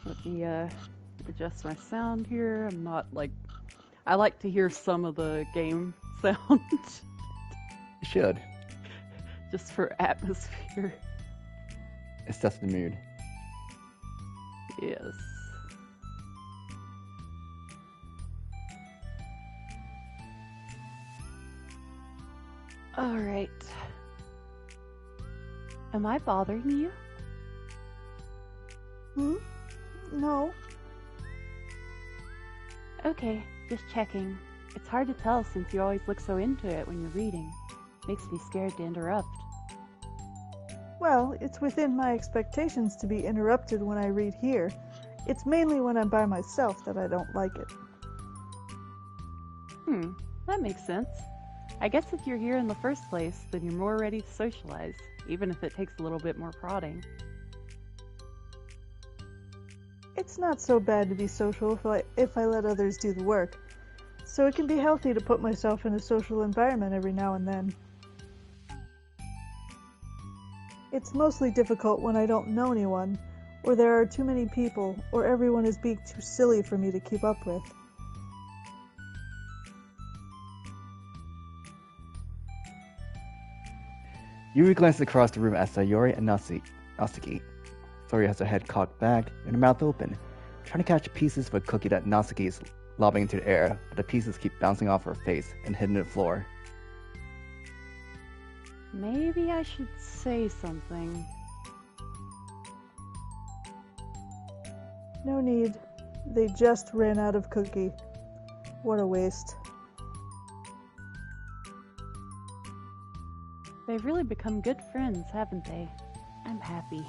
Let me adjust my sound here. I'm not like I like to hear some of the game sound You should. just for atmosphere. It sets the mood. Yes. All right. Am I bothering you? No. Okay, just checking. It's hard to tell since you always look so into it when you're reading. Makes me scared to interrupt. Well, it's within my expectations to be interrupted when I read here. It's mainly when I'm by myself that I don't like it. That makes sense. I guess if you're here in the first place, then you're more ready to socialize, even if it takes a little bit more prodding. It's not so bad to be social if I let others do the work, so it can be healthy to put myself in a social environment every now and then. It's mostly difficult when I don't know anyone, or there are too many people, or everyone is being too silly for me to keep up with. Yuri glances across the room at Sayori and Natsuki. Sayori has her head cocked back and her mouth open, trying to catch pieces of a cookie that Natsuki is lobbing into the air, but the pieces keep bouncing off her face and hitting the floor. Maybe I should say something. No need. They just ran out of cookie. What a waste. They've really become good friends, haven't they? I'm happy.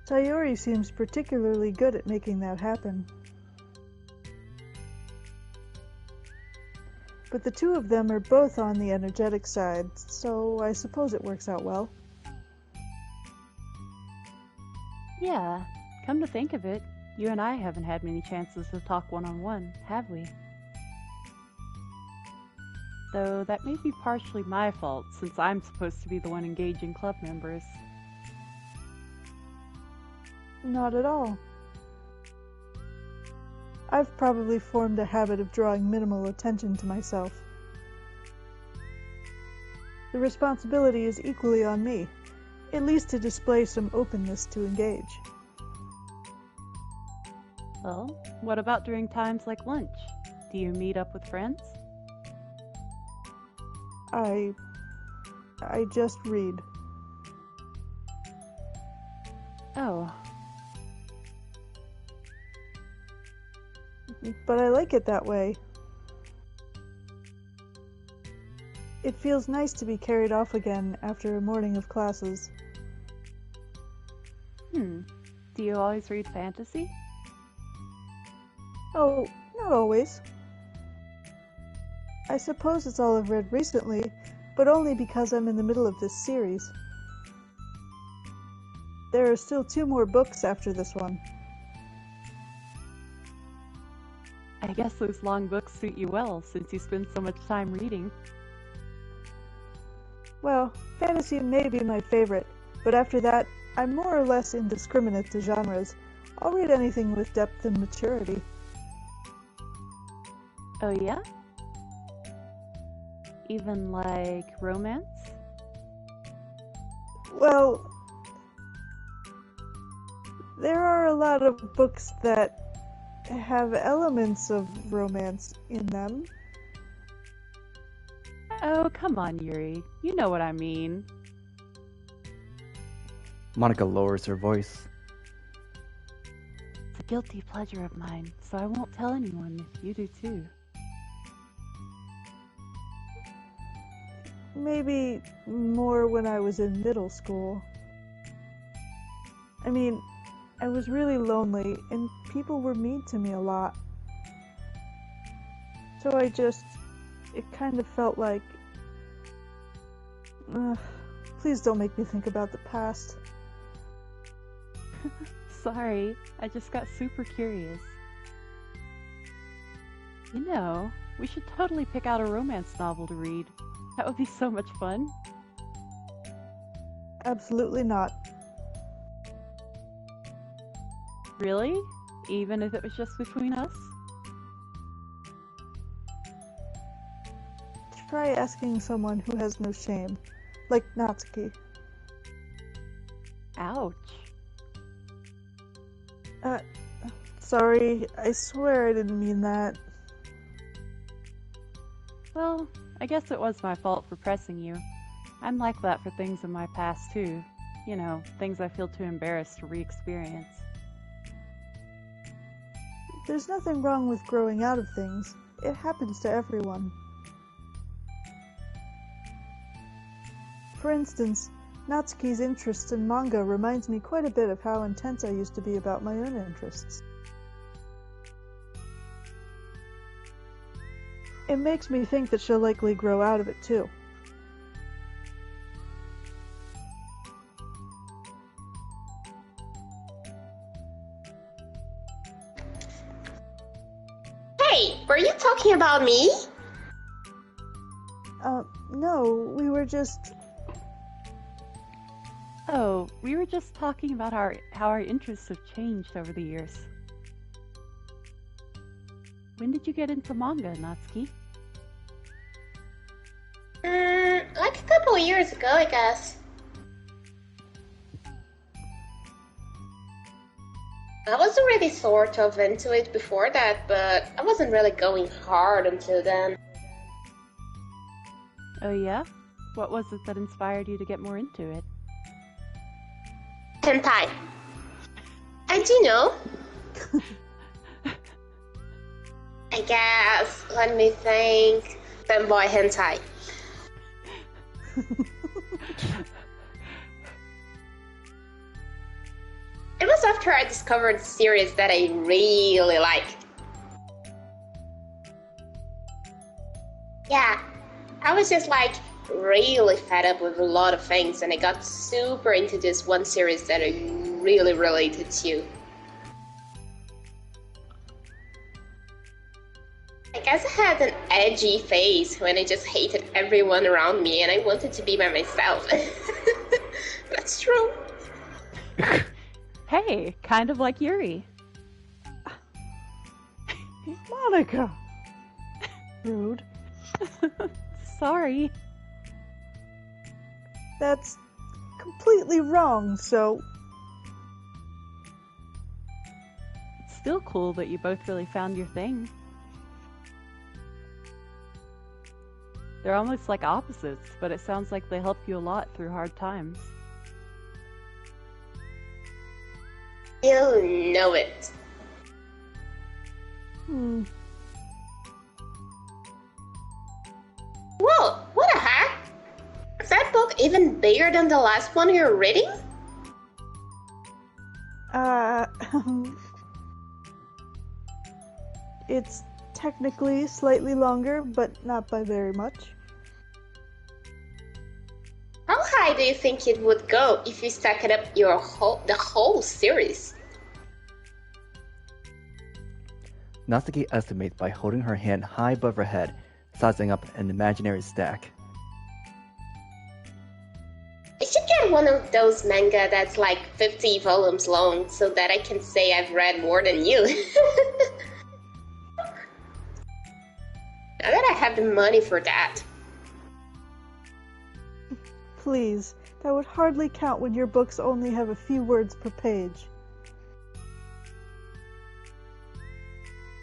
Sayori seems particularly good at making that happen. But the two of them are both on the energetic side, so I suppose it works out well. Yeah, come to think of it, you and I haven't had many chances to talk one-on-one, have we? Though that may be partially my fault, since I'm supposed to be the one engaging club members. Not at all. I've probably formed a habit of drawing minimal attention to myself. The responsibility is equally on me, at least to display some openness to engage. Well, what about during times like lunch? Do you meet up with friends? I just read. Oh. But I like it that way. It feels nice to be carried off again after a morning of classes. Do you always read fantasy? Oh, not always. I suppose it's all I've read recently, but only because I'm in the middle of this series. There are still 2 more books after this one. I guess those long books suit you well, since you spend so much time reading. Well, fantasy may be my favorite, but after that, I'm more or less indiscriminate to genres. I'll read anything with depth and maturity. Oh yeah? Even like romance? Well, there are a lot of books that have elements of romance in them. Oh, come on, Yuri. You know what I mean. Monika lowers her voice. It's a guilty pleasure of mine, so I won't tell anyone if you do too. Maybe more when I was in middle school. I mean, I was really lonely, and people were mean to me a lot. So it kind of felt like... please don't make me think about the past. Sorry, I just got super curious. You know, we should totally pick out a romance novel to read. That would be so much fun. Absolutely not. Really? Even if it was just between us? Try asking someone who has no shame, like Natsuki. Ouch. Sorry, I swear I didn't mean that. Well, I guess it was my fault for pressing you. I'm like that for things in my past too. You know, things I feel too embarrassed to re-experience. There's nothing wrong with growing out of things. It happens to everyone. For instance, Natsuki's interest in manga reminds me quite a bit of how intense I used to be about my own interests. It makes me think that she'll likely grow out of it too. Hey, were you talking about me? No, we were just... Oh, we were just talking about how our interests have changed over the years. When did you get into manga, Natsuki? Like a couple of years ago, I guess. I was already sort of into it before that, but I wasn't really going hard until then. Oh yeah? What was it that inspired you to get more into it? Hentai. I do know. I guess, let me think. Fanboy hentai. It was after I discovered a series that I really like. Yeah, I was just like really fed up with a lot of things, and I got super into this one series that I really related to. I guess I had an edgy phase when I just hated everyone around me and I wanted to be by myself. That's true. Hey, kind of like Yuri. Monika! Rude. Sorry. That's completely wrong, so... It's still cool that you both really found your thing. They're almost like opposites, but it sounds like they help you a lot through hard times. You know it. Whoa, what the heck? Is that book even bigger than the last one you're reading? It's technically slightly longer, but not by very much. How high do you think it would go if you stacked up the whole series? Natsuki estimates by holding her hand high above her head, sizing up an imaginary stack. I should get one of those manga that's like 50 volumes long so that I can say I've read more than you. Now that I have the money for that. Please, that would hardly count when your books only have a few words per page.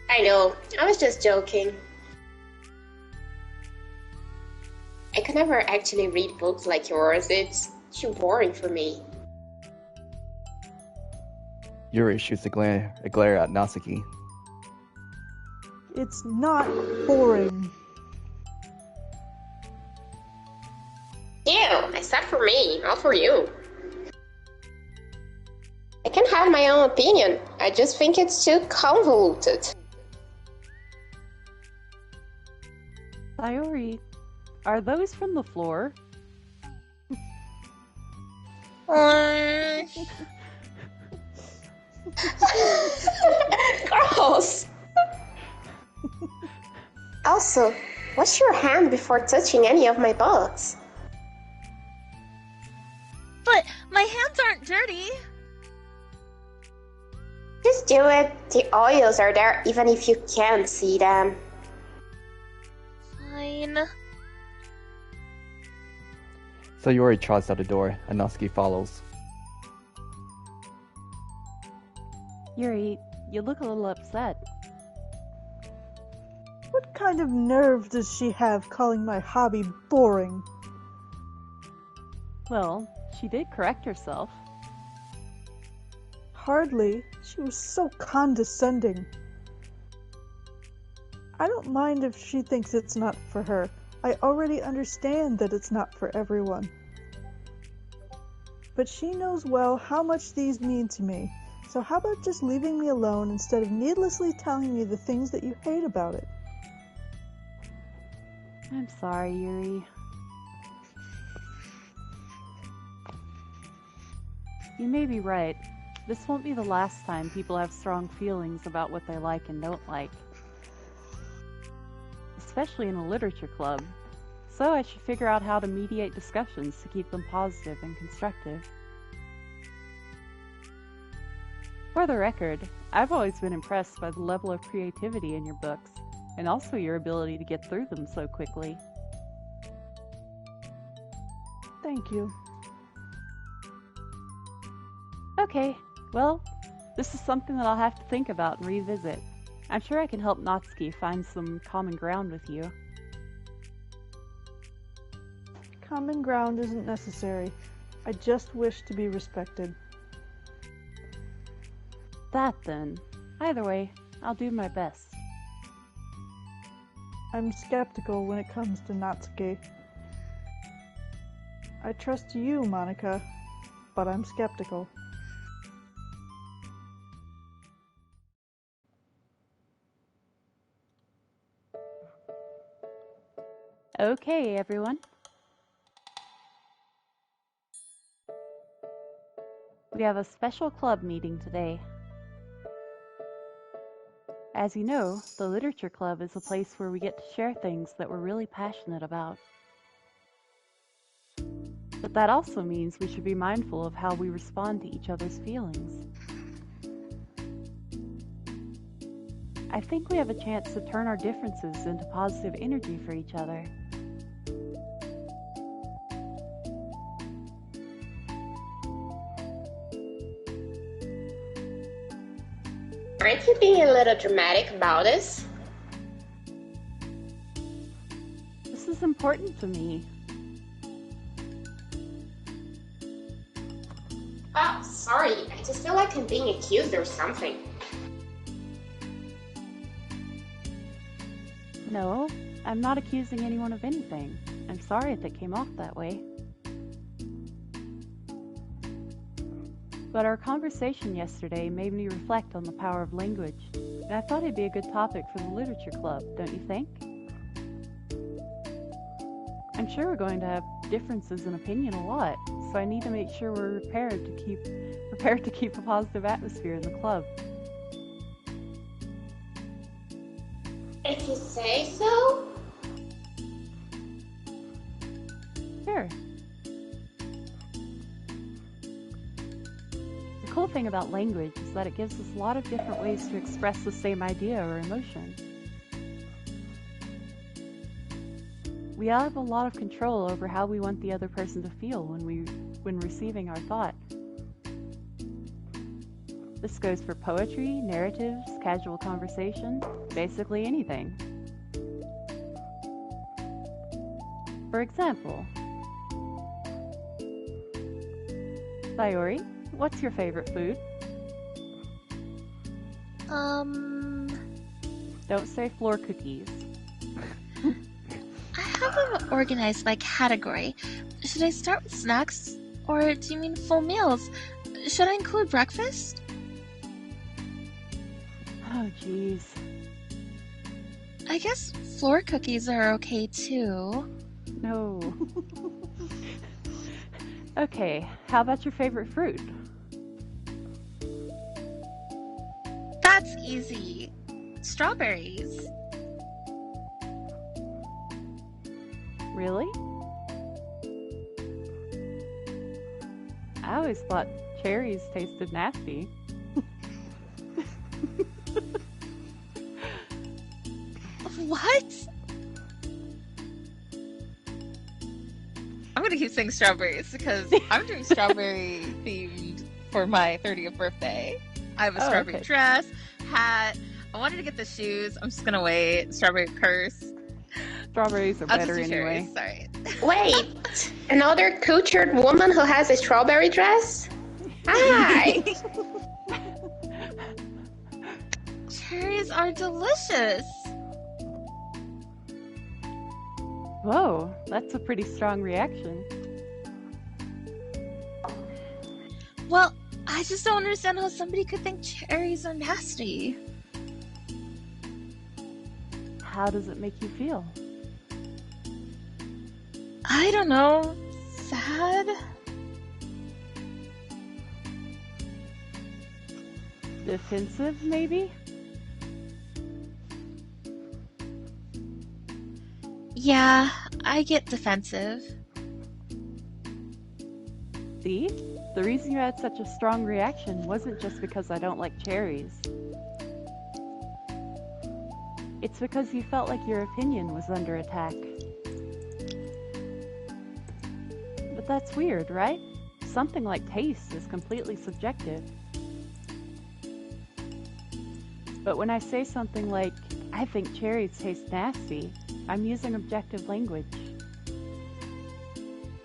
I know, I was just joking. I could never actually read books like yours, it's too boring for me. Yuri shoots a glare at Natsuki. It's not boring. Ew, I said for me, not for you. I can have my own opinion, I just think it's too convoluted. Sayori, are those from the floor? Gross! Also, wash your hand before touching any of my books. But my hands aren't dirty. Just do it. The oils are there even if you can't see them. Fine. Sayori trots out the door, and Natsuki follows. Yuri, you look a little upset. What kind of nerve does she have calling my hobby boring? Well, she did correct herself. Hardly. She was so condescending. I don't mind if she thinks it's not for her. I already understand that it's not for everyone. But she knows well how much these mean to me. So how about just leaving me alone instead of needlessly telling me the things that you hate about it? I'm sorry, Yuri. You may be right. This won't be the last time people have strong feelings about what they like and don't like. Especially in a literature club. So I should figure out how to mediate discussions to keep them positive and constructive. For the record, I've always been impressed by the level of creativity in your books, and also your ability to get through them so quickly. Thank you. Okay, well, this is something that I'll have to think about and revisit. I'm sure I can help Natsuki find some common ground with you. Common ground isn't necessary. I just wish to be respected. That then. Either way, I'll do my best. I'm skeptical when it comes to Natsuki. I trust you, Monika, but I'm skeptical. Okay, everyone. We have a special club meeting today. As you know, the Literature Club is a place where we get to share things that we're really passionate about. But that also means we should be mindful of how we respond to each other's feelings. I think we have a chance to turn our differences into positive energy for each other. Aren't you being a little dramatic about this? This is important to me. Oh, sorry. I just feel like I'm being accused or something. No, I'm not accusing anyone of anything. I'm sorry if it came off that way. But our conversation yesterday made me reflect on the power of language, and I thought it'd be a good topic for the Literature Club, don't you think? I'm sure we're going to have differences in opinion a lot, so I need to make sure we're prepared to keep a positive atmosphere in the club. If you say so. Sure. The cool thing about language is that it gives us a lot of different ways to express the same idea or emotion. We all have a lot of control over how we want the other person to feel when receiving our thought. This goes for poetry, narratives, casual conversation, basically anything. For example, Sayori, what's your favorite food? Don't say floor cookies. I have them organized by category. Should I start with snacks? Or do you mean full meals? Should I include breakfast? Oh, jeez. I guess floor cookies are okay too. No. Okay, how about your favorite fruit? That's easy. Strawberries. Really? I always thought cherries tasted nasty. I'm gonna keep saying strawberries because I'm doing strawberry themed for my 30th birthday. I have a strawberry dress, hat. I wanted to get the shoes. I'm just gonna wait. Strawberry purse. Strawberries are better anyway. Sorry. Wait, another cultured woman who has a strawberry dress? Hi! Cherries are delicious. Whoa, that's a pretty strong reaction. Well, I just don't understand how somebody could think cherries are nasty. How does it make you feel? I don't know. Sad? Defensive, maybe? Yeah, I get defensive. See? The reason you had such a strong reaction wasn't just because I don't like cherries. It's because you felt like your opinion was under attack. But that's weird, right? Something like taste is completely subjective. But when I say something like, I think cherries taste nasty, I'm using objective language.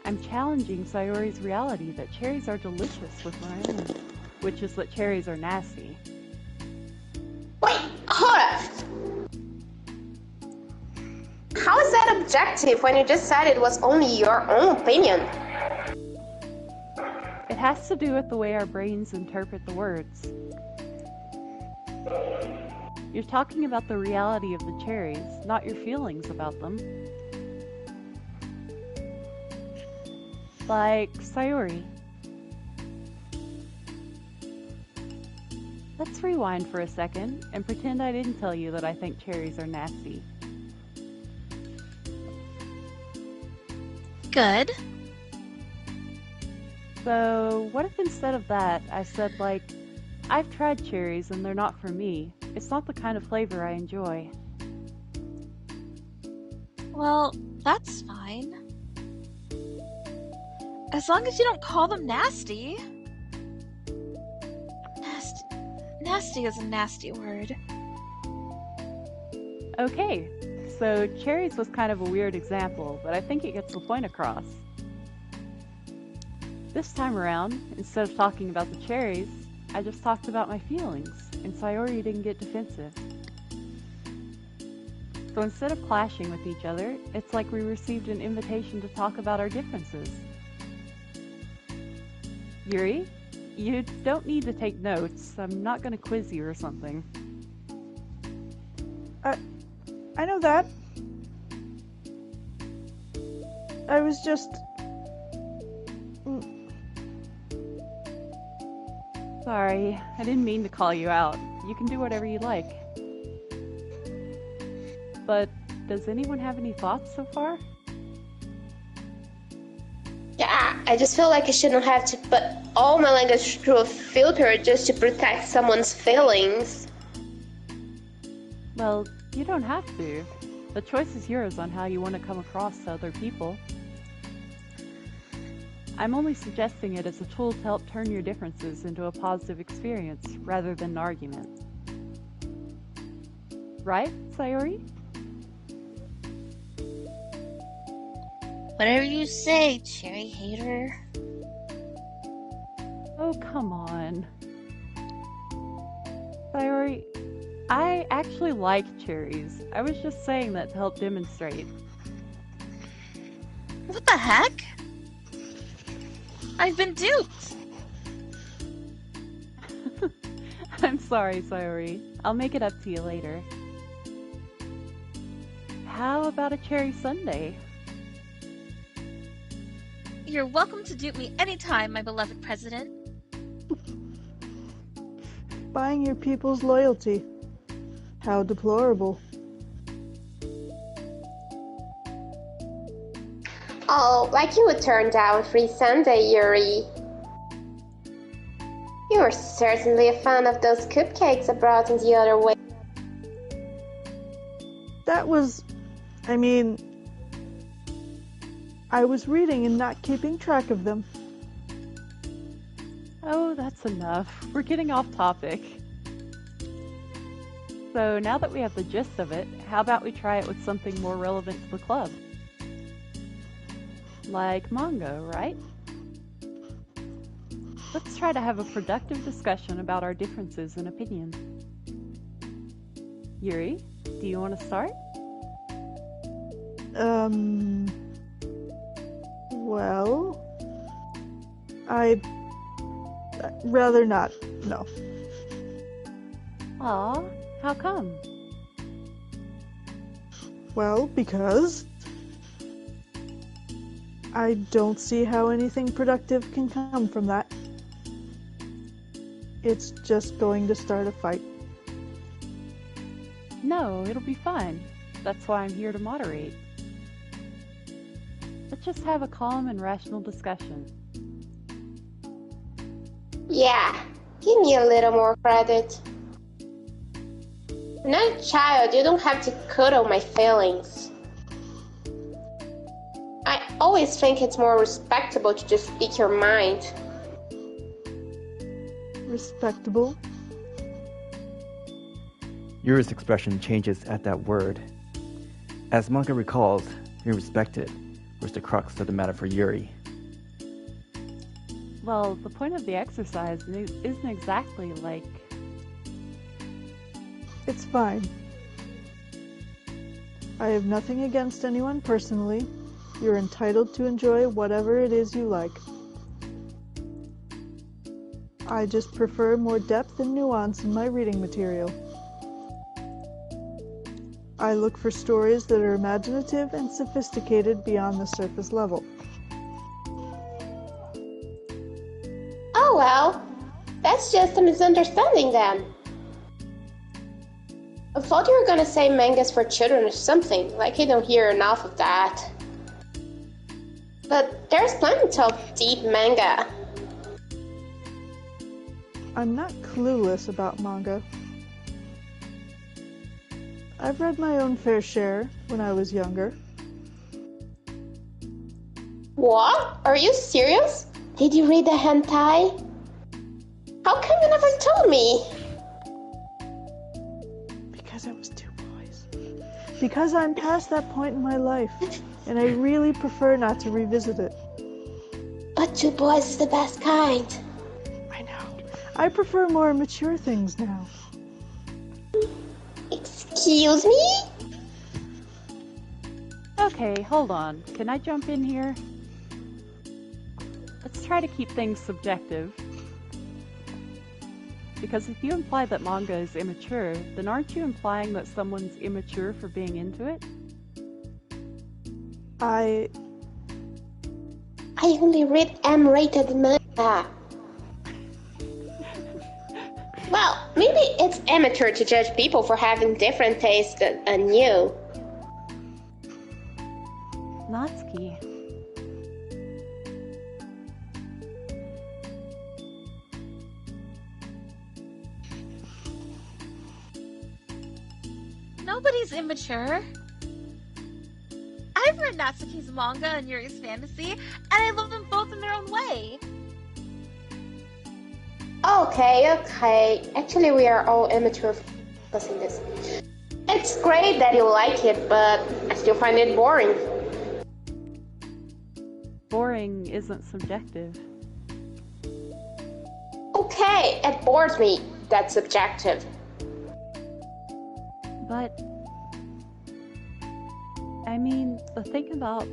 I'm challenging Sayori's reality that cherries are delicious with my own, which is that cherries are nasty. Wait, hold up! How is that objective when you just said it was only your own opinion? It has to do with the way our brains interpret the words. You're talking about the reality of the cherries, not your feelings about them. Like Sayori. Let's rewind for a second and pretend I didn't tell you that I think cherries are nasty. Good. So, what if instead of that, I said like, I've tried cherries and they're not for me. It's not the kind of flavor I enjoy. Well, that's fine. As long as you don't call them nasty. Nasty is a nasty word. Okay, so cherries was kind of a weird example, but I think it gets the point across. This time around, instead of talking about the cherries, I just talked about my feelings, and Sayori didn't get defensive. So instead of clashing with each other, it's like we received an invitation to talk about our differences. Yuri, you don't need to take notes. I'm not going to quiz you or something. I know that. I was just... Sorry, I didn't mean to call you out. You can do whatever you like. But does anyone have any thoughts so far? Yeah, I just feel like I shouldn't have to put all my language through a filter just to protect someone's feelings. Well, you don't have to. The choice is yours on how you want to come across to other people. I'm only suggesting it as a tool to help turn your differences into a positive experience rather than an argument. Right, Sayori? Whatever you say, cherry hater. Oh, come on. Sayori, I actually like cherries. I was just saying that to help demonstrate. What the heck? I've been duped. I'm sorry, Sayori. I'll make it up to you later. How about a cherry sundae? You're welcome to dupe me anytime, my beloved president. Buying your people's loyalty. How deplorable. Oh, like you would turn down free sundae, Yuri. You were certainly a fan of those cupcakes I brought in the other way. That was... I mean... I was reading and not keeping track of them. Oh, that's enough. We're getting off topic. So now that we have the gist of it, how about we try it with something more relevant to the club? Like manga, right? Let's try to have a productive discussion about our differences in opinions. Yuri, do you want to start? Well, I'd rather not, no. Aw, how come? Well, because I don't see how anything productive can come from that. It's just going to start a fight. No, it'll be fine. That's why I'm here to moderate. Let's just have a calm and rational discussion. Yeah, give me a little more credit. I'm not a child, you don't have to cuddle my feelings. I always think it's more respectable to just speak your mind. Respectable. Yuri's expression changes at that word. As Monika recalls, being respected was the crux of the matter for Yuri. Well, the point of the exercise isn't exactly like... It's fine. I have nothing against anyone personally. You're entitled to enjoy whatever it is you like. I just prefer more depth and nuance in my reading material. I look for stories that are imaginative and sophisticated beyond the surface level. Oh well, that's just a misunderstanding then. I thought you were gonna say mangas for children or something, like I don't hear enough of that. But there's plenty of deep manga. I'm not clueless about manga. I've read my own fair share when I was younger. What? Are you serious? Did you read the hentai? How come you never told me? Because I was two boys. Because I'm past that point in my life, and I really prefer not to revisit it. But two boys is the best kind. I know. I prefer more mature things now. Excuse me? Okay, hold on. Can I jump in here? Let's try to keep things subjective. Because if you imply that manga is immature, then aren't you implying that someone's immature for being into it? I only read M-rated manga. Well, maybe it's amateur to judge people for having different tastes than you. Natsuki. Nobody's immature. I've read Natsuki's manga and Yuri's fantasy, and I love them both in their own way. Okay. Actually, we are all immature discussing this. It's great that you like it, but I still find it boring. Boring isn't subjective. Okay, it bores me. That's subjective. But, I mean, the thing about...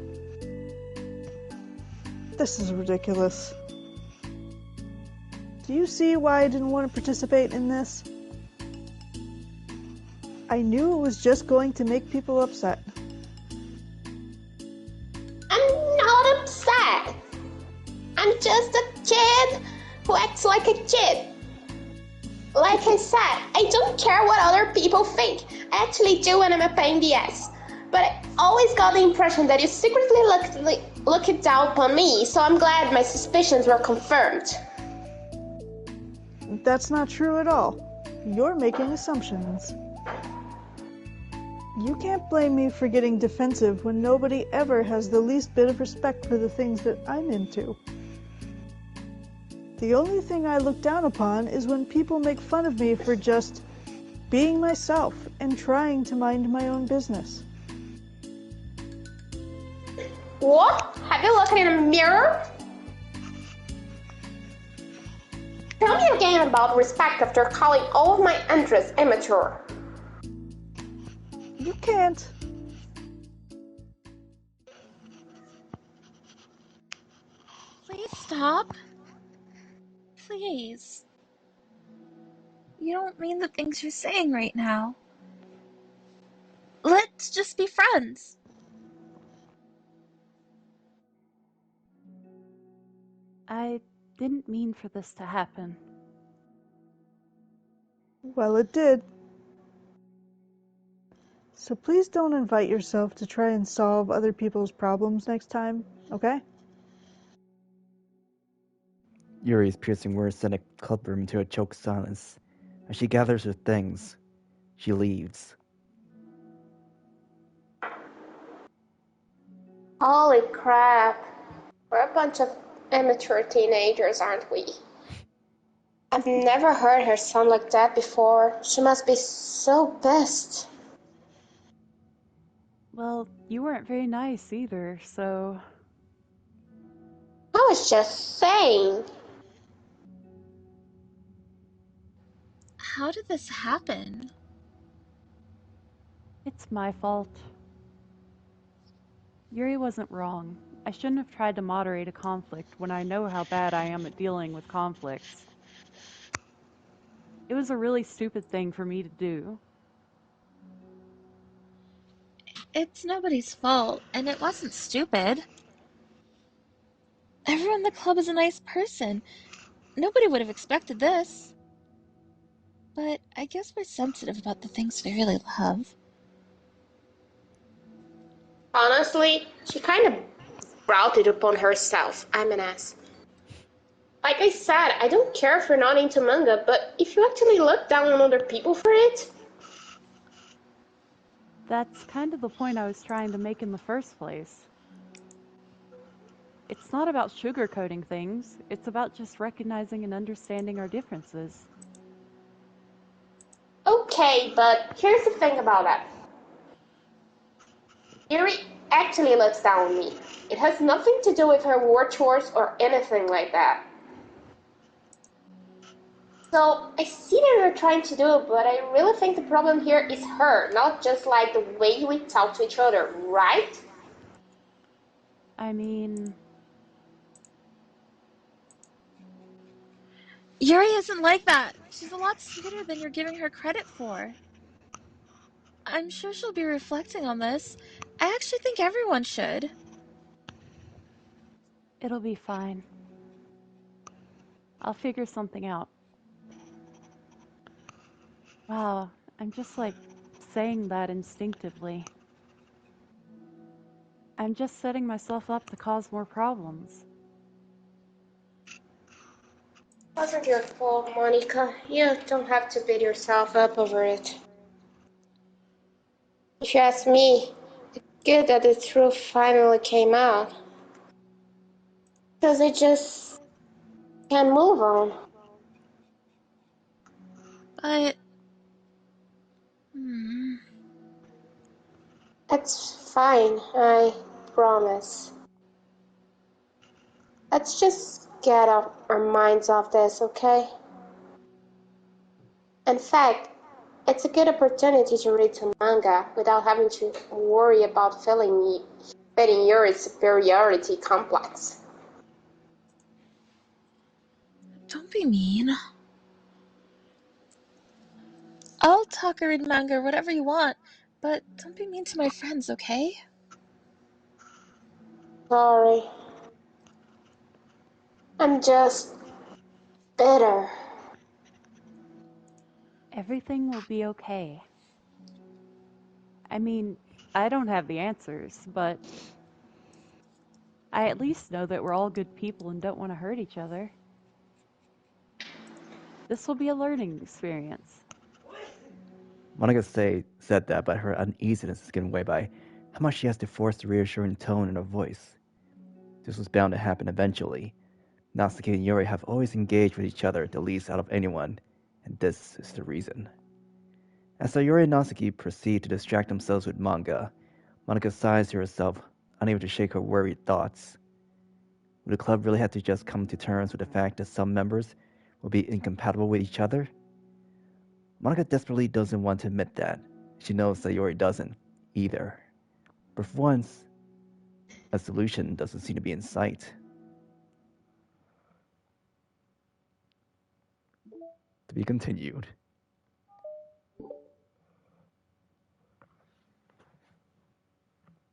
This is ridiculous. Do you see why I didn't want to participate in this? I knew it was just going to make people upset. I'm not upset. I'm just a kid who acts like a kid. Like I said, I don't care what other people think. I actually do when I'm a pain in the ass. But I always got the impression that you secretly looked down upon me, so I'm glad my suspicions were confirmed. That's not true at all. You're making assumptions. You can't blame me for getting defensive when nobody ever has the least bit of respect for the things that I'm into. The only thing I look down upon is when people make fun of me for just being myself and trying to mind my own business. What? Have you looked in a mirror? Tell me again about respect after calling all of my interests immature. You can't. Please stop. Please. You don't mean the things you're saying right now. Let's just be friends. I didn't mean for this to happen. Well, it did. So please don't invite yourself to try and solve other people's problems next time, okay? Yuri's piercing words send a club room into a choked silence. As she gathers her things, she leaves. Holy crap. We're a bunch of immature teenagers, aren't we? I've never heard her sound like that before. She must be so pissed. Well, you weren't very nice either, so... I was just saying. How did this happen? It's my fault. Yuri wasn't wrong. I shouldn't have tried to moderate a conflict when I know how bad I am at dealing with conflicts. It was a really stupid thing for me to do. It's nobody's fault, and it wasn't stupid. Everyone in the club is a nice person. Nobody would have expected this. But I guess we're sensitive about the things we really love. Honestly, she kind of brought it upon herself. I'm an ass. Like I said, I don't care if you're not into manga, but if you actually look down on other people for it... That's kind of the point I was trying to make in the first place. It's not about sugarcoating things, it's about just recognizing and understanding our differences. Okay, but here's the thing about that. Yuri actually looks down on me. It has nothing to do with her war chores or anything like that. So, I see that you're trying to do it, but I really think the problem here is her, not just like the way we talk to each other, right? I mean... Yuri isn't like that. She's a lot sweeter than you're giving her credit for. I'm sure she'll be reflecting on this. I actually think everyone should. It'll be fine. I'll figure something out. Wow, I'm just like saying that instinctively. I'm just setting myself up to cause more problems. It wasn't your fault, Monika. You don't have to beat yourself up over it. If you ask me, it's good that the truth finally came out. Because I just can't move on. But... It's fine, I promise. Let's just get our minds off this, okay? In fact, it's a good opportunity to read some manga without having to worry about fitting Yuri's superiority complex. Don't be mean. I'll talk or read manga or whatever you want, but don't be mean to my friends, okay? Sorry. I'm just bitter. Everything will be okay. I mean, I don't have the answers, but I at least know that we're all good people and don't want to hurt each other. This will be a learning experience. Monika said that, but her uneasiness is given way by how much she has to force the reassuring tone in her voice. This was bound to happen eventually. Natsuki and Yuri have always engaged with each other the least out of anyone, and this is the reason. As Sayori and Natsuki proceed to distract themselves with manga, Monika sighs to herself, unable to shake her worried thoughts. Would the club really have to just come to terms with the fact that some members will be incompatible with each other? Monika desperately doesn't want to admit that. She knows Sayori doesn't, either. But for once, a solution doesn't seem to be in sight. To be continued.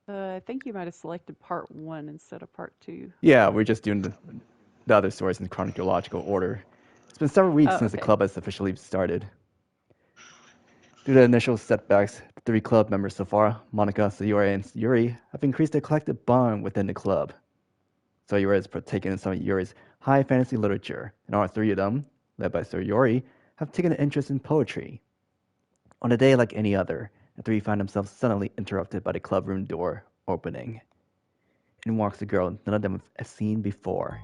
I think you might have selected part 1 instead of part 2. Yeah, we're just doing the other stories in chronological order. It's been several weeks since the club has officially started. Due to initial setbacks, the 3 club members so far, Monika, Sayori, and Yuri, have increased their collective bond within the club. Sayori has partaken in some of Yuri's high fantasy literature, and all 3 of them, led by Sayori, have taken an interest in poetry. On a day like any other, the 3 find themselves suddenly interrupted by the club room door opening. In walks a girl none of them have seen before.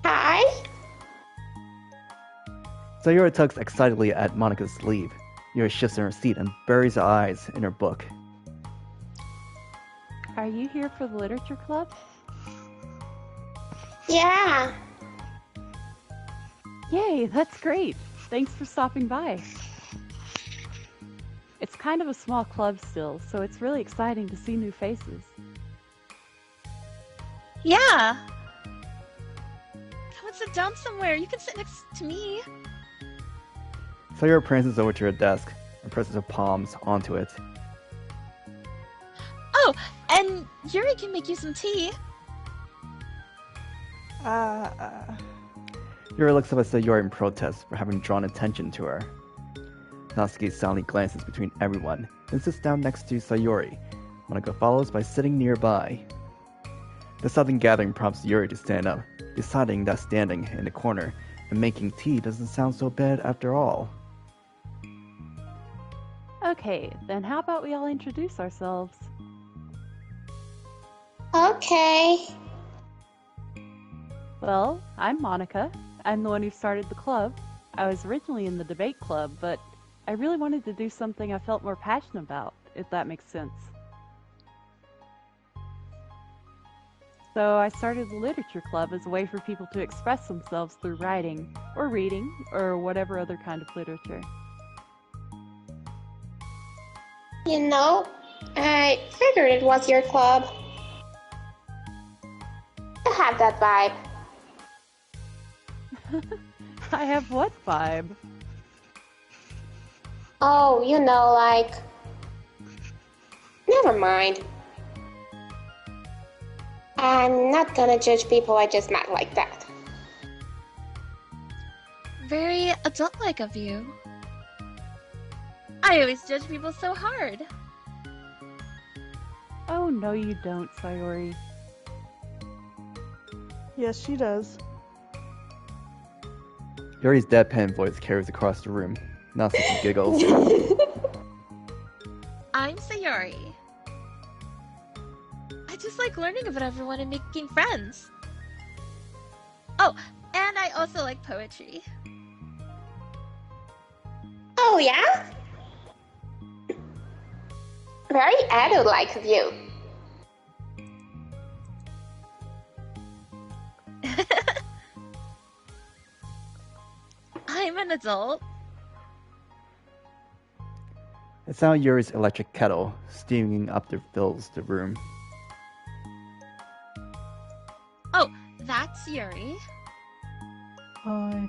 Hi? Sayori tugs excitedly at Monika's sleeve. Yuri shifts in her seat and buries her eyes in her book. Are you here for the literature club? Yeah. Yay, that's great. Thanks for stopping by. It's kind of a small club still, so it's really exciting to see new faces. Yeah. Come on, sit down somewhere. You can sit next to me. Sayori prances over to her desk and presses her palms onto it. Oh, and Yuri can make you some tea. Yuri looks up at Sayori in protest for having drawn attention to her. Natsuki silently glances between everyone and sits down next to Sayori. Monika follows by sitting nearby. The sudden gathering prompts Yuri to stand up, deciding that standing in the corner and making tea doesn't sound so bad after all. Okay, then how about we all introduce ourselves? Okay. Well, I'm Monika. I'm the one who started the club. I was originally in the debate club, but I really wanted to do something I felt more passionate about, if that makes sense. So I started the literature club as a way for people to express themselves through writing, or reading, or whatever other kind of literature. You know, I figured it was your club. I have that vibe. I have what vibe? Oh, you know, like... Never mind. I'm not gonna judge people I just met like that. Very adult-like of you. I always judge people so hard. Oh, no you don't, Sayori. Yes, she does. Yuri's deadpan voice carries across the room. Natsuki giggles. I'm Sayori. I just like learning about everyone and making friends. Oh, and I also like poetry. Oh, yeah? Very adult-like of you. I'm an adult. It's now Yuri's electric kettle steaming up fills the room. Oh, that's Yuri. Hi.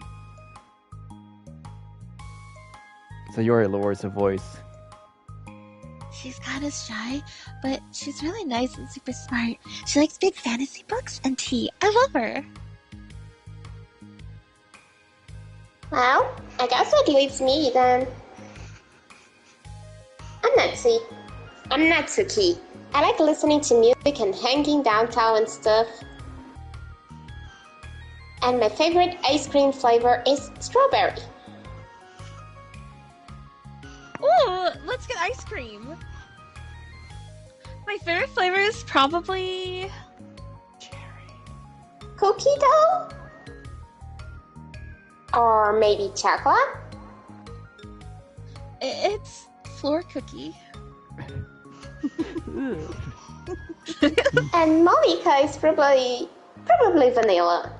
Sayori lowers her voice. She's kind of shy, but she's really nice and super smart. She likes big fantasy books and tea. I love her. Well, I guess that leaves me then. I'm Natsuki. I like listening to music and hanging downtown and stuff. And my favorite ice cream flavor is strawberry. Ooh, let's get ice cream. My favorite flavor is probably Cookie dough? Or maybe chocolate? It's floor cookie. And Monika is probably vanilla.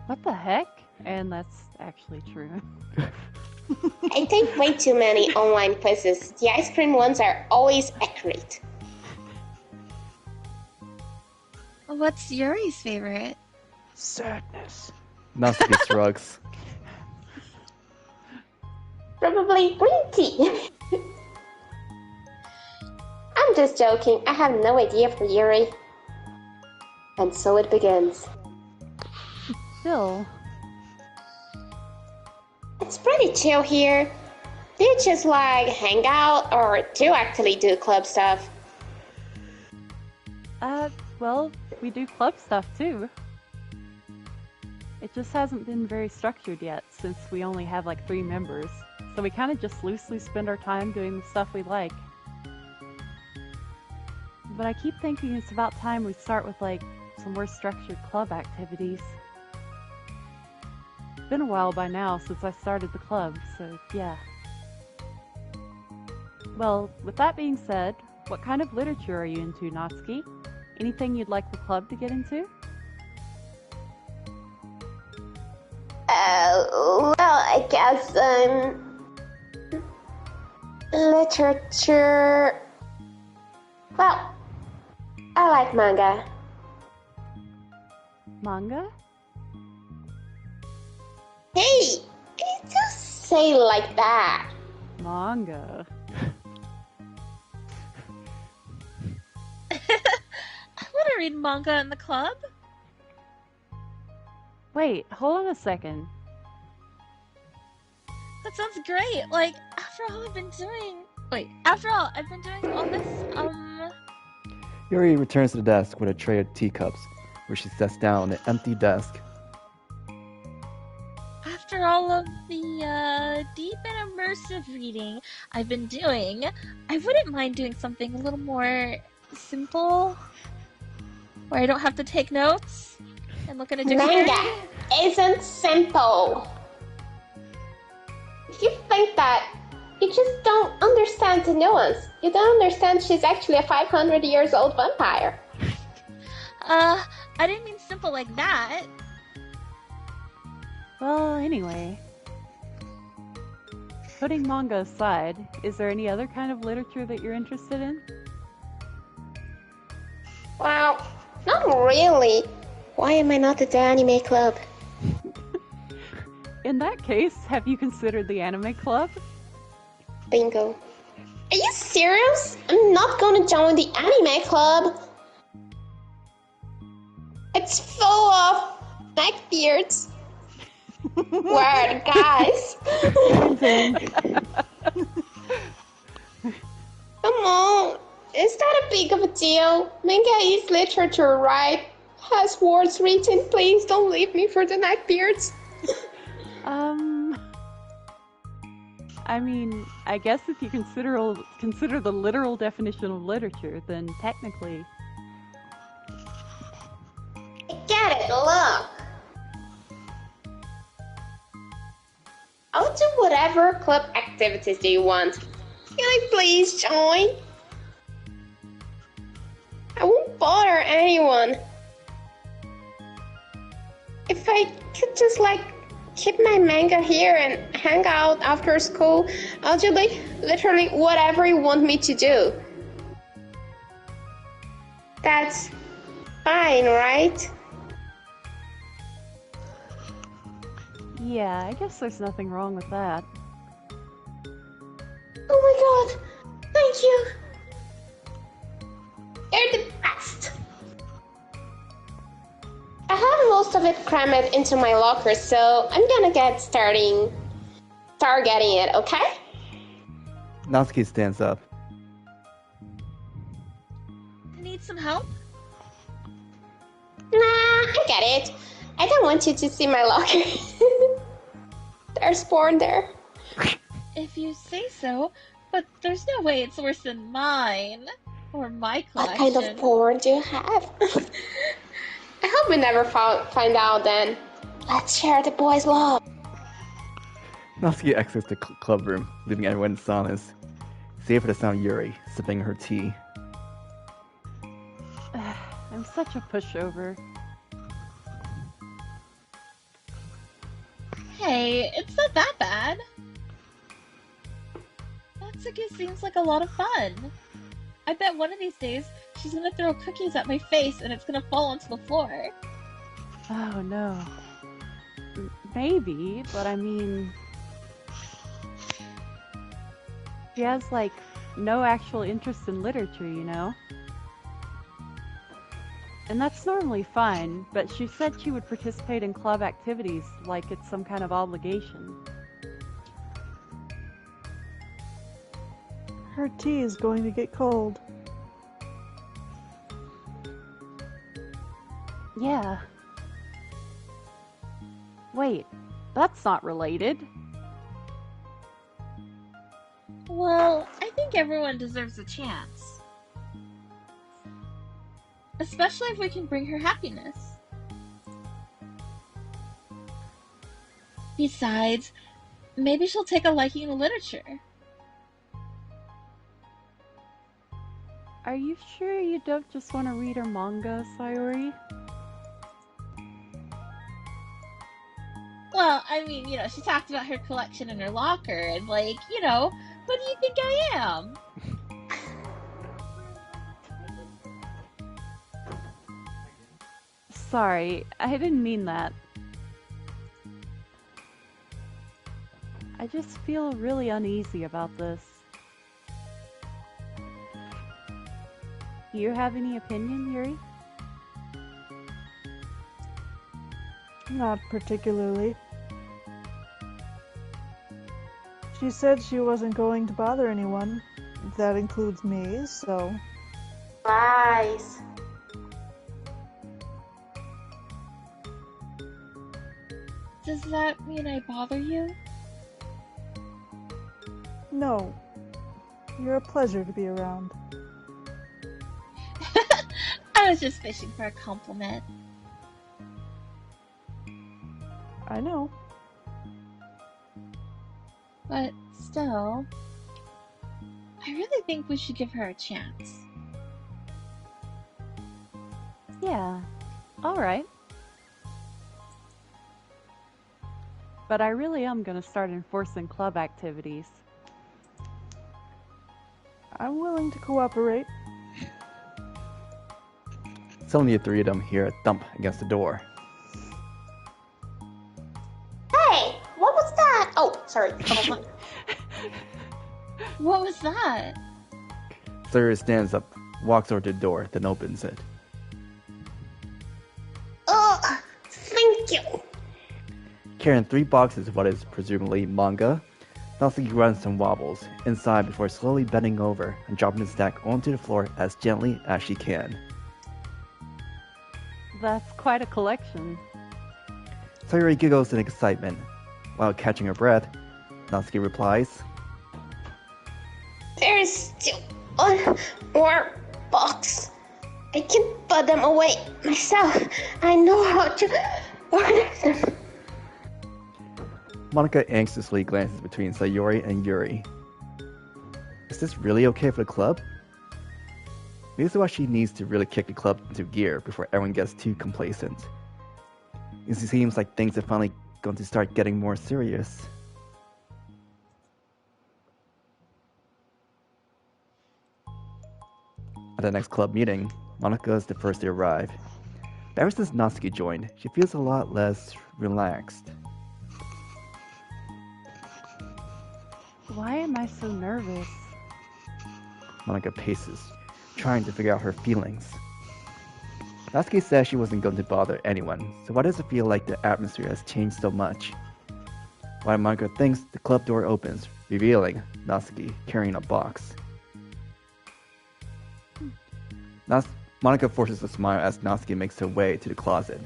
What the heck? And that's actually true. I take way too many online quizzes. The ice cream ones are always accurate. What's Yuri's favorite? Sadness. Natsuki shrugs. Probably green tea. I'm just joking. I have no idea for Yuri. And so it begins. Still, It's pretty chill here. Do you just like hang out or do you actually do club stuff? well, we do club stuff too. It just hasn't been very structured yet since we only have like 3 members. So we kind of just loosely spend our time doing the stuff we like. But I keep thinking it's about time we start with like some more structured club activities. It's been a while by now since I started the club, so yeah. Well, with that being said, what kind of literature are you into, Natsuki? Anything you'd like the club to get into? Well, I guess, literature. Well, I like manga. Manga? Hey, you just say it like that. Manga. I want to read manga in the club. Wait, hold on a second. That sounds great. Like, after all I've been doing all this, Yuri returns to the desk with a tray of teacups, where she sits down on an empty desk. after all of the deep and immersive reading I've been doing, I wouldn't mind doing something a little more simple, where I don't have to take notes and look at a dictionary. Manga isn't simple. If you think that, you just don't understand the nuance. You don't understand she's actually a 500 years old vampire. I didn't mean simple like that. Well, anyway. Putting manga aside, is there any other kind of literature that you're interested in? Well, not really. Why am I not at the anime club? In that case, have you considered the anime club? Bingo. Are you serious? I'm not gonna join the anime club. It's full of neckbeards. Weird guys. Come on. Is that a big of a deal? Manga is literature, right? Has words written. Please don't leave me for the neckbeards. I mean, I guess if you consider the literal definition of literature, then technically. Get it, look. I'll do whatever club activities do you want. Can I please join? I won't bother anyone. If I could just keep my manga here and hang out after school, I'll do literally whatever you want me to do. That's fine, right? Yeah, I guess there's nothing wrong with that. Oh my god, thank you. You're the best. I have most of it crammed into my locker, so I'm gonna start getting it, okay? Natsuki stands up. Need some help? Nah, I get it. I don't want you to see my locker. There's porn there. If you say so, but there's no way it's worse than mine. Or my collection. What kind of porn do you have? I hope we never find out then. Let's share the boys' love. Natsuki exits the club room, leaving everyone in silence, save for the sound of Yuri sipping her tea. I'm such a pushover. Hey, it's not that bad. Natsuki seems like a lot of fun. I bet one of these days she's gonna throw cookies at my face and it's gonna fall onto the floor. Oh no. Maybe, but I mean... She has, like, no actual interest in literature, you know? And that's normally fine, but she said she would participate in club activities like it's some kind of obligation. Her tea is going to get cold. Yeah. Wait, that's not related. Well, I think everyone deserves a chance. Especially if we can bring her happiness. Besides, maybe she'll take a liking to literature. Are you sure you don't just want to read her manga, Sayori? Well, I mean, she talked about her collection in her locker, and what do you think I am? Sorry, I didn't mean that. I just feel really uneasy about this. Do you have any opinion, Yuri? Not particularly. She said she wasn't going to bother anyone. That includes me, so... Lies. Does that mean I bother you? No. You're a pleasure to be around. I was just fishing for a compliment. I know. But still, I really think we should give her a chance. Yeah, alright. But I really am gonna start enforcing club activities. I'm willing to cooperate. Suddenly the three of them hear a thump against the door. Hey, what was that? Oh, sorry. What was that? Sayori stands up, walks over to the door, then opens it. Oh, thank you. Carrying 3 boxes of what is presumably manga, Natsuki runs and wobbles inside before slowly bending over and dropping the stack onto the floor as gently as she can. That's quite a collection. Sayori giggles in excitement. While catching her breath, Natsuki replies, There's still one more box. I can put them away myself. I know how to order them. Monika anxiously glances between Sayori and Yuri. Is this really okay for the club? Maybe this is why she needs to really kick the club into gear before everyone gets too complacent. It seems like things are finally going to start getting more serious. At the next club meeting, Monika is the first to arrive. But ever since Natsuki joined, she feels a lot less relaxed. Why am I so nervous? Monika paces, trying to figure out her feelings. Natsuki says she wasn't going to bother anyone, so why does it feel like the atmosphere has changed so much? While Monika thinks, the club door opens, revealing Natsuki carrying a box. Monika forces a smile as Natsuki makes her way to the closet.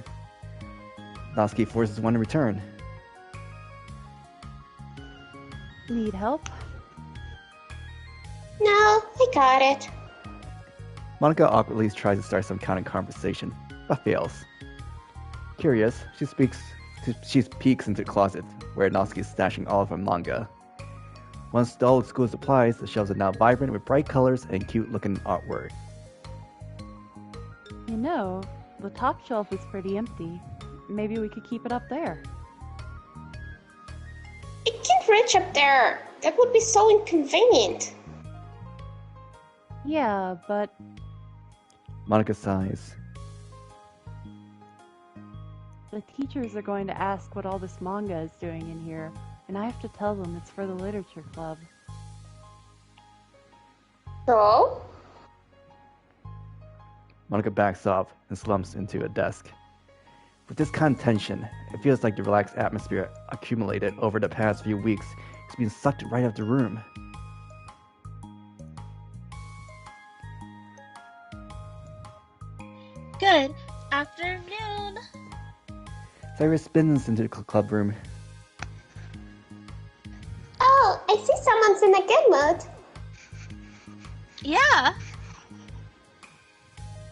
Natsuki forces one in return. Need help? No, I got it. Monika awkwardly tries to start some kind of conversation, but fails. Curious, she peeks into the closet, where Natsuki is stashing all of her manga. Once dull with school supplies, the shelves are now vibrant with bright colors and cute-looking artwork. You know, the top shelf is pretty empty. Maybe we could keep it up there. It can't reach up there. That would be so inconvenient. Yeah, but Monika sighs. the teachers are going to ask what all this manga is doing in here, and I have to tell them it's for the literature club. So? Monika backs off and slumps into a desk. With this kind of tension, it feels like the relaxed atmosphere accumulated over the past few weeks is being sucked right out of the room. Good afternoon. Sayori spins into the club room. Oh, I see someone's in a good mood. Yeah.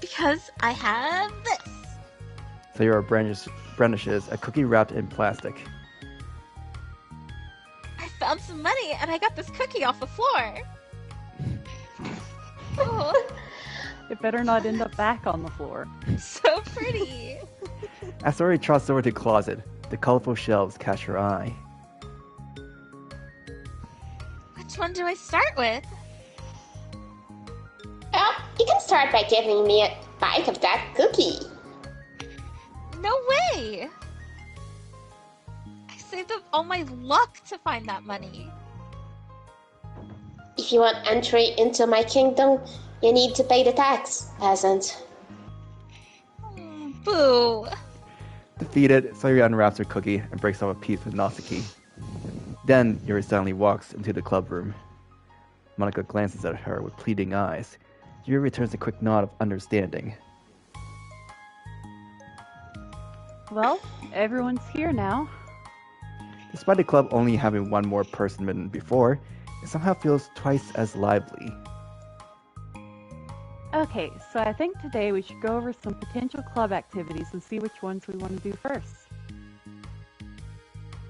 Because I have this. Sayori brandishes a cookie wrapped in plastic. I found some money and I got this cookie off the floor. Oh, It better not end up back on the floor. so pretty. As Sayori trots over to the closet, the colorful shelves catch her eye. Which one do I start with? Well, you can start by giving me a bite of that cookie. No way! I saved up all my luck to find that money. If you want entry into my kingdom, you need to pay the tax, peasant. Boo! Defeated, Sayori unwraps her cookie and breaks off a piece with Natsuki. Then, Yuri suddenly walks into the club room. Monika glances at her with pleading eyes. Yuri returns a quick nod of understanding. Well, everyone's here now. Despite the club only having one more person than before, it somehow feels twice as lively. Okay, so I think today we should go over some potential club activities and see which ones we want to do first.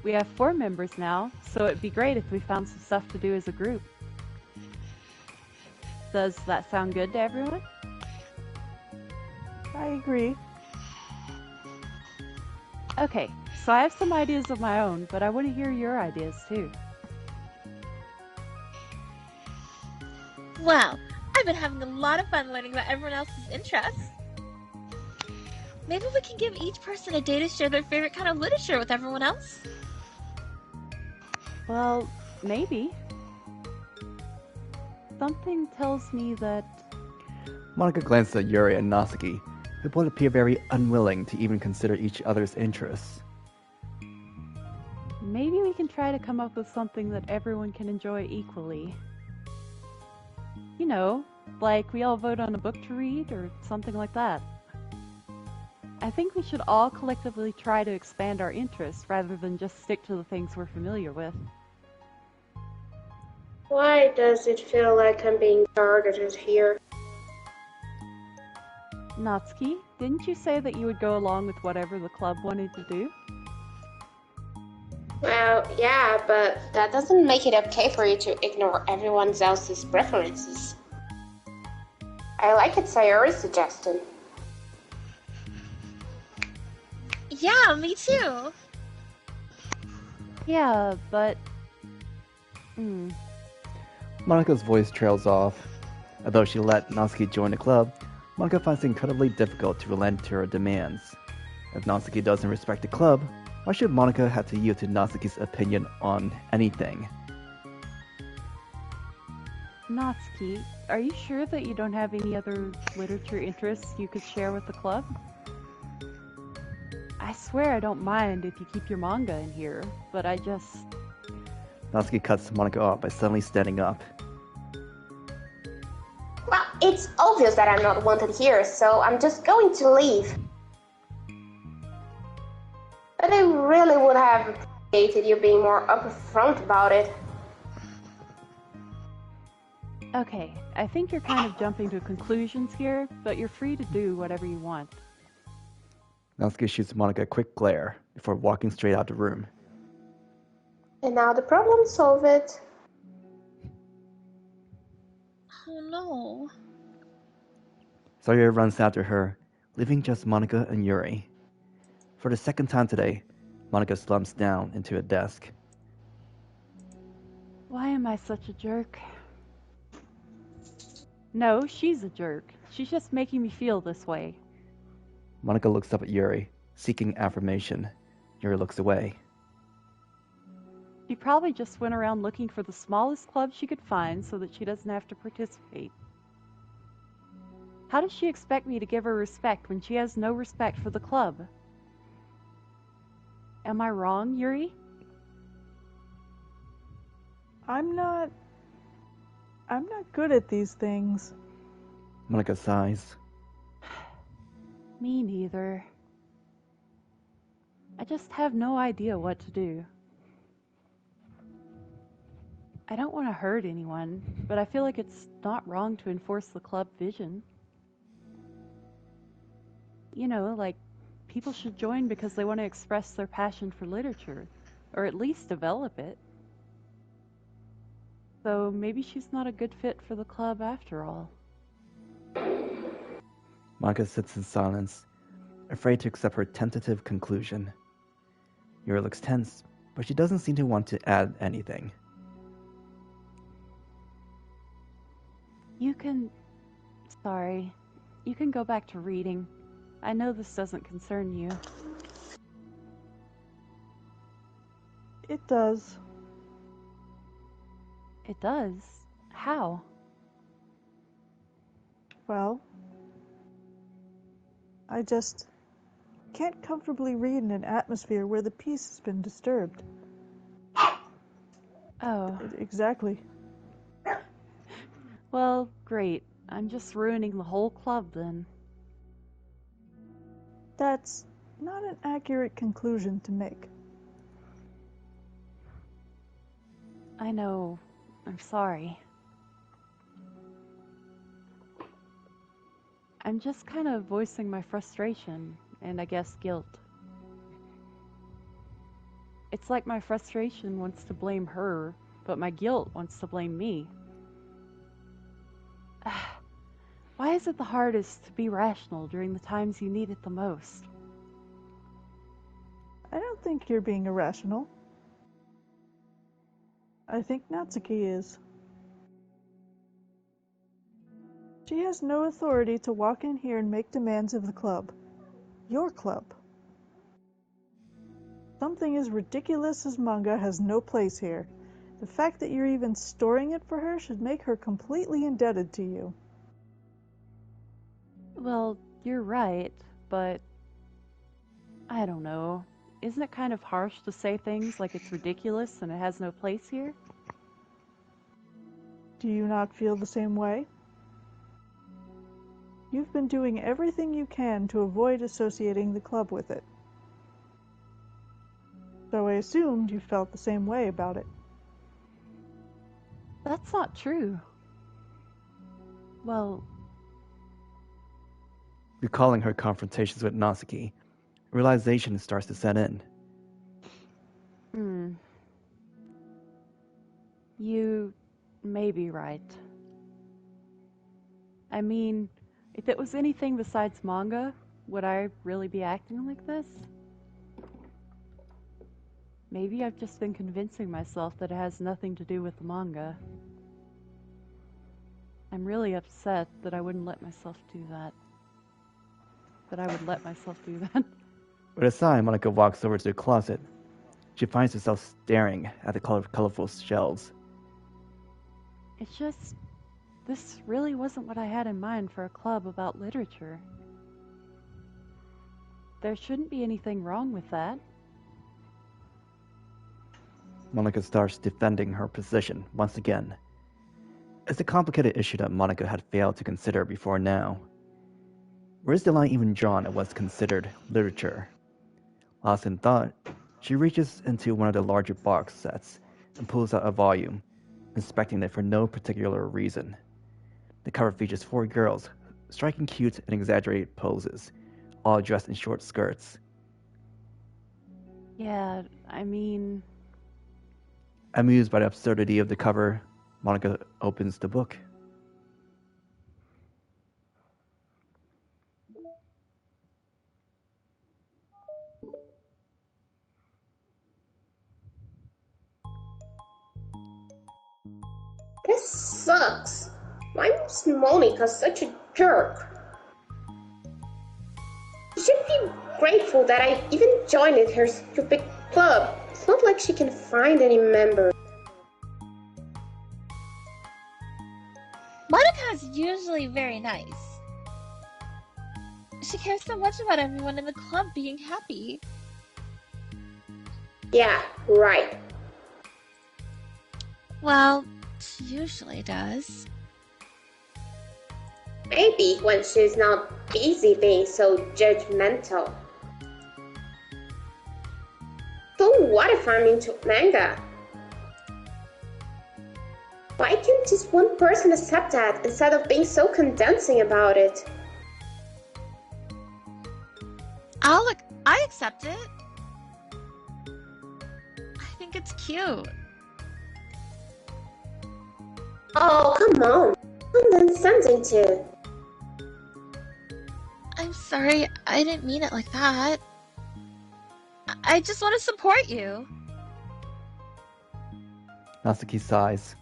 We have 4 members now, so it'd be great if we found some stuff to do as a group. Does that sound good to everyone? I agree. Okay, so I have some ideas of my own, but I want to hear your ideas too. Well, I've been having a lot of fun learning about everyone else's interests. Maybe we can give each person a day to share their favorite kind of literature with everyone else. Well, maybe. Something tells me that... Monika glances at Yuri and Natsuki, who both appear very unwilling to even consider each other's interests. maybe we can try to come up with something that everyone can enjoy equally. You know, like we all vote on a book to read or something like that. I think we should all collectively try to expand our interests rather than just stick to the things we're familiar with. Why does it feel like I'm being targeted here? Natsuki, didn't you say that you would go along with whatever the club wanted to do? Well, yeah, but that doesn't make it okay for you to ignore everyone else's preferences. I like it, Sayori's suggestion. Yeah, me too. Yeah, but... Monika's voice trails off. Although she let Natsuki join the club, Monika finds it incredibly difficult to relent to her demands. If Natsuki doesn't respect the club, why should Monika have to yield to Natsuki's opinion on anything? Natsuki, are you sure that you don't have any other literature interests you could share with the club? I swear I don't mind if you keep your manga in here, but I just... Natsuki cuts Monika off by suddenly standing up. Well, it's It's obvious that I'm not wanted here, so I'm just going to leave. But I really would have appreciated you being more upfront about it. Okay, I think you're kind of jumping to conclusions here, but you're free to do whatever you want. Natsuki shoots Monika a quick glare before walking straight out the room. And now the problem solved. Oh no. Sayori runs after her, leaving just Monika and Yuri. For the second time today, Monika slumps down into a desk. Why am I such a jerk? No, she's a jerk. She's just making me feel this way. Monika looks up at Yuri, seeking affirmation. Yuri looks away. She probably just went around looking for the smallest club she could find so that she doesn't have to participate. How does she expect me to give her respect when she has no respect for the club? Am I wrong, Yuri? I'm not good at these things. Monika sighs. Me neither. I just have no idea what to do. I don't want to hurt anyone, but I feel like it's not wrong to enforce the club vision. You know, like, people should join because they want to express their passion for literature, or at least develop it. So maybe she's not a good fit for the club after all. Monika sits in silence, afraid to accept her tentative conclusion. Yuri looks tense, but she doesn't seem to want to add anything. Sorry. You can go back to reading. I know this doesn't concern you. It does. It does? How? Well, I just can't comfortably read in an atmosphere where the peace has been disturbed. Oh. Exactly. Well, great. I'm just ruining the whole club then. That's not an accurate conclusion to make. I know. I'm sorry. I'm just kind of voicing my frustration and I guess guilt. It's like my frustration wants to blame her, but my guilt wants to blame me. Why is it the hardest to be rational during the times you need it the most? I don't think you're being irrational. I think Natsuki is. She has no authority to walk in here and make demands of the club. Your club. Something as ridiculous as manga has no place here. The fact that you're even storing it for her should make her completely indebted to you. Well, you're right, but I don't know. Isn't it kind of harsh to say things like it's ridiculous and it has no place here? Do you not feel the same way? You've been doing everything you can to avoid associating the club with it. So I assumed you felt the same way about it. That's not true. Well, Recalling her confrontations with Natsuki, realization starts to set in. You may be right. I mean, if it was anything besides manga, would I really be acting like this? Maybe I've just been convincing myself that it has nothing to do with the manga. I'm really upset that I wouldn't let myself do that. That I would let myself do that. With a sigh, Monika walks over to the closet. She finds herself staring at the colorful shelves. It's just, this really wasn't what I had in mind for a club about literature. There shouldn't be anything wrong with that. Monika starts defending her position once again. It's a complicated issue that Monika had failed to consider before now. Where is the line even drawn at what's considered literature? Lost in thought, she reaches into one of the larger box sets and pulls out a volume, inspecting it for no particular reason. The cover features 4 girls, striking cute and exaggerated poses, all dressed in short skirts. Yeah, I mean... Amused by the absurdity of the cover, Monika opens the book. This sucks. Why is Monika such a jerk? She should be grateful that I even joined her stupid club. It's not like she can find any members. Monika is usually very nice. She cares so much about everyone in the club being happy. Yeah, right. Well, she usually does. Maybe when she's not busy being so judgmental. So what if I'm into manga? Why can't just one person accept that instead of being so condensing about it? I accept it. I think it's cute. Oh, come on. Condescending too. I'm sorry, I didn't mean it like that. I just want to support you. Natsuki sighs.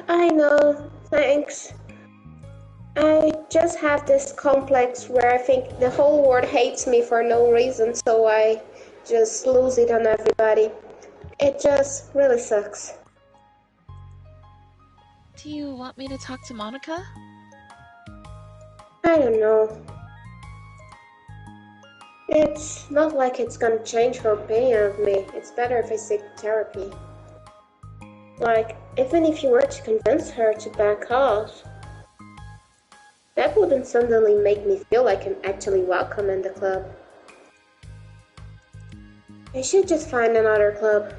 I know, thanks. I just have this complex where I think the whole world hates me for no reason, so I just lose it on everybody. It just really sucks. Do you want me to talk to Monika? I don't know. It's not like it's gonna change her opinion of me. It's better if I seek therapy. Like, even if you were to convince her to back off, that wouldn't suddenly make me feel like I'm actually welcome in the club. I should just find another club.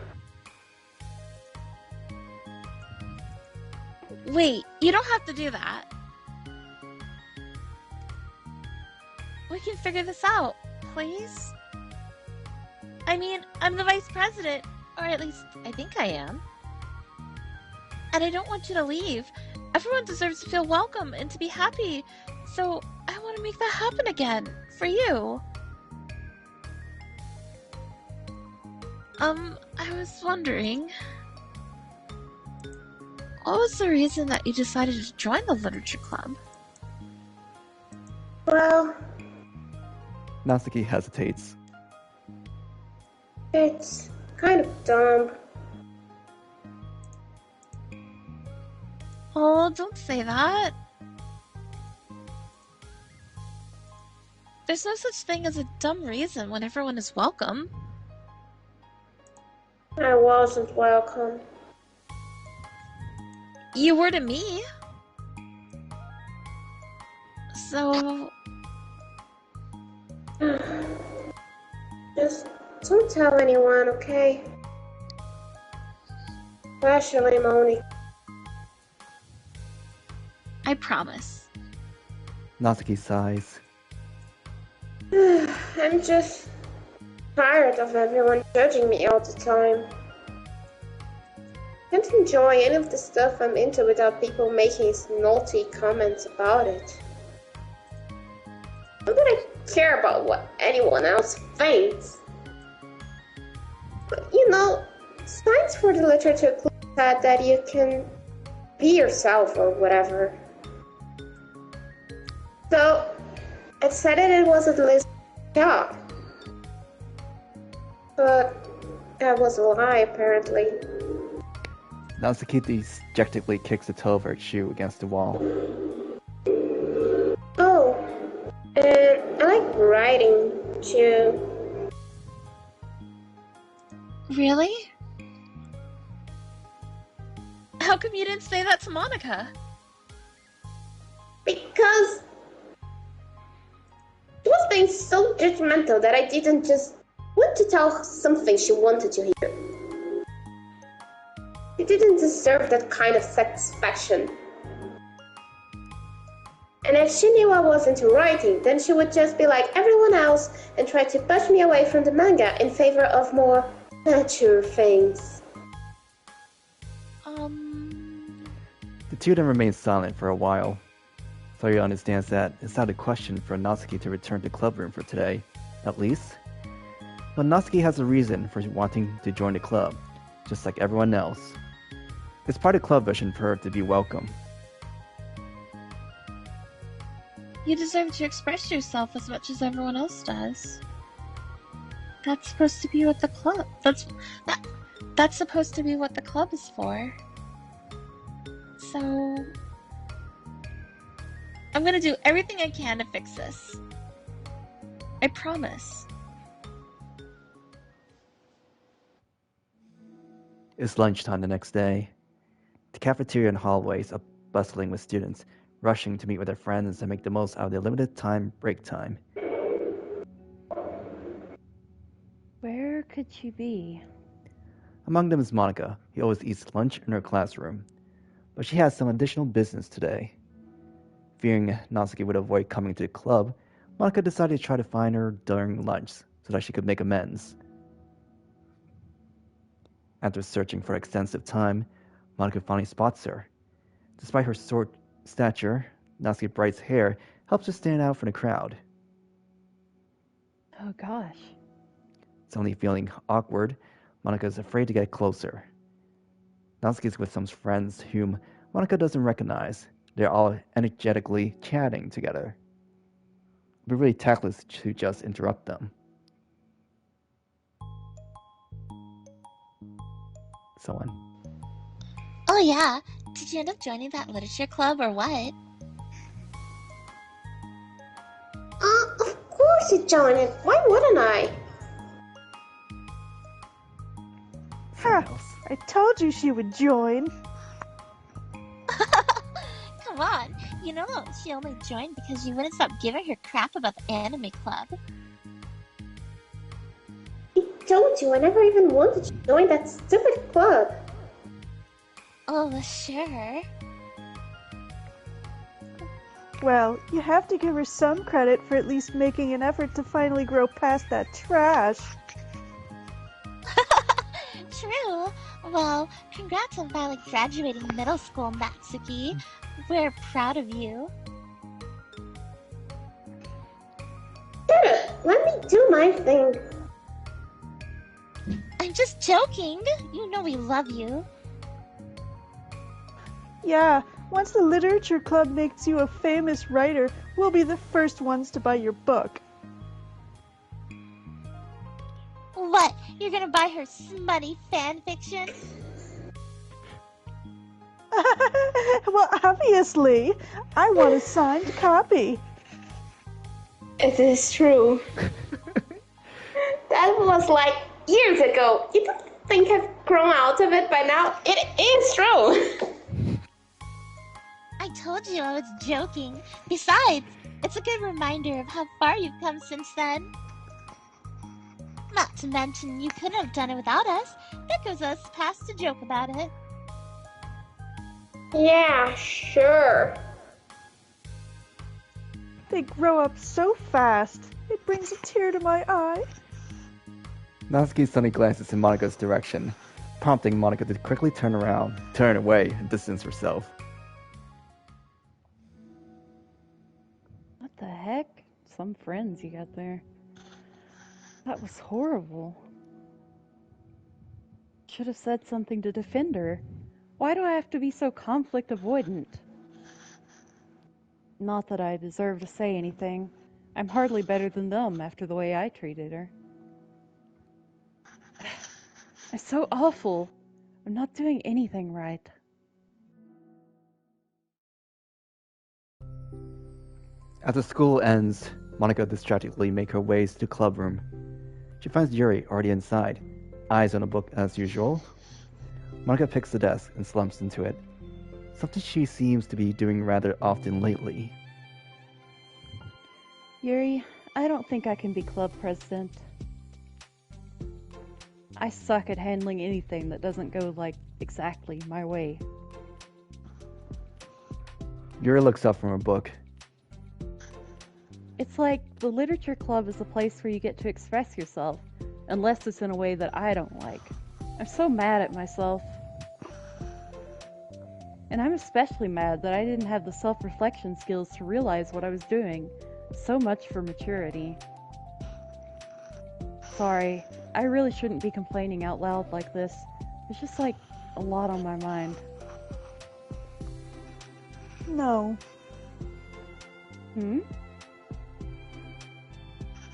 Wait, you don't have to do that. We can figure this out, please? I mean, I'm the vice president, or at least I think I am. And I don't want you to leave. Everyone deserves to feel welcome and to be happy, so I want to make that happen again, for you. I was wondering, what was the reason that you decided to join the literature club? Well, Natsuki hesitates. it's kind of dumb. Oh, don't say that. There's no such thing as a dumb reason when everyone is welcome. I wasn't welcome. You were to me. So... Just don't tell anyone, okay? Especially Monika. I promise. Natsuki sighs. I'm just tired of everyone judging me all the time. Can't enjoy any of the stuff I'm into without people making naughty comments about it. Not that I care about what anyone else thinks. But you know, signs for the literature club said that you can be yourself or whatever. So, it said that it was at least a job. But that was a lie, apparently. Natsuki dejectedly kicks the toe of her shoe against the wall. Oh, and I like writing, too. Really? How come you didn't say that to Monika? Because she was being so judgmental that I didn't just want to tell her something she wanted to hear. She didn't deserve that kind of satisfaction. And if she knew I wasn't writing, then she would just be like everyone else and try to push me away from the manga in favor of more mature things. The two of them remain silent for a while. Sayori understands that it's not a question for Natsuki to return to club room for today, at least. But Natsuki has a reason for wanting to join the club, just like everyone else. It's part of club vision for her to be welcome. You deserve to express yourself as much as everyone else does. That's supposed to be what the club... That's supposed to be what the club is for. So... I'm gonna do everything I can to fix this. I promise. It's lunchtime the next day. The cafeteria and hallways are bustling with students, rushing to meet with their friends and make the most out of their limited time break time. Where could she be? Among them is Monika. He always eats lunch in her classroom. But she has some additional business today. Fearing Natsuki would avoid coming to the club, Monika decided to try to find her during lunch so that she could make amends. After searching for extensive time, Monika finally spots her. Despite her short stature, Natsuki's bright hair helps her stand out from the crowd. Oh gosh. Suddenly feeling awkward, Monika is afraid to get closer. Natsuki is with some friends whom Monika doesn't recognize. They're all energetically chatting together. It would be really tactless to just interrupt them. Someone. Oh yeah, did you end up joining that literature club or what? Of course you joined it. Why wouldn't I? Ha! I told you she would join. Come on, you know she only joined because you wouldn't stop giving her crap about the anime club. I told you I never even wanted to join that stupid club. Oh, sure. Well, you have to give her some credit for at least making an effort to finally grow past that trash. True. Well, congrats on finally graduating middle school, Natsuki. We're proud of you. Shut up! Let me do my thing. I'm just joking. You know we love you. Yeah, once the literature club makes you a famous writer, we'll be the first ones to buy your book. What? You're gonna buy her smutty fanfiction? Well, obviously. I want a signed copy. It is true. That was like years ago. You don't think I've grown out of it by now? It is true. I told you I was joking. Besides, it's a good reminder of how far you've come since then. Not to mention, you couldn't have done it without us. That goes us past to joke about it. Yeah, sure. They grow up so fast. It brings a tear to my eye. Natsuki suddenly glances in Monika's direction, prompting Monika to quickly turn away, and distance herself. What the heck? Some friends you got there. That was horrible. Should have said something to defend her. Why do I have to be so conflict avoidant? Not that I deserve to say anything. I'm hardly better than them after the way I treated her. I'm so awful. I'm not doing anything right. After school ends, Monika distractedly makes her way to the club room. She finds Yuri already inside, eyes on a book as usual. Monika picks the desk and slumps into it. Something she seems to be doing rather often lately. Yuri, I don't think I can be club president. I suck at handling anything that doesn't go, exactly my way. Yuri looks up from her book. It's like the literature club is a place where you get to express yourself, unless it's in a way that I don't like. I'm so mad at myself. And I'm especially mad that I didn't have the self-reflection skills to realize what I was doing. So much for maturity. Sorry, I really shouldn't be complaining out loud like this. There's just a lot on my mind. No.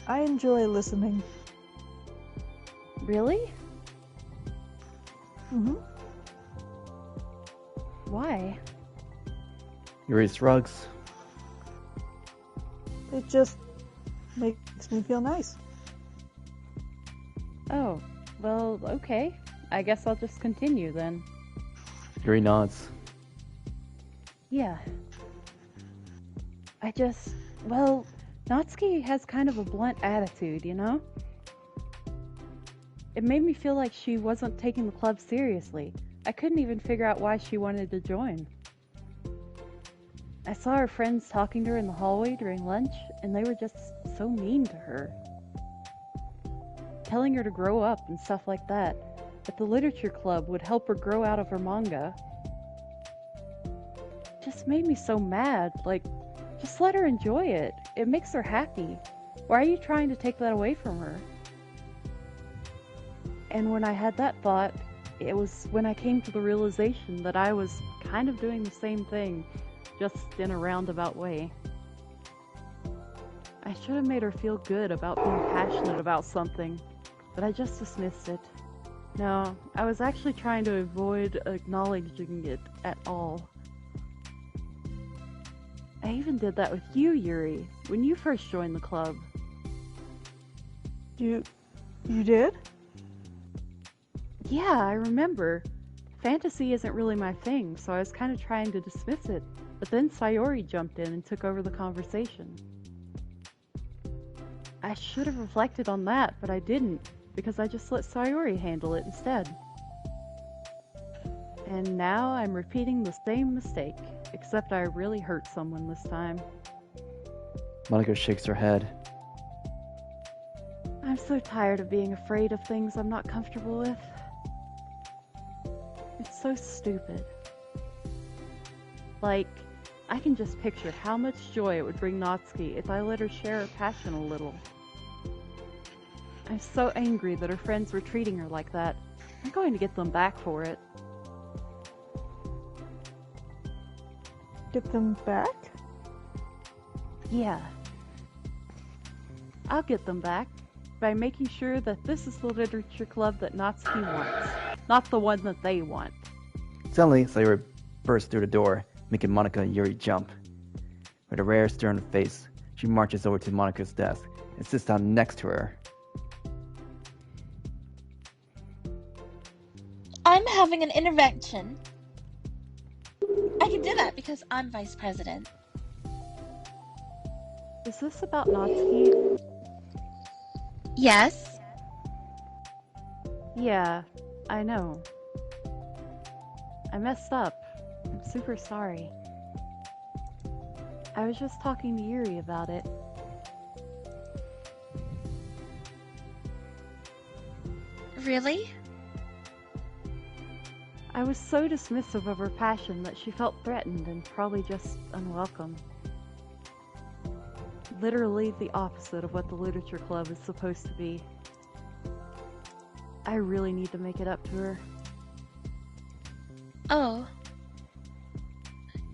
I enjoy listening. Really? Mm-hmm. Why? Yuri shrugs. It just makes me feel nice. Oh, well, okay. I guess I'll just continue then. Yuri nods. Yeah. Natsuki has kind of a blunt attitude, you know? It made me feel like she wasn't taking the club seriously. I couldn't even figure out why she wanted to join. I saw her friends talking to her in the hallway during lunch, and they were just so mean to her. Telling her to grow up and stuff like that. That the literature club would help her grow out of her manga. Just made me so mad. Just let her enjoy it. It makes her happy. Why are you trying to take that away from her? And when I had that thought, it was when I came to the realization that I was kind of doing the same thing, just in a roundabout way. I should have made her feel good about being passionate about something, but I just dismissed it. No, I was actually trying to avoid acknowledging it at all. I even did that with you, Yuri, when you first joined the club. You did? Yeah, I remember. Fantasy isn't really my thing, so I was kind of trying to dismiss it, but then Sayori jumped in and took over the conversation. I should have reflected on that, but I didn't, because I just let Sayori handle it instead. And now I'm repeating the same mistake, except I really hurt someone this time. Monika shakes her head. I'm so tired of being afraid of things I'm not comfortable with. It's so stupid. I can just picture how much joy it would bring Natsuki if I let her share her passion a little. I'm so angry that her friends were treating her like that. I'm going to get them back for it. Get them back? Yeah. I'll get them back by making sure that this is the literature club that Natsuki wants, not the one that they want. Suddenly, Sayori bursts through the door, making Monika and Yuri jump. With a rare stern face, she marches over to Monika's desk and sits down next to her. I'm having an intervention. I can do that because I'm vice president. Is this about Natsuki? Yes. Yeah, I know. I messed up. I'm super sorry. I was just talking to Yuri about it. Really? I was so dismissive of her passion that she felt threatened and probably just unwelcome. Literally the opposite of what the literature club is supposed to be. I really need to make it up to her. Oh.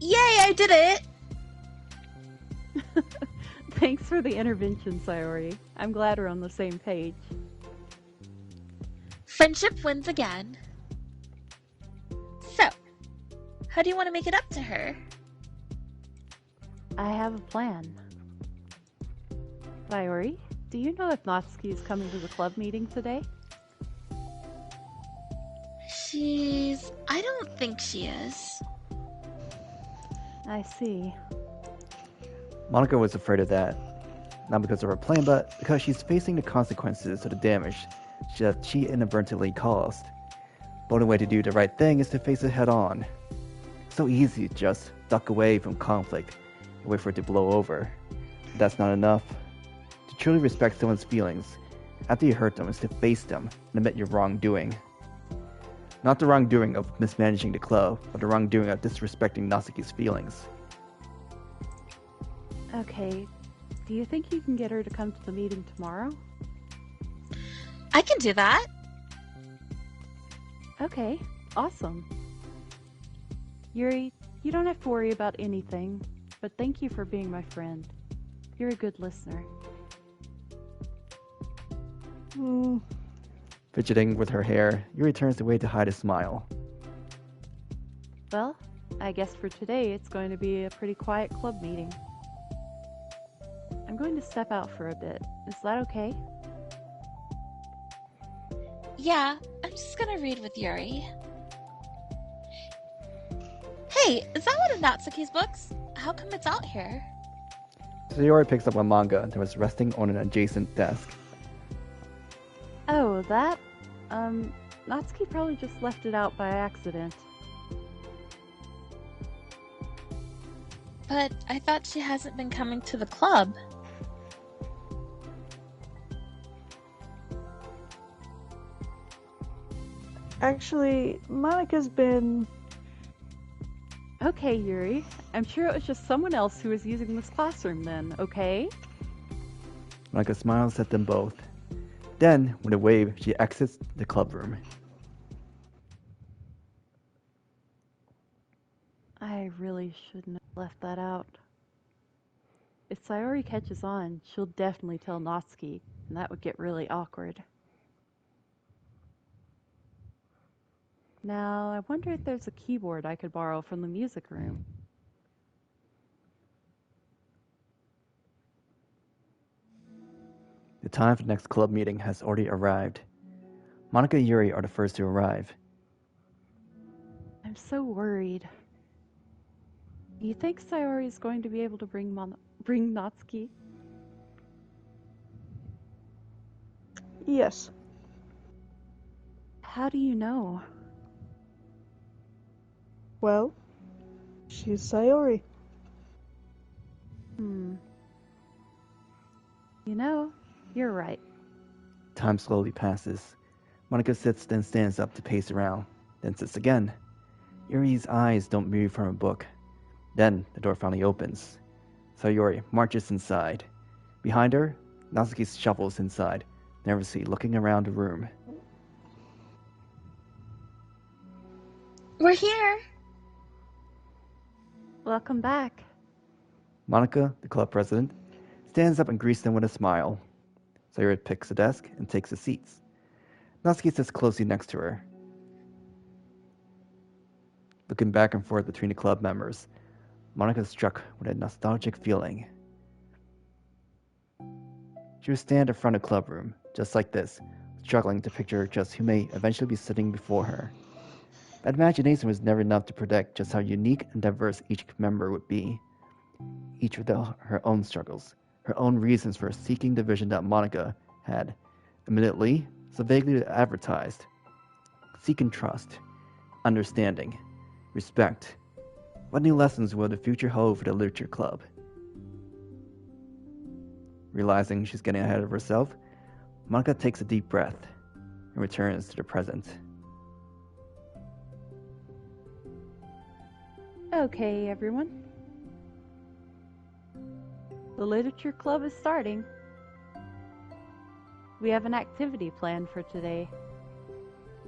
Yay, I did it! Thanks for the intervention, Sayori. I'm glad we're on the same page. Friendship wins again. So, how do you want to make it up to her? I have a plan. Sayori, do you know if Natsuki is coming to the club meeting today? I don't think she is. I see. Monika was afraid of that. Not because of her plan, but because she's facing the consequences of the damage that she inadvertently caused. The only way to do the right thing is to face it head on. It's so easy to just duck away from conflict and wait for it to blow over. But that's not enough. To truly respect someone's feelings, after you hurt them, is to face them and admit your wrongdoing. Not the wrongdoing of mismanaging the club, but the wrongdoing of disrespecting Natsuki's feelings. Okay, do you think you can get her to come to the meeting tomorrow? I can do that. Okay, awesome. Yuri, you don't have to worry about anything, but thank you for being my friend. You're a good listener. Fidgeting with her hair, Yuri turns away to hide a smile. Well, I guess for today it's going to be a pretty quiet club meeting. I'm going to step out for a bit. Is that okay? Yeah, I'm just gonna read with Yuri. Hey, is that one of Natsuki's books? How come it's out here? Sayori picks up a manga that was resting on an adjacent desk. Oh, that? Natsuki probably just left it out by accident. But I thought she hasn't been coming to the club. Actually, Monika's been... Okay, Yuri. I'm sure it was just someone else who was using this classroom then, okay? Monika smiles at them both. Then, with a wave, she exits the club room. I really shouldn't have left that out. If Sayori catches on, she'll definitely tell Natsuki, and that would get really awkward. Now, I wonder if there's a keyboard I could borrow from the music room. The time for the next club meeting has already arrived. Monika and Yuri are the first to arrive. I'm so worried. Do you think Sayori is going to be able to bring Natsuki? Yes. How do you know? Well, she's Sayori. You know, you're right. Time slowly passes. Monika sits, then stands up to pace around, then sits again. Yuri's eyes don't move from her book. Then the door finally opens. Sayori marches inside. Behind her, Natsuki shuffles inside, nervously looking around the room. We're here. Welcome back. Monika, the club president, stands up and greets them with a smile. Sayori picks a desk and takes the seats. Natsuki sits closely next to her. Looking back and forth between the club members, Monika is struck with a nostalgic feeling. She would stand in front of the club room, just like this, struggling to picture just who may eventually be sitting before her. That imagination was never enough to predict just how unique and diverse each member would be. Each with her own struggles, her own reasons for seeking the vision that Monika had, admittedly, so vaguely advertised. Seeking trust, understanding, respect. What new lessons will the future hold for the literature club? Realizing she's getting ahead of herself, Monika takes a deep breath and returns to the present. Okay, everyone. The literature club is starting. We have an activity planned for today.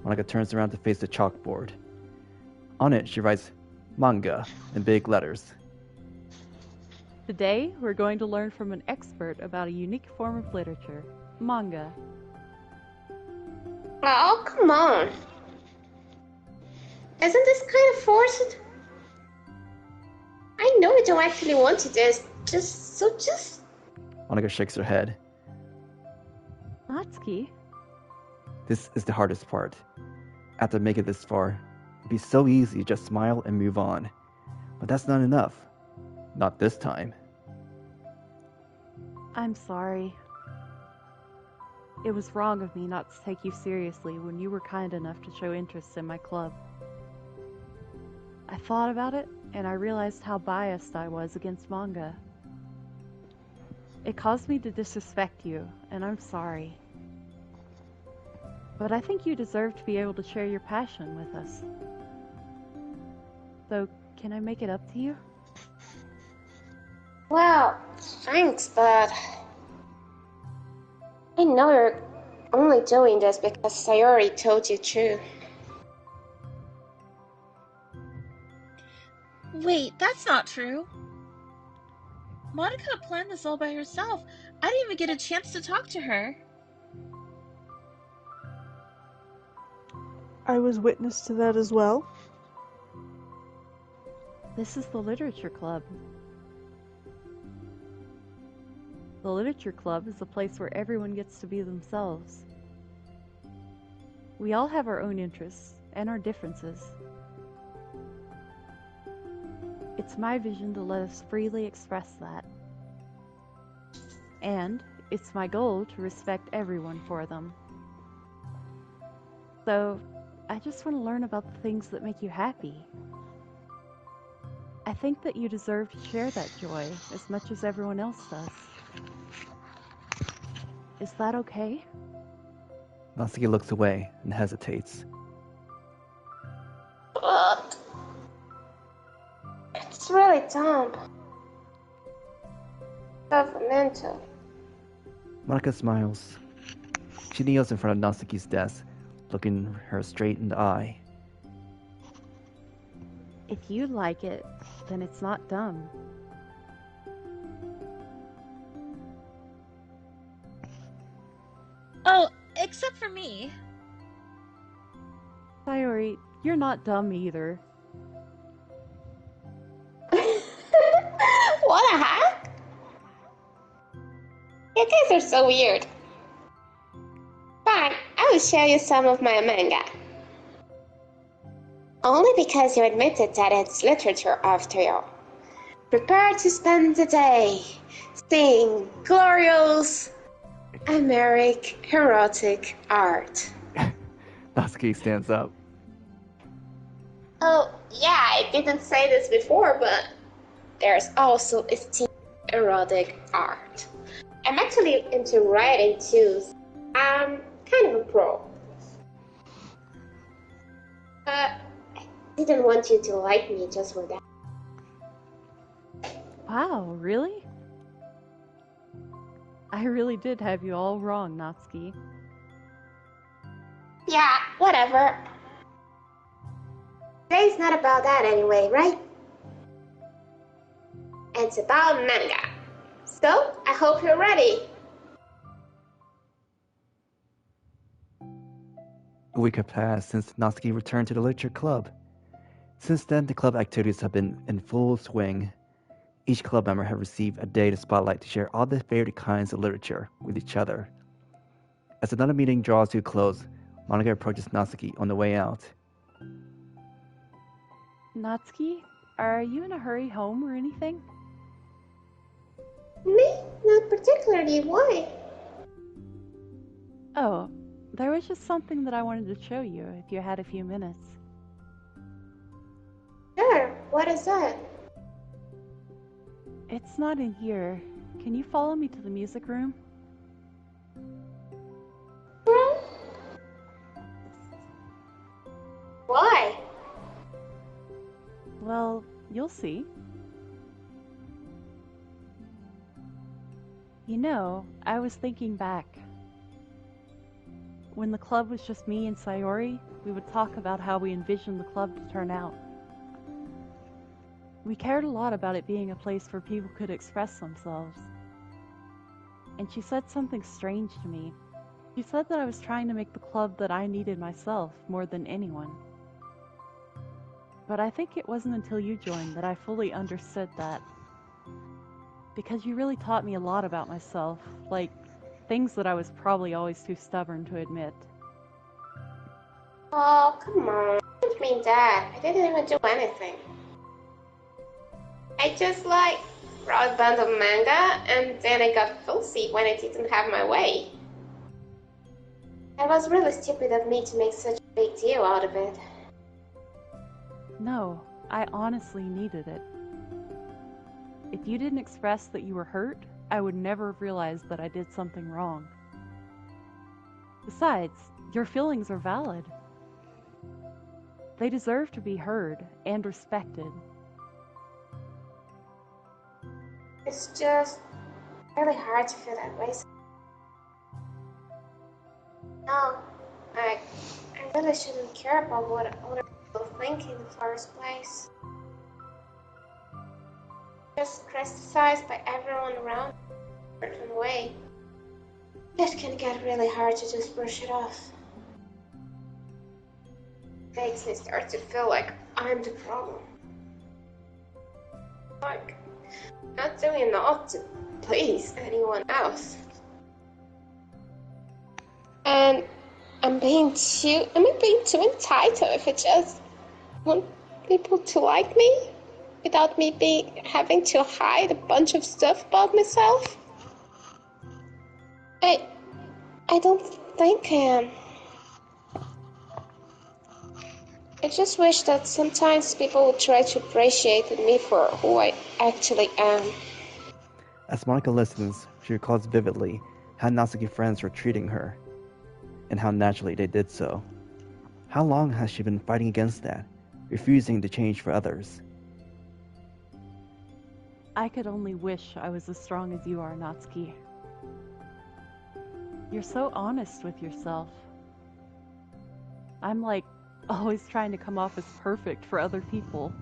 Monika turns around to face the chalkboard. On it, she writes manga in big letters. Today, we're going to learn from an expert about a unique form of literature, manga. Oh, come on. Isn't this kind of forced? I know you don't actually want to do this. Just... Monika shakes her head. Natsuki? This is the hardest part. After making it this far, it'd be so easy to just smile and move on. But that's not enough. Not this time. I'm sorry. It was wrong of me not to take you seriously when you were kind enough to show interest in my club. I thought about it, and I realized how biased I was against manga. It caused me to disrespect you, and I'm sorry. But I think you deserve to be able to share your passion with us. So, can I make it up to you? Well, thanks, but I know you're only doing this because Sayori told you true. Wait, that's not true. Monika planned this all by herself. I didn't even get a chance to talk to her. I was witness to that as well. This is the Literature Club. The Literature Club is a place where everyone gets to be themselves. We all have our own interests and our differences. It's my vision to let us freely express that. And it's my goal to respect everyone for them. So, I just want to learn about the things that make you happy. I think that you deserve to share that joy as much as everyone else does. Is that okay? Natsuki looks away and hesitates. But it's really dumb. Governmental. Monika smiles. She kneels in front of Natsuki's desk, looking her straight in the eye. If you like it, then it's not dumb. Oh, except for me. Sayori, you're not dumb either. What the heck? You guys are so weird. Fine, I will show you some of my manga. Only because you admitted that it's literature after all. Prepare to spend the day seeing glorious American erotic art. Natsuki stands up. Oh, yeah, I didn't say this before, but there's also esteemed erotic art. I'm actually into writing too. I'm kind of a pro. I didn't want you to like me just for that. Wow, really? I really did have you all wrong, Natsuki. Yeah, whatever. Today's not about that anyway, right? It's about manga. So, I hope you're ready. A week had passed since Natsuki returned to the literature club. Since then, the club activities have been in full swing. Each club member had received a day to spotlight to share all their favorite kinds of literature with each other. As another meeting draws to a close, Monika approaches Natsuki on the way out. Natsuki, are you in a hurry home or anything? Me? Not particularly. Why? Oh, there was just something that I wanted to show you if you had a few minutes. Sure. What is that? It's not in here. Can you follow me to the music room? Why? Well, you'll see. You know, I was thinking back. When the club was just me and Sayori, we would talk about how we envisioned the club to turn out. We cared a lot about it being a place where people could express themselves. And she said something strange to me. She said that I was trying to make the club that I needed myself more than anyone. But I think it wasn't until you joined that I fully understood that. Because you really taught me a lot about myself, like things that I was probably always too stubborn to admit. Oh, come on. I didn't mean that. I didn't even do anything. I just, brought a bunch of manga, and then I got fussy when I didn't have my way. It was really stupid of me to make such a big deal out of it. No, I honestly needed it. If you didn't express that you were hurt, I would never have realized that I did something wrong. Besides, your feelings are valid. They deserve to be heard and respected. It's just really hard to feel that way. No, I really shouldn't care about what other people think in the first place. Just criticized by everyone around in a certain way. It can get really hard to just brush it off. It makes me start to feel like I'm the problem. Like, not doing enough to please anyone else. And am I being too entitled if I just want people to like me without me having to hide a bunch of stuff about myself? I don't think I am. I just wish that sometimes people would try to appreciate me for who I actually am. As Monika listens, she recalls vividly how Natsuki friends were treating her, and how naturally they did so. How long has she been fighting against that, refusing to change for others? I could only wish I was as strong as you are, Natsuki. You're so honest with yourself. I'm always trying to come off as perfect for other people.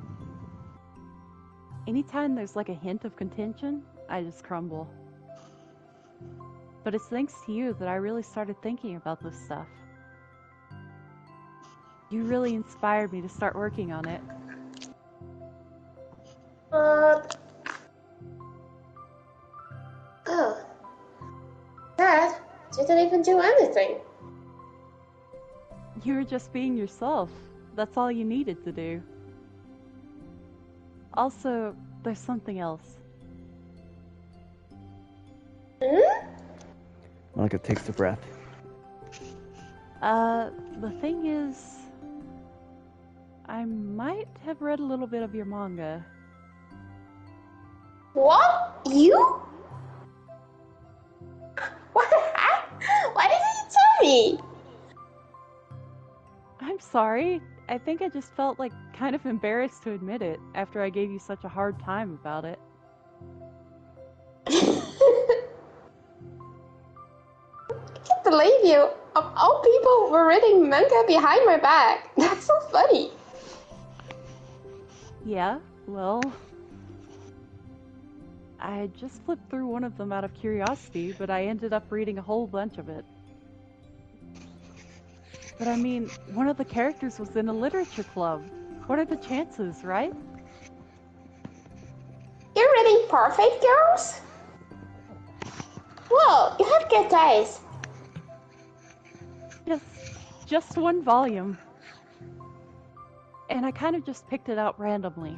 Anytime there's a hint of contention, I just crumble. But it's thanks to you that I really started thinking about this stuff. You really inspired me to start working on it. Dad didn't even do anything. You were just being yourself. That's all you needed to do. Also, there's something else. Monika takes a breath. The thing is, I might have read a little bit of your manga. What? You? What the heck? Why didn't you tell me? I'm sorry. I think I just felt kind of embarrassed to admit it after I gave you such a hard time about it. I can't believe you. Of all people were reading manga behind my back. That's so funny. Yeah, well, I just flipped through one of them out of curiosity, but I ended up reading a whole bunch of it. But I mean, one of the characters was in a literature club. What are the chances, right? You're reading Perfect Girls? Whoa, you have good taste. Just one volume. And I kind of just picked it out randomly.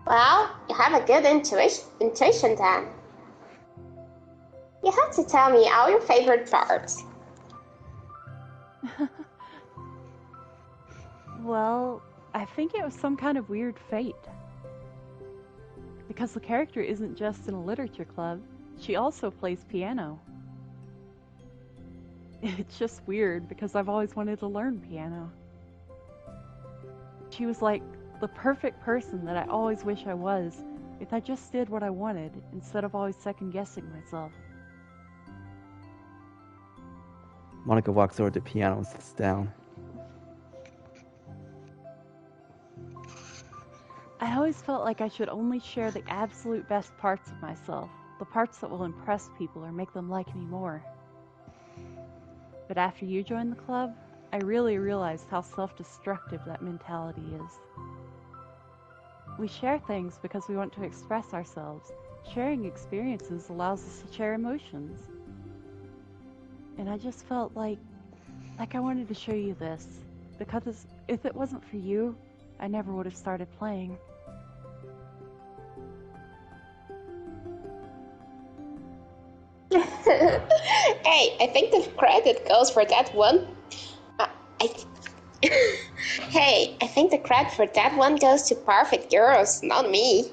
Well, you have a good intuition then. You have to tell me all your favorite parts. Well, I think it was some kind of weird fate. Because the character isn't just in a literature club, she also plays piano. It's just weird because I've always wanted to learn piano. She was the perfect person that I always wish I was if I just did what I wanted instead of always second-guessing myself. Monika walks over to the piano and sits down. I always felt like I should only share the absolute best parts of myself, the parts that will impress people or make them like me more. But after you joined the club, I really realized how self-destructive that mentality is. We share things because we want to express ourselves. Sharing experiences allows us to share emotions. And I just felt like Like, I wanted to show you this, because if it wasn't for you, I never would have started playing. Hey, I think the credit goes for that one. Hey, I think the credit for that one goes to Perfect Girls, not me.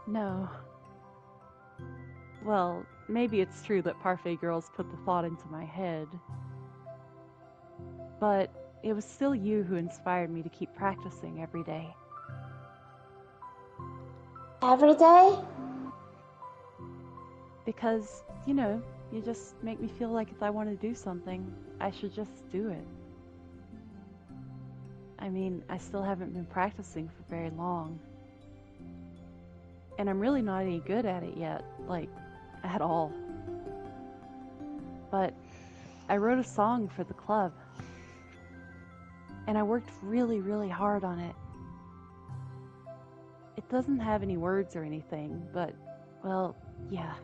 No. Well, maybe it's true that Parfait Girls put the thought into my head. But it was still you who inspired me to keep practicing every day. Every day? Because, you just make me feel like if I want to do something, I should just do it. I mean, I still haven't been practicing for very long. And I'm really not any good at it yet, like, at all. But I wrote a song for the club. And I worked really, really hard on it. It doesn't have any words or anything, but, well, yeah.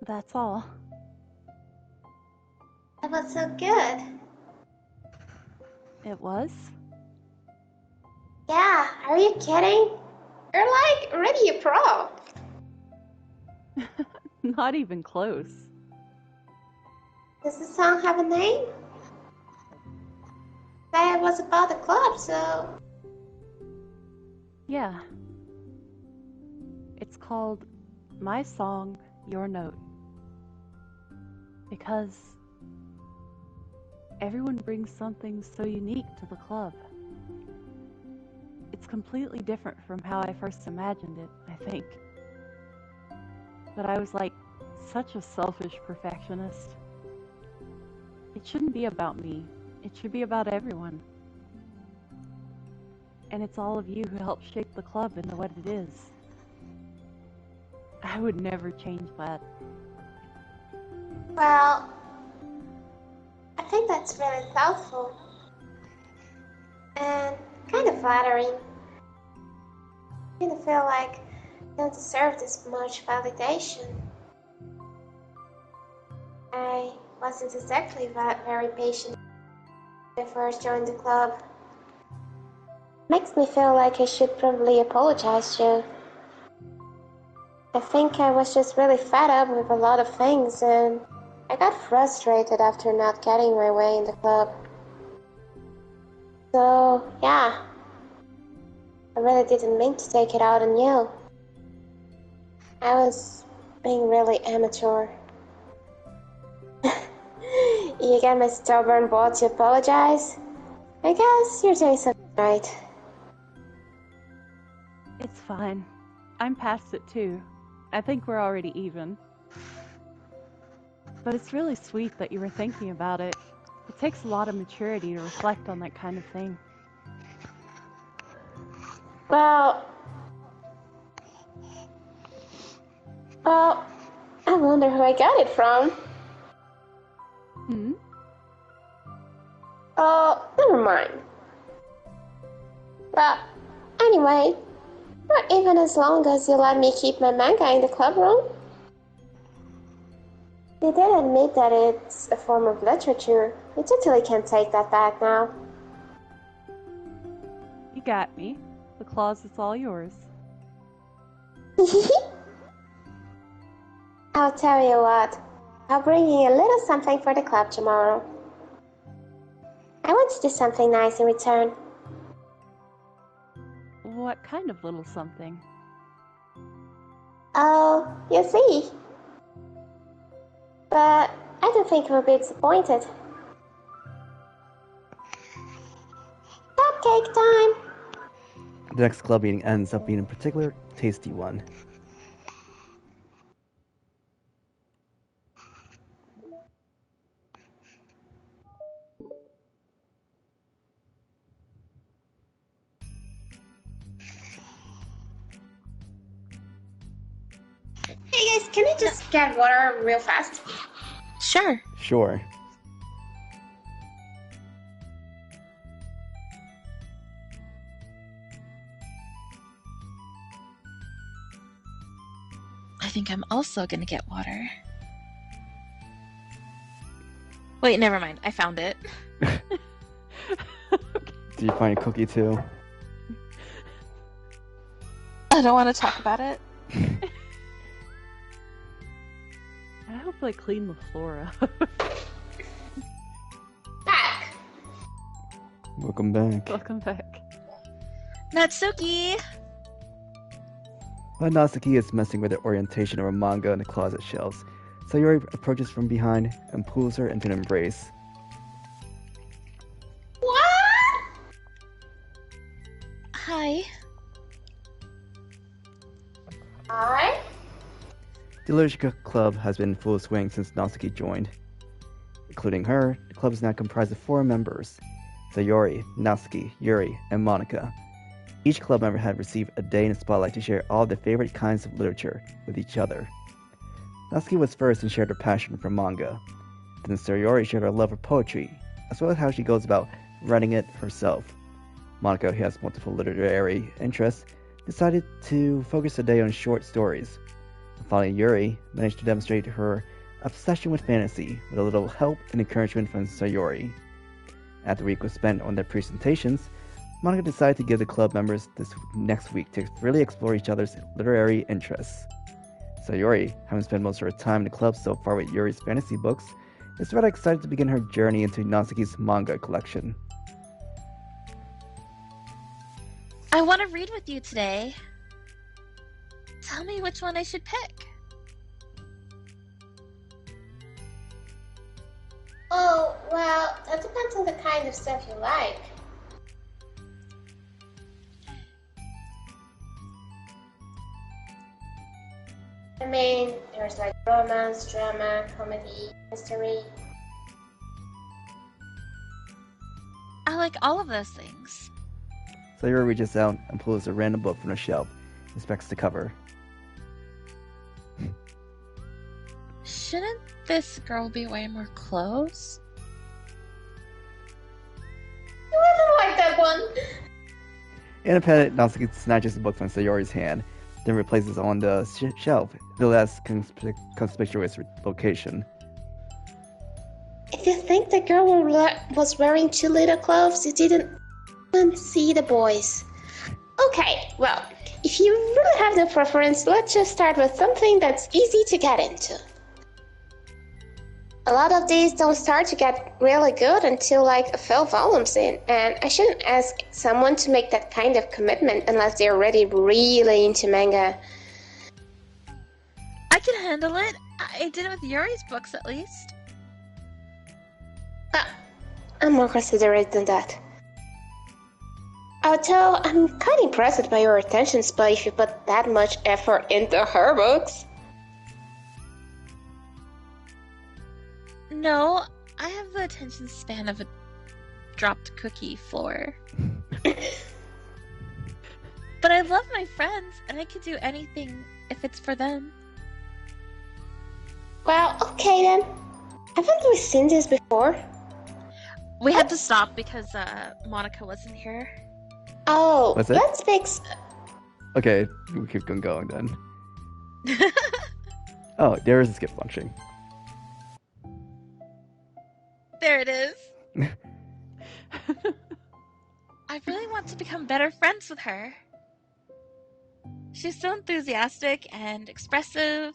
That's all. That was so good. It was? Yeah, are you kidding? You're like already a pro. Not even close. Does the song have a name? That was about the club, so... Yeah. It's called My Song, Your Note. Because everyone brings something so unique to the club. It's completely different from how I first imagined it, I think. But I was like such a selfish perfectionist. It shouldn't be about me. It should be about everyone. And it's all of you who helped shape the club into what it is. I would never change that. Well, I think that's really thoughtful. And kind of flattering. I kind of feel like I don't deserve this much validation. I wasn't exactly very patient when I first joined the club. Makes me feel like I should probably apologize to you. I think I was just really fed up with a lot of things and I got frustrated after not getting my way in the club. So, yeah. I really didn't mean to take it out on you. I was being really amateur. You get my stubborn ball to apologize? I guess you're doing something right. It's fine. I'm past it too. I think we're already even. But it's really sweet that you were thinking about it. It takes a lot of maturity to reflect on that kind of thing. Well, I wonder who I got it from. Hmm? Never mind. But anyway, not even as long as you let me keep my manga in the club room. You did admit that it's a form of literature. You totally can't take that back now. You got me. The closet's all yours. I'll tell you what. I'll bring you a little something for the club tomorrow. I want to do something nice in return. What kind of little something? Oh, you see. But I don't think you'll be disappointed. Cupcake time! The next club meeting ends up being a particular tasty one. Hey guys, can I just get water real fast? Sure. Sure. I think I'm also gonna get water. Wait, never mind. I found it. Do you find a cookie too? I don't want to talk about it. I hope they clean the floor up. Back! Welcome back. Welcome back. Natsuki! While Natsuki is messing with the orientation of her manga on the closet shelves, Sayori approaches from behind and pulls her into an embrace. What? Hi. Hi? The Literature Club has been in full swing since Natsuki joined. Including her, the club is now comprised of 4 members: Sayori, Natsuki, Yuri, and Monika. Each club member had received a day in the spotlight to share all their favorite kinds of literature with each other. Natsuki was first and shared her passion for manga. Then Sayori shared her love for poetry, as well as how she goes about writing it herself. Monika, who has multiple literary interests, decided to focus the day on short stories. And finally, Yuri managed to demonstrate her obsession with fantasy with a little help and encouragement from Sayori. After the week was spent on their presentations, Monika decided to give the club members this next week to really explore each other's literary interests. Sayori, having spent most of her time in the club so far with Yuri's fantasy books, is rather excited to begin her journey into Natsuki's manga collection. I want to read with you today. Tell me which one I should pick. Oh, well, that depends on the kind of stuff you like. I mean, there's like romance, drama, comedy, mystery. I like all of those things. Sayori reaches out and pulls a random book from the shelf, inspects the cover. Shouldn't this girl be wearing more clothes? You wouldn't like that one. In a panic, Natsuki snatches the book from Sayori's hand, then replaces it on the shelf, in the less conspicuous location. If you think the girl was wearing too little clothes, you didn't even see the boys. Okay, well, if you really have no preference, let's just start with something that's easy to get into. A lot of these don't start to get really good until like a few volumes in, and I shouldn't ask someone to make that kind of commitment unless they're already really into manga. I can handle it. I did it with Yuri's books at least. I'm more considerate than that. Although I'm kind of impressed by your attention span if you put that much effort into her books. No, I have the attention span of a dropped cookie floor. But I love my friends, and I could do anything if it's for them. Okay then. Haven't we seen this before? We had to stop because Monika wasn't here. Oh, What's it? let's fix... Okay, we keep on going then. Oh, there is a skip function. There it is. I really want to become better friends with her. She's so enthusiastic and expressive.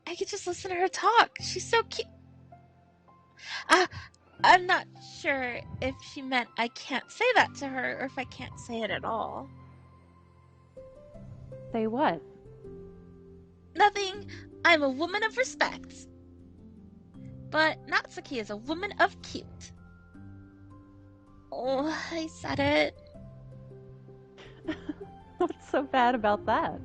I could just listen to her talk. She's so cute. I'm not sure if she meant I can't say that to her or if I can't say it at all. Say what? Nothing. I'm a woman of respect. But Natsuki is a woman of cute. Oh, I said it. What's so bad about that?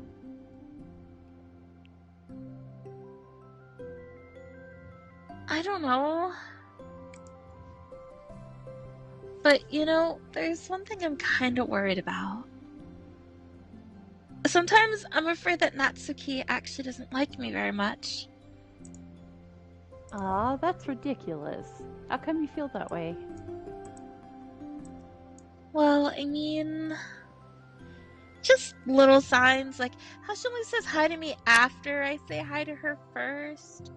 I don't know. But, you know, there's one thing I'm kind of worried about. Sometimes I'm afraid that Natsuki actually doesn't like me very much. Aw, that's ridiculous. How come you feel that way? Well, I mean... just little signs, like how she only says hi to me after I say hi to her first.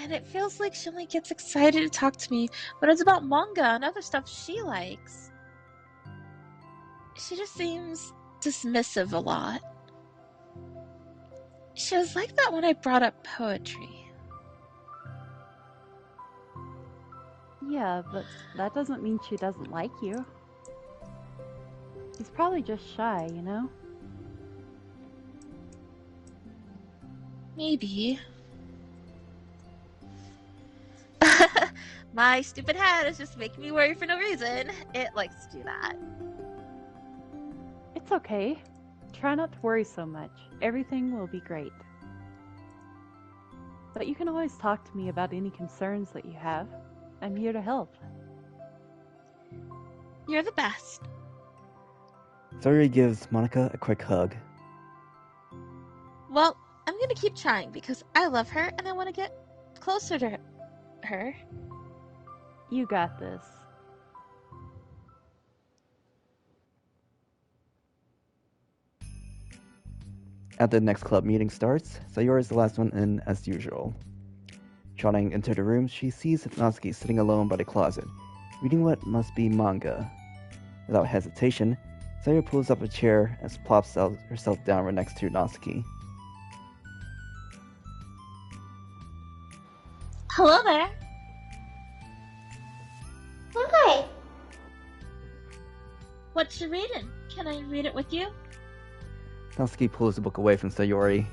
And it feels like she only gets excited to talk to me when it's about manga and other stuff she likes. She just seems dismissive a lot. She was like that when I brought up poetry. Yeah, but that doesn't mean she doesn't like you. She's probably just shy, you know? Maybe. My stupid head is just making me worry for no reason. It likes to do that. It's okay. Try not to worry so much. Everything will be great. But you can always talk to me about any concerns that you have. I'm here to help. You're the best. Sayori gives Monika a quick hug. Well, I'm gonna keep trying because I love her and I want to get closer to her. You got this. After the next club meeting starts, Sayori is the last one in as usual. Trotting into the room, she sees Natsuki sitting alone by the closet, reading what must be manga. Without hesitation, Sayori pulls up a chair and plops herself down right next to Natsuki. Hello there. Hi. What you reading? Can I read it with you? Natsuki pulls the book away from Sayori.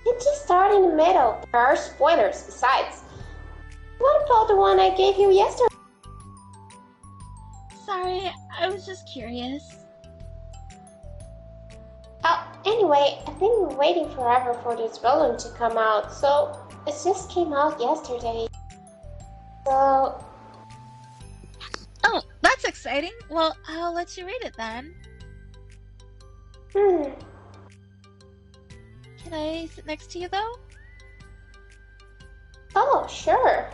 You just start in the middle. There are spoilers besides. What about the one I gave you yesterday? Sorry, I was just curious. Anyway, I've been waiting forever for this volume to come out, so it just came out yesterday. So... Oh, that's exciting. Well, I'll let you read it then. Hmm. Can I sit next to you, though? Oh, sure.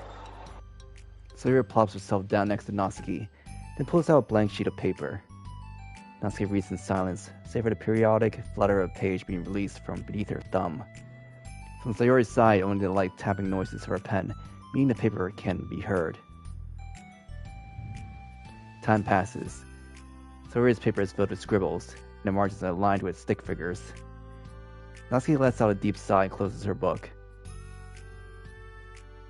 Sayori plops herself down next to Natsuki, then pulls out a blank sheet of paper. Natsuki reads in silence, save for the periodic flutter of a page being released from beneath her thumb. From Sayori's side, only the light tapping noises of her pen, meaning the paper can be heard. Time passes. Sayori's paper is filled with scribbles, and the margins are aligned with stick figures. Natsuki lets out a deep sigh and closes her book.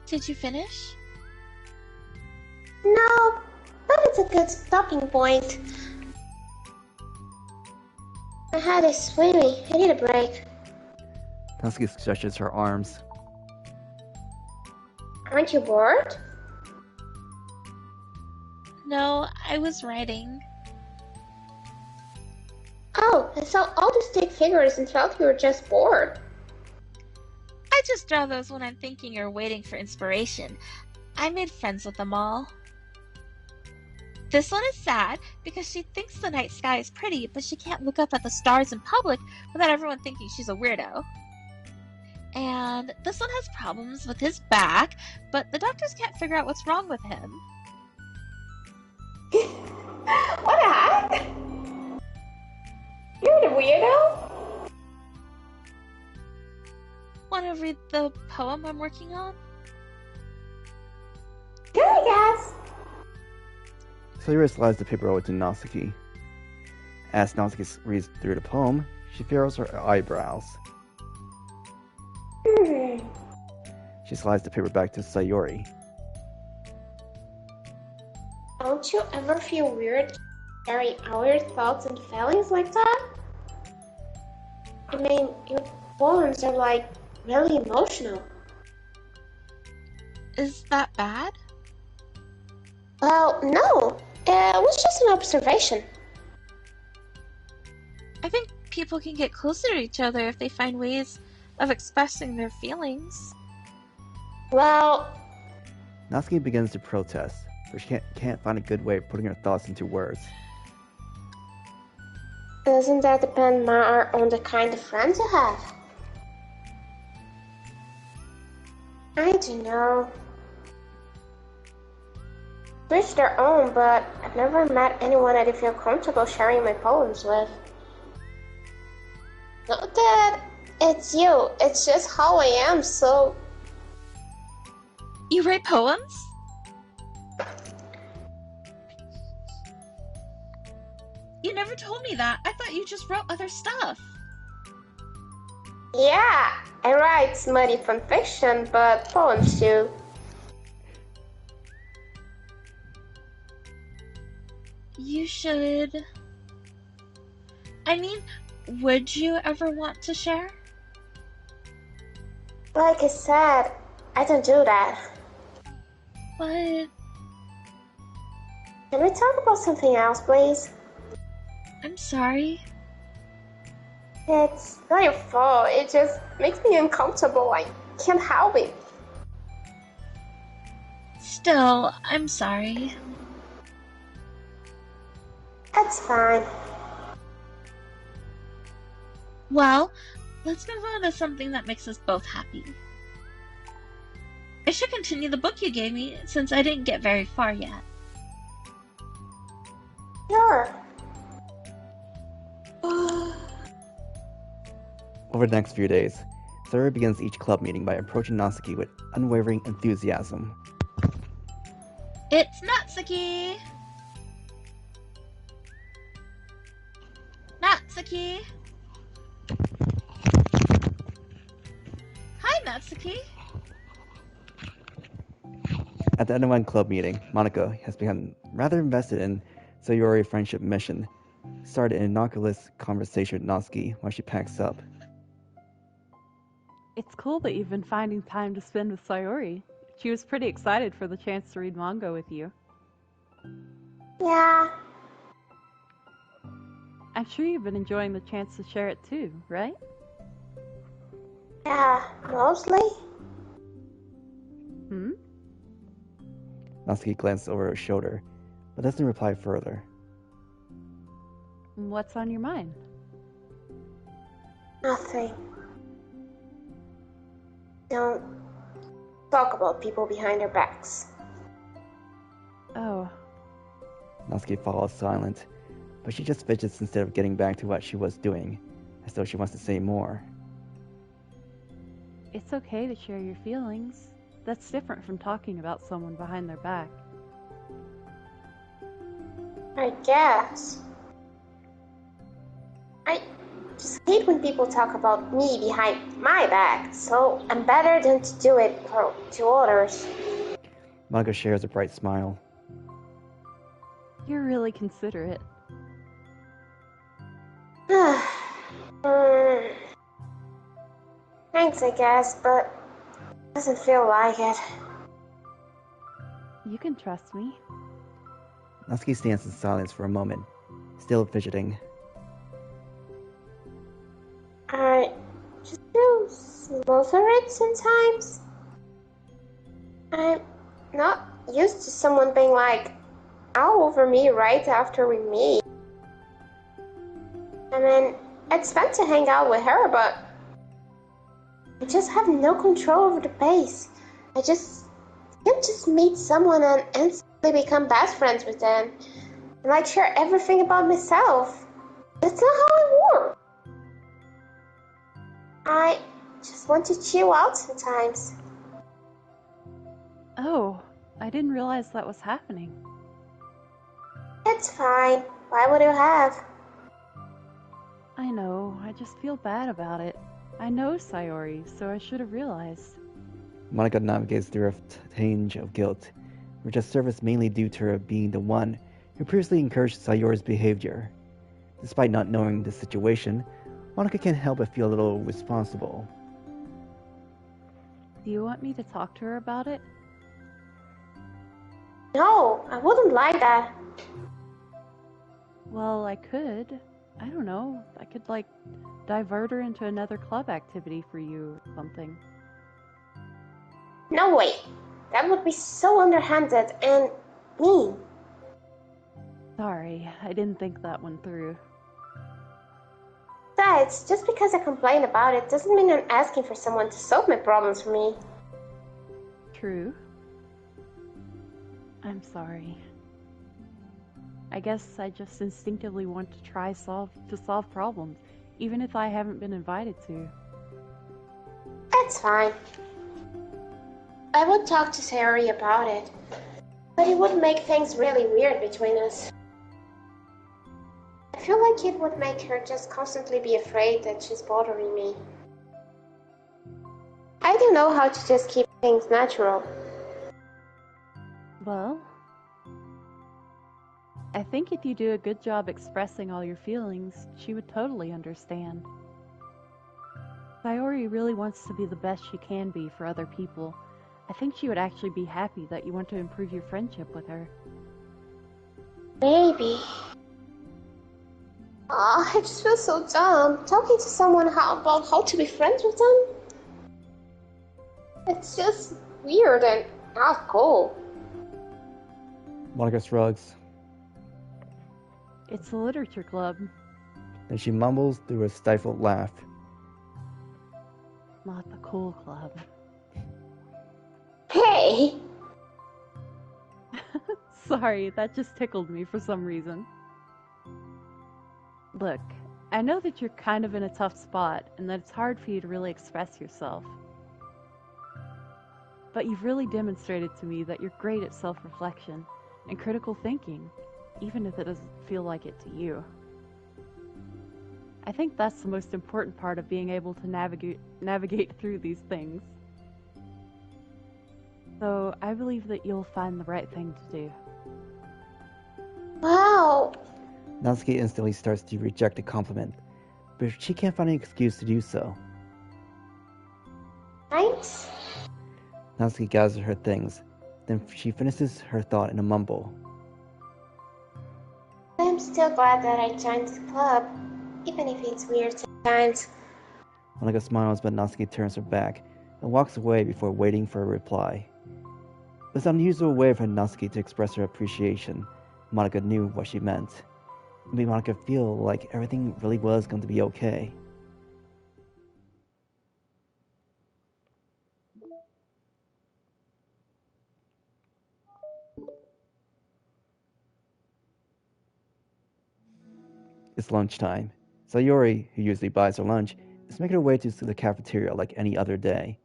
Did you finish? No, but it's a good stopping point. My head is swimming. I need a break. Natsuki stretches her arms. Aren't you bored? No, I was writing. Oh, I saw all the stick figures and felt you were just bored. I just draw those when I'm thinking or waiting for inspiration. I made friends with them all. This one is sad because she thinks the night sky is pretty, but she can't look up at the stars in public without everyone thinking she's a weirdo. And this one has problems with his back, but the doctors can't figure out what's wrong with him. What the heck? You're the weirdo? Want to read the poem I'm working on? Good, I guess. Sayori slides the paper over to Natsuki. As Natsuki reads through the poem, she furrows her eyebrows. She slides the paper back to Sayori. Don't you ever feel weird carrying out your thoughts and feelings like that? I mean, your poems are like really emotional. Is that bad? Well, no. It was just an observation. I think people can get closer to each other if they find ways of expressing their feelings. Well, Natsuki begins to protest, but she can't find a good way of putting her thoughts into words. doesn't that depend more on the kind of friends you have? I don't know. Each their own, but I've never met anyone I'd feel comfortable sharing my poems with. Not that it's you, it's just how I am, so... You write poems? You never told me that. I thought you just wrote other stuff. Yeah, I write smutty fanfiction, but poems too. You should... I mean, would you ever want to share? Like I said, I don't do that. But... Can we talk about something else, please? I'm sorry. It's not your fault, it just makes me uncomfortable. I can't help it. Still, I'm sorry. That's fine. Well, let's move on to something that makes us both happy. I should continue the book you gave me, since I didn't get very far yet. Sure. Over the next few days, Sayori begins each club meeting by approaching Natsuki with unwavering enthusiasm. It's Natsuki! Natsuki! Hi, Natsuki! At the end of one club meeting, Monika has become rather invested in Sayori's friendship mission, started an innocuous conversation with Natsuki while she packs up. It's cool that you've been finding time to spend with Sayori. She was pretty excited for the chance to read manga with you. Yeah. I'm sure you've been enjoying the chance to share it too, right? Yeah, mostly. Natsuki glances over her shoulder, but doesn't reply further. What's on your mind? Nothing. Don't talk about people behind their backs. Oh, Natsuki follows silent, but she just fidgets instead of getting back to what she was doing, as though she wants to say more. it's okay to share your feelings. That's different from talking about someone behind their back. I guess. I just hate when people talk about me behind my back, so I'm better than to do it to others. Monika shares a bright smile. You're really considerate. Thanks, I guess, but it doesn't feel like it. You can trust me. Natsuki stands in silence for a moment, still fidgeting. I just feel smothered sometimes. I'm not used to someone being like all over me right after we meet. I mean, it's fun to hang out with her, but I just have no control over the pace. I can't just meet someone and instantly become best friends with them. And like share everything about myself. That's not how I work. I just want to chill out sometimes. Oh, I didn't realize that was happening. It's fine. Why would you have? I know, I just feel bad about it. I know Sayori, so I should have realized. Monika navigates through a tinge of guilt, which has surfaced mainly due to her being the one who previously encouraged Sayori's behavior. Despite not knowing the situation, Monika can't help but feel a little responsible. Do you want me to talk to her about it? No, I wouldn't like that. Well, I could. I don't know. I could, divert her into another club activity for you or something. No way. That would be so underhanded and mean. Sorry, I didn't think that one through. Besides, just because I complain about it doesn't mean I'm asking for someone to solve my problems for me. True. I'm sorry. I guess I just instinctively want to try to solve problems, even if I haven't been invited to. That's fine. I would talk to Sayori about it, but it would make things really weird between us. I feel like it would make her just constantly be afraid that she's bothering me. I don't know how to just keep things natural. Well, I think if you do a good job expressing all your feelings, she would totally understand. Sayori really wants to be the best she can be for other people. I think she would actually be happy that you want to improve your friendship with her. Maybe. I just feel so dumb talking to someone about how to be friends with them. It's just weird and not cool. Monika shrugs. It's a literature club. Then she mumbles through a stifled laugh. Not the cool club. Hey! Sorry, that just tickled me for some reason. Look, I know that you're kind of in a tough spot and that it's hard for you to really express yourself. But you've really demonstrated to me that you're great at self-reflection and critical thinking, even if it doesn't feel like it to you. I think that's the most important part of being able to navigate through these things. So I believe that you'll find the right thing to do. Wow! Natsuki instantly starts to reject the compliment, but she can't find any excuse to do so. Thanks? Natsuki gathers her things, then she finishes her thought in a mumble. I'm still glad that I joined the club, even if it's weird sometimes. Monika smiles, but Natsuki turns her back and walks away before waiting for a reply. It was an unusual way for Natsuki to express her appreciation. Monika knew what she meant. It made Monika feel like everything really was going to be okay. It's lunchtime. Sayori, who usually buys her lunch, is making her way to the cafeteria like any other day.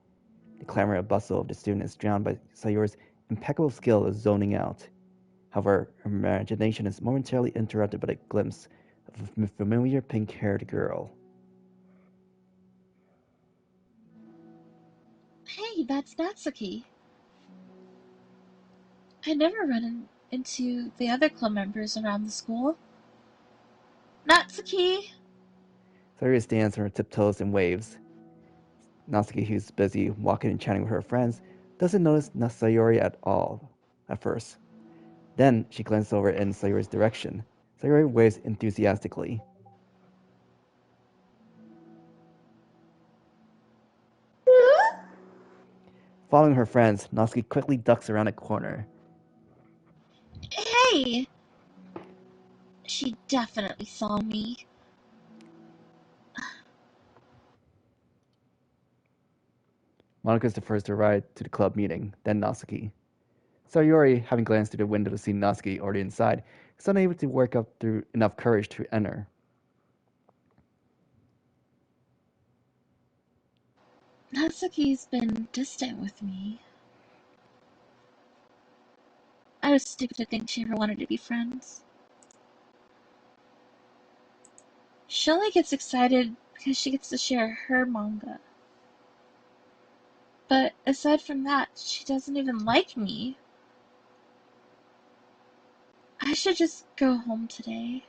The clamor and bustle of the student is drowned by Sayori's impeccable skill of zoning out. However, her imagination is momentarily interrupted by a glimpse of a familiar pink-haired girl. Hey, that's Natsuki. I never run into the other club members around the school. Natsuki! Sayori stands on her tiptoes and waves. Natsuki, who's busy walking and chatting with her friends, doesn't notice Sayori at all at first. Then she glances over in Sayori's direction. Sayori waves enthusiastically. Following her friends, Natsuki quickly ducks around a corner. Hey! She definitely saw me. Monika's the first to arrive to the club meeting, then Natsuki. Sayori, having glanced through the window to see Natsuki already inside, is unable to work up through enough courage to enter. Natsuki's been distant with me. I was stupid to think she ever wanted to be friends. She only gets excited because she gets to share her manga. But aside from that, she doesn't even like me. I should just go home today.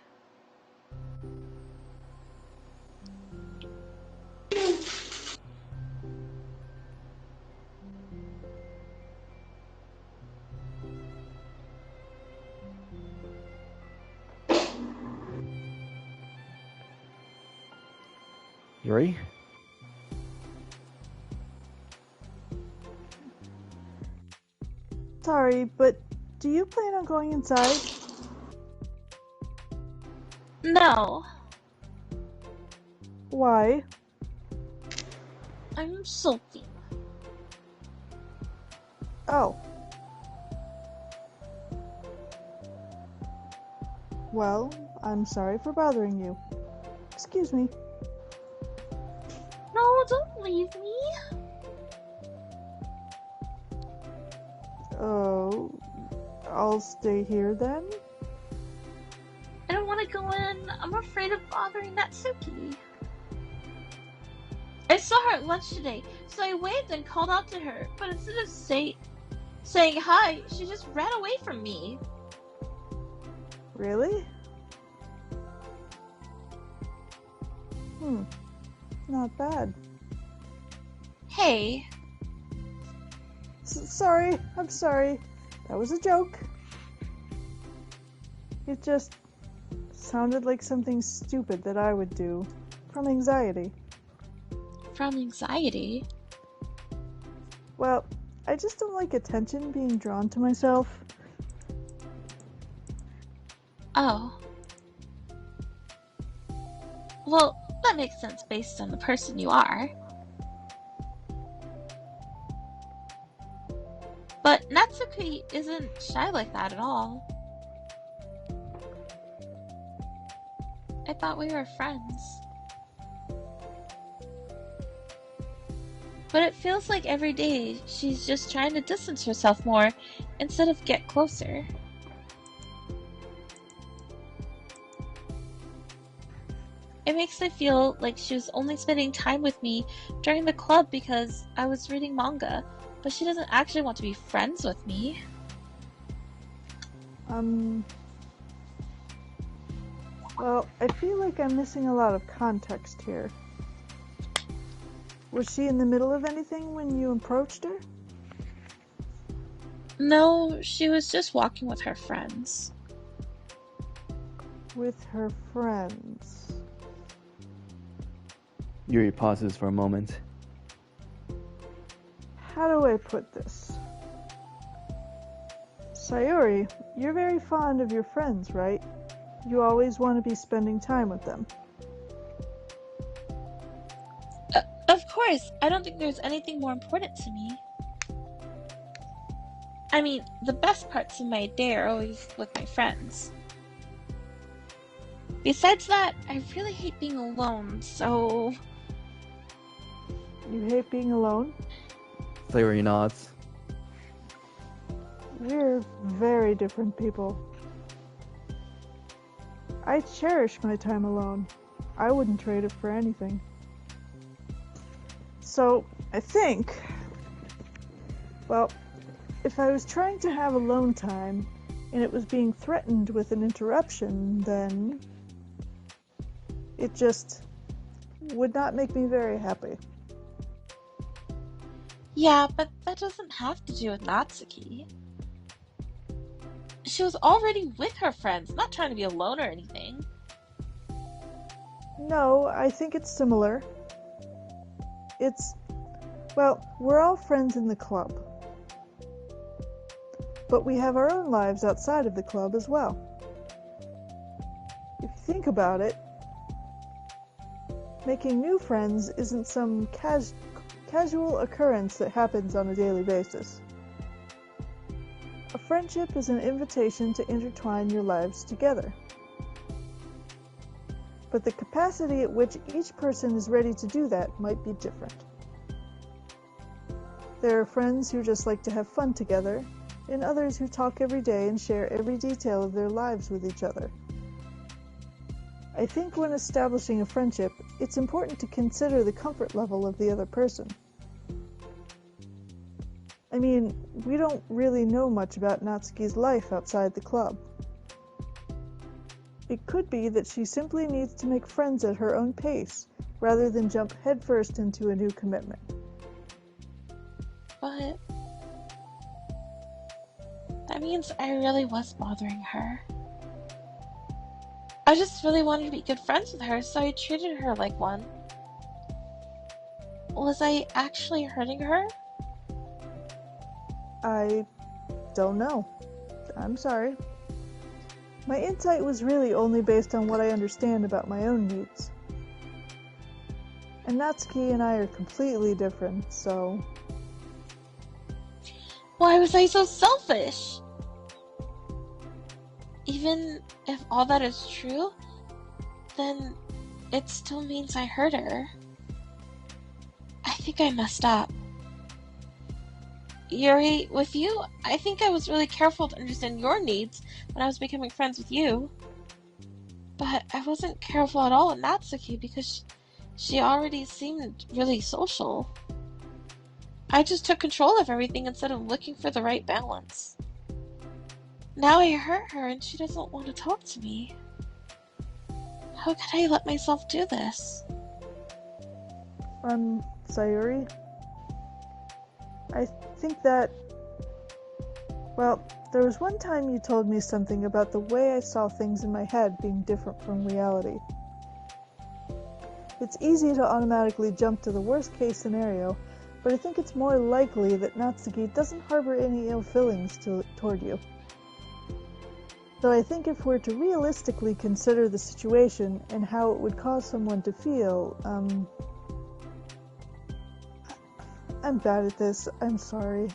Yuri? Sorry, but do you plan on going inside? No. Why? I'm sulking. Oh. Well, I'm sorry for bothering you. Excuse me. No, don't leave me. Oh, I'll stay here then? I don't want to go in. I'm afraid of bothering Natsuki. I saw her at lunch today, so I waved and called out to her, but instead of saying hi, she just ran away from me. Really? Not bad. Hey. Sorry, I'm sorry. That was a joke. It just sounded like something stupid that I would do. From anxiety. From anxiety? Well, I just don't like attention being drawn to myself. Oh. Well, that makes sense based on the person you are. But Natsuki isn't shy like that at all. I thought we were friends. But it feels like every day she's just trying to distance herself more instead of get closer. It makes me feel like she was only spending time with me during the club because I was reading manga, but she doesn't actually want to be friends with me. Well, I feel like I'm missing a lot of context here. Was she in the middle of anything when you approached her? No, she was just walking with her friends. With her friends. Yuri pauses for a moment. How do I put this? Sayori, you're very fond of your friends, right? You always want to be spending time with them. Of course, I don't think there's anything more important to me. I mean, the best parts of my day are always with my friends. Besides that, I really hate being alone, so... You hate being alone? Sayori nods. We're very different people. I cherish my time alone. I wouldn't trade it for anything. So, I think... Well, if I was trying to have alone time, and it was being threatened with an interruption, then... It just would not make me very happy. Yeah, but that doesn't have to do with Natsuki. She was already with her friends, not trying to be alone or anything. No, I think it's similar. Well, we're all friends in the club. But we have our own lives outside of the club as well. If you think about it, making new friends isn't some casual occurrence that happens on a daily basis. A friendship is an invitation to intertwine your lives together. But the capacity at which each person is ready to do that might be different. There are friends who just like to have fun together, and others who talk every day and share every detail of their lives with each other. I think when establishing a friendship, it's important to consider the comfort level of the other person. I mean, we don't really know much about Natsuki's life outside the club. It could be that she simply needs to make friends at her own pace, rather than jump headfirst into a new commitment. But that means I really was bothering her. I just really wanted to be good friends with her, so I treated her like one. Was I actually hurting her? I don't know. I'm sorry. My insight was really only based on what I understand about my own needs. And Natsuki and I are completely different, so... Why was I so selfish? Even if all that is true, then it still means I hurt her. I think I messed up. Yuri, with you, I think I was really careful to understand your needs when I was becoming friends with you. But I wasn't careful at all with Natsuki because she already seemed really social. I just took control of everything instead of looking for the right balance. Now I hurt her and she doesn't want to talk to me. How could I let myself do this? Sayori? I think that... Well, there was one time you told me something about the way I saw things in my head being different from reality. It's easy to automatically jump to the worst case scenario, but I think it's more likely that Natsuki doesn't harbor any ill feelings toward you. Though I think if we're to realistically consider the situation and how it would cause someone to feel, I'm bad at this. I'm sorry.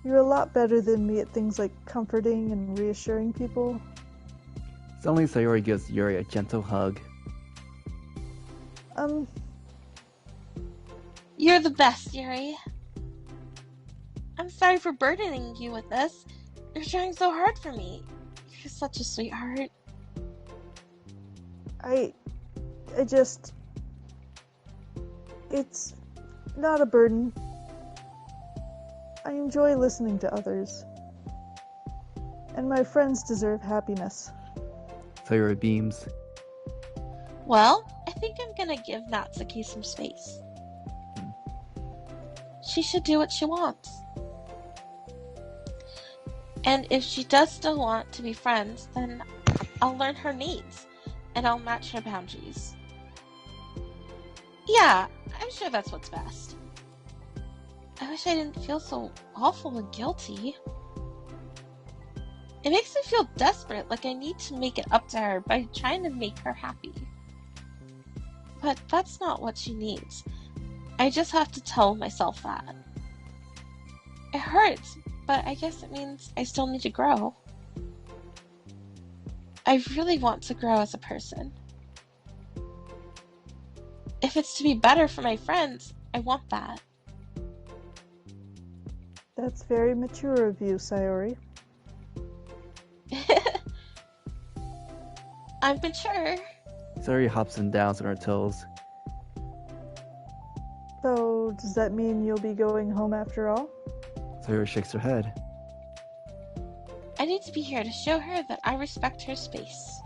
You're a lot better than me at things like comforting and reassuring people. Suddenly, Sayori gives Yuri a gentle hug. You're the best, Yuri. I'm sorry for burdening you with this. You're trying so hard for me. You're such a sweetheart. I just... It's not a burden. I enjoy listening to others. And my friends deserve happiness. Sayori beams. Well, I think I'm gonna give Natsuki some space. She should do what she wants. And if she does still want to be friends, then I'll learn her needs, and I'll match her boundaries. Yeah, I'm sure that's what's best. I wish I didn't feel so awful and guilty. It makes me feel desperate, like I need to make it up to her by trying to make her happy. But that's not what she needs. I just have to tell myself that. It hurts, but I guess it means I still need to grow. I really want to grow as a person. If it's to be better for my friends, I want that. That's very mature of you, Sayori. I'm mature. Sayori hops and downs on her toes. So, does that mean you'll be going home after all? Sayori shakes her head. I need to be here to show her that I respect her space.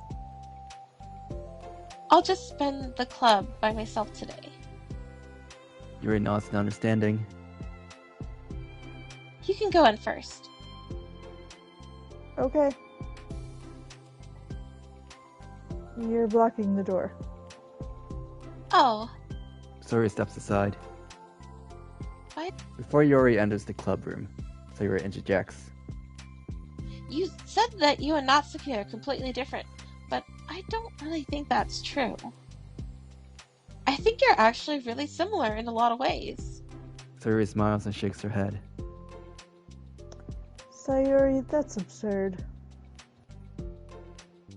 I'll just spend the club by myself today. Yuri nods in understanding. You can go in first. Okay. You're blocking the door. Oh. Sayori steps aside. What? Before Yuri enters the club room, Sayori interjects. You said that you and Natsuki are completely different, but I don't really think that's true. I think you're actually really similar in a lot of ways. Sayori smiles and shakes her head. Sayori, that's absurd.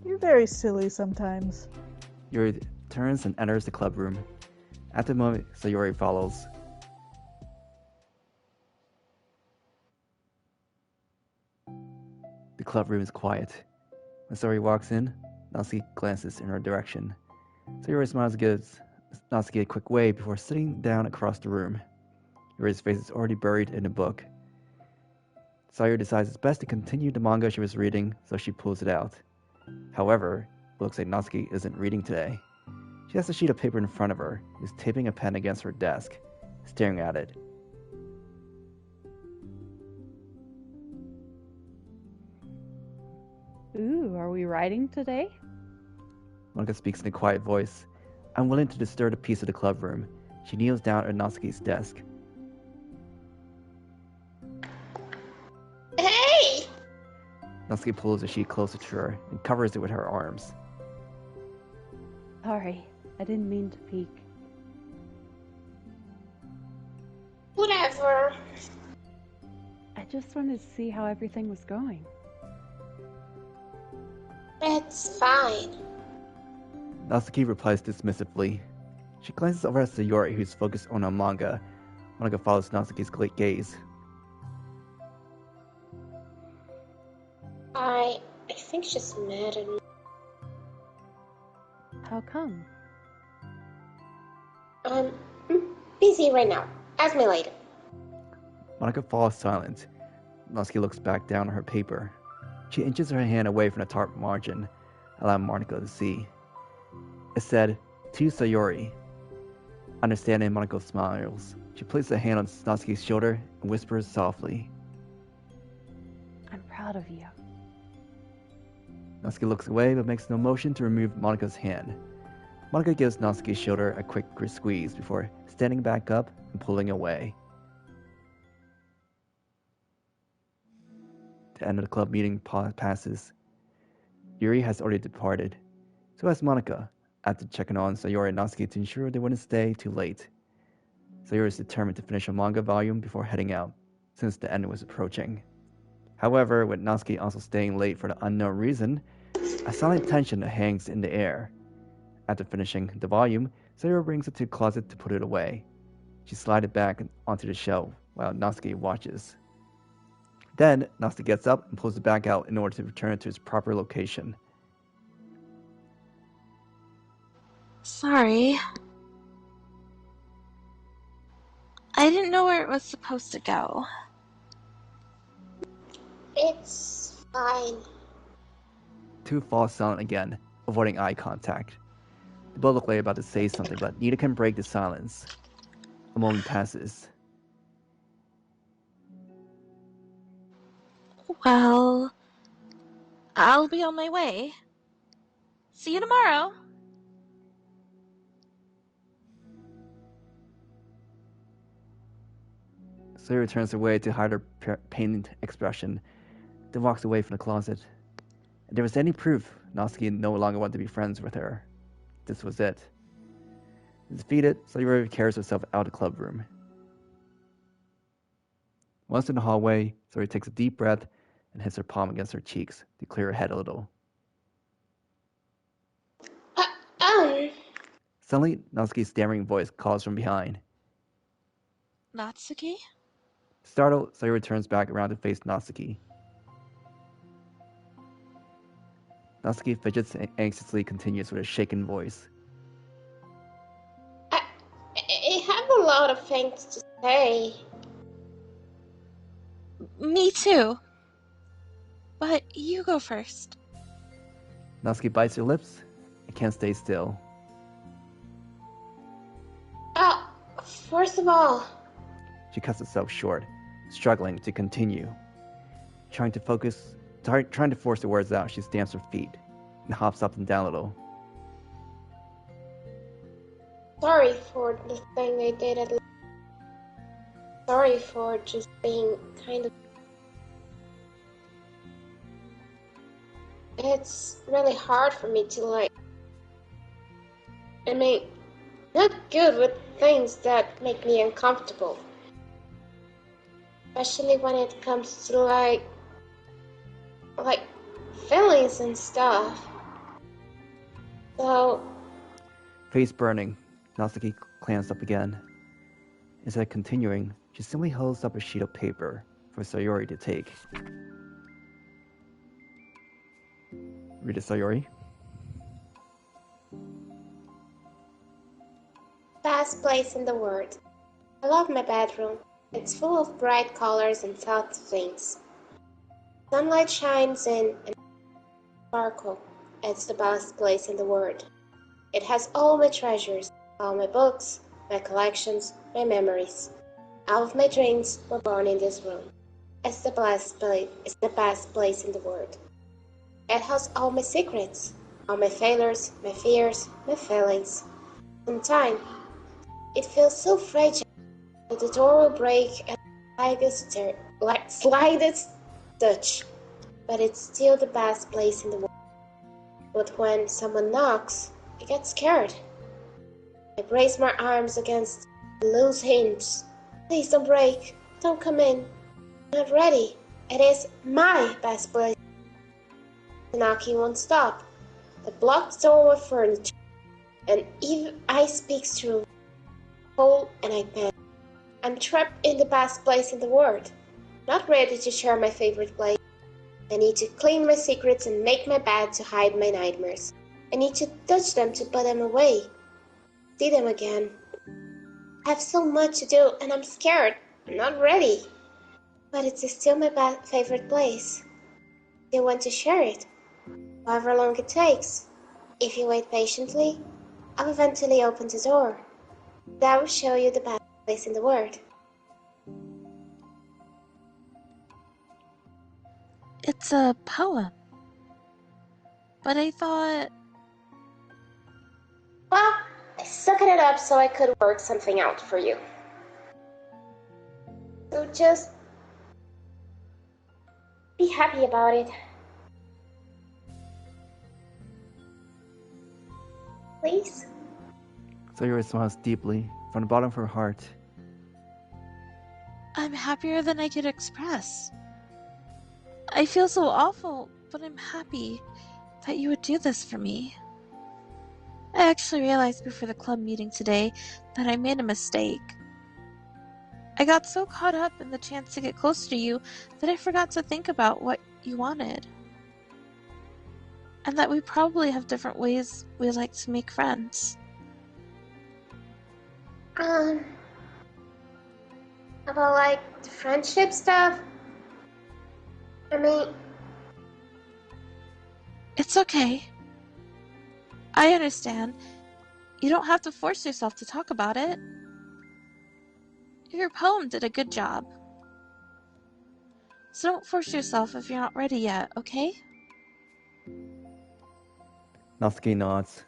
You're very silly sometimes. Yuri turns and enters the club room. At the moment, Sayori follows. The club room is quiet. When Sayori walks in, Natsuki glances in her direction. Sayori smiles and gives Natsuki a quick wave before sitting down across the room. Yuri's face is already buried in a book. Sayori decides it's best to continue the manga she was reading, so she pulls it out. However, it looks like Natsuki isn't reading today. She has a sheet of paper in front of her, and is taping a pen against her desk, staring at it. Ooh, are we writing today? Monika speaks in a quiet voice. Unwilling to disturb the peace of the club room, she kneels down at Natsuki's desk. Hey! Natsuki pulls the sheet closer to her and covers it with her arms. Sorry, I didn't mean to peek. Whatever. I just wanted to see how everything was going. It's fine. Natsuki replies dismissively. She glances over at Sayori, who's focused on a manga. Monika follows Natsuki's gaze. I think she's mad at me. How come? I'm busy right now. Ask me later. Monika falls silent. Natsuki looks back down at her paper. She inches her hand away from the top margin, allowing Monika to see. It said, "To Sayori." Understanding, Monika smiles. She places a hand on Natsuki's shoulder and whispers softly. I'm proud of you. Natsuki looks away but makes no motion to remove Monika's hand. Monika gives Natsuki's shoulder a quick squeeze before standing back up and pulling away. The end of the club meeting passes. Yuri has already departed. So has Monika, after checking on Sayori and Natsuki to ensure they wouldn't stay too late. Sayori is determined to finish a manga volume before heading out, since the end was approaching. However, with Natsuki also staying late for the unknown reason, a silent tension hangs in the air. After finishing the volume, Sayori brings it to the closet to put it away. She slides it back onto the shelf while Natsuki watches. Then, Natsuki gets up and pulls it back out in order to return it to its proper location. Sorry. I didn't know where it was supposed to go. It's fine. Two fall silent again, avoiding eye contact. They both look like about to say something, but neither can break the silence. A moment passes. Well, I'll be on my way. See you tomorrow. Sayori turns away to hide her pained expression, then walks away from the closet. If there was any proof Natsuki no longer wanted to be friends with her, this was it. Defeated, Sayori carries herself out of the club room. Once in the hallway, Sayori takes a deep breath and hits her palm against her cheeks to clear her head a little. Suddenly, Natsuki's stammering voice calls from behind. Natsuki? Startled, Sayori turns back around to face Natsuki. Natsuki fidgets and anxiously continues with a shaken voice. I have a lot of things to say. Me too. But you go first. Natsuki bites her lips and can't stay still. First of all, She cuts herself short, struggling to continue. Trying to force the words out, she stamps her feet and hops up and down a little. sorry for the thing I did. Sorry for just being kind of... It's really hard for me to I mean, Not good with things that make me uncomfortable. Especially when it comes to like feelings and stuff. So, Face burning, Natsuki glanced up again. Instead of continuing, she simply holds up a sheet of paper for Sayori to take. Read it, Sayori. best place in the world. I love my bedroom. It's full of bright colors and soft things. Sunlight shines in and sparkle. It's the best place in the world. It has all my treasures, all my books, my collections, my memories. All of my dreams were born in this room. It's the best place. It's the best place in the world. It has all my secrets, all my failures, my fears, my feelings. Sometimes it feels so fragile that the door will break at the slightest touch. But it's still the best place in the world. But when someone knocks, I get scared. I brace my arms against the loose hinges. Please don't break. Don't come in. I'm not ready. It is my best place. The knocking won't stop. The blocked door with furniture. And even I speak through hole and I panic. I'm trapped in the best place in the world. Not ready to share my favorite place. I need to clean my secrets and make my bed to hide my nightmares. I need to touch them to put them away. See them again. I have so much to do and I'm scared. I'm not ready. But it's still my favorite place. I want to share it. However long it takes. If you wait patiently, I'll eventually open the door. That will show you the best place in the world. It's a poem. But I thought... Well, I sucked it up so I could work something out for you. So just be happy about it. Please? Sayori smiles deeply from the bottom of her heart. I'm happier than I could express. I feel so awful, but I'm happy that you would do this for me. I actually realized before the club meeting today that I made a mistake. I got so caught up in the chance to get closer to you that I forgot to think about what you wanted. And that we probably have different ways we like to make friends. About like the friendship stuff? I mean... It's okay. I understand. You don't have to force yourself to talk about it. Your poem did a good job. So don't force yourself if you're not ready yet, okay? Natsuki nods.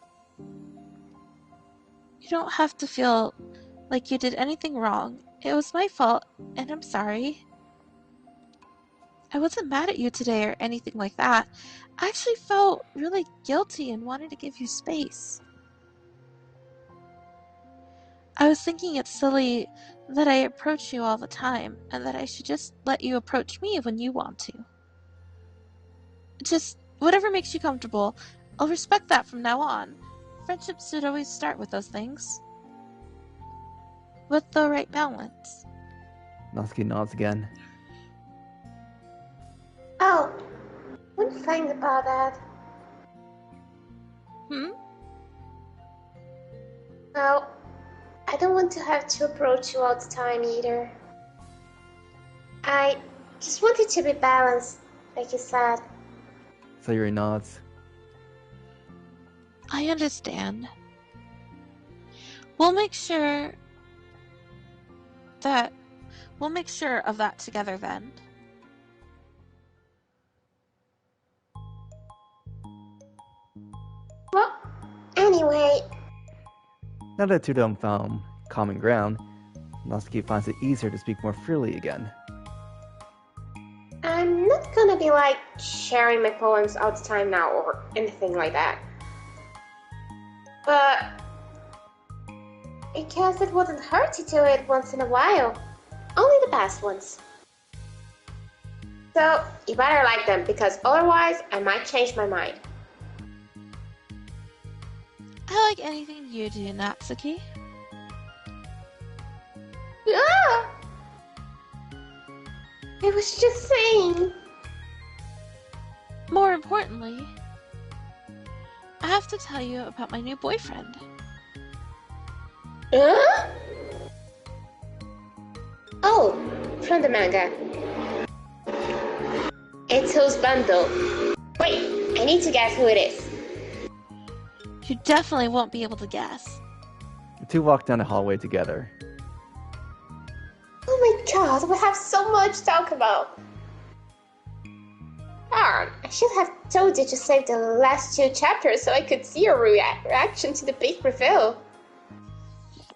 You don't have to feel like you did anything wrong. It was my fault, and I'm sorry. I wasn't mad at you today or anything like that. I actually felt really guilty and wanted to give you space. I was thinking it's silly that I approach you all the time, and that I should just let you approach me when you want to. Just whatever makes you comfortable. I'll respect that from now on. Friendships should always start with those things. With the right balance. Natsuki nods again. Oh, one thing about that. Well, I don't want to have to approach you all the time either. I just want it to be balanced, like you said. Sayori nods. I understand. We'll make sure of that together then. Well, anyway... Now that two of them found common ground, Natsuki finds it easier to speak more freely again. I'm not gonna be like sharing my poems all the time now or anything like that. But Because it wouldn't hurt to do it once in a while. Only the best ones. So, you better like them, because otherwise I might change my mind. I like anything you do, Natsuki. Ah! I was just saying. More importantly, I have to tell you about my new boyfriend. Huh? Oh, from the manga. It's Husbando. Wait, I need to guess who it is. You definitely won't be able to guess. The two walk down the hallway together. Oh my god, we have so much to talk about. Darn, I should have told you to save the last 2 chapters so I could see your reaction to the big reveal.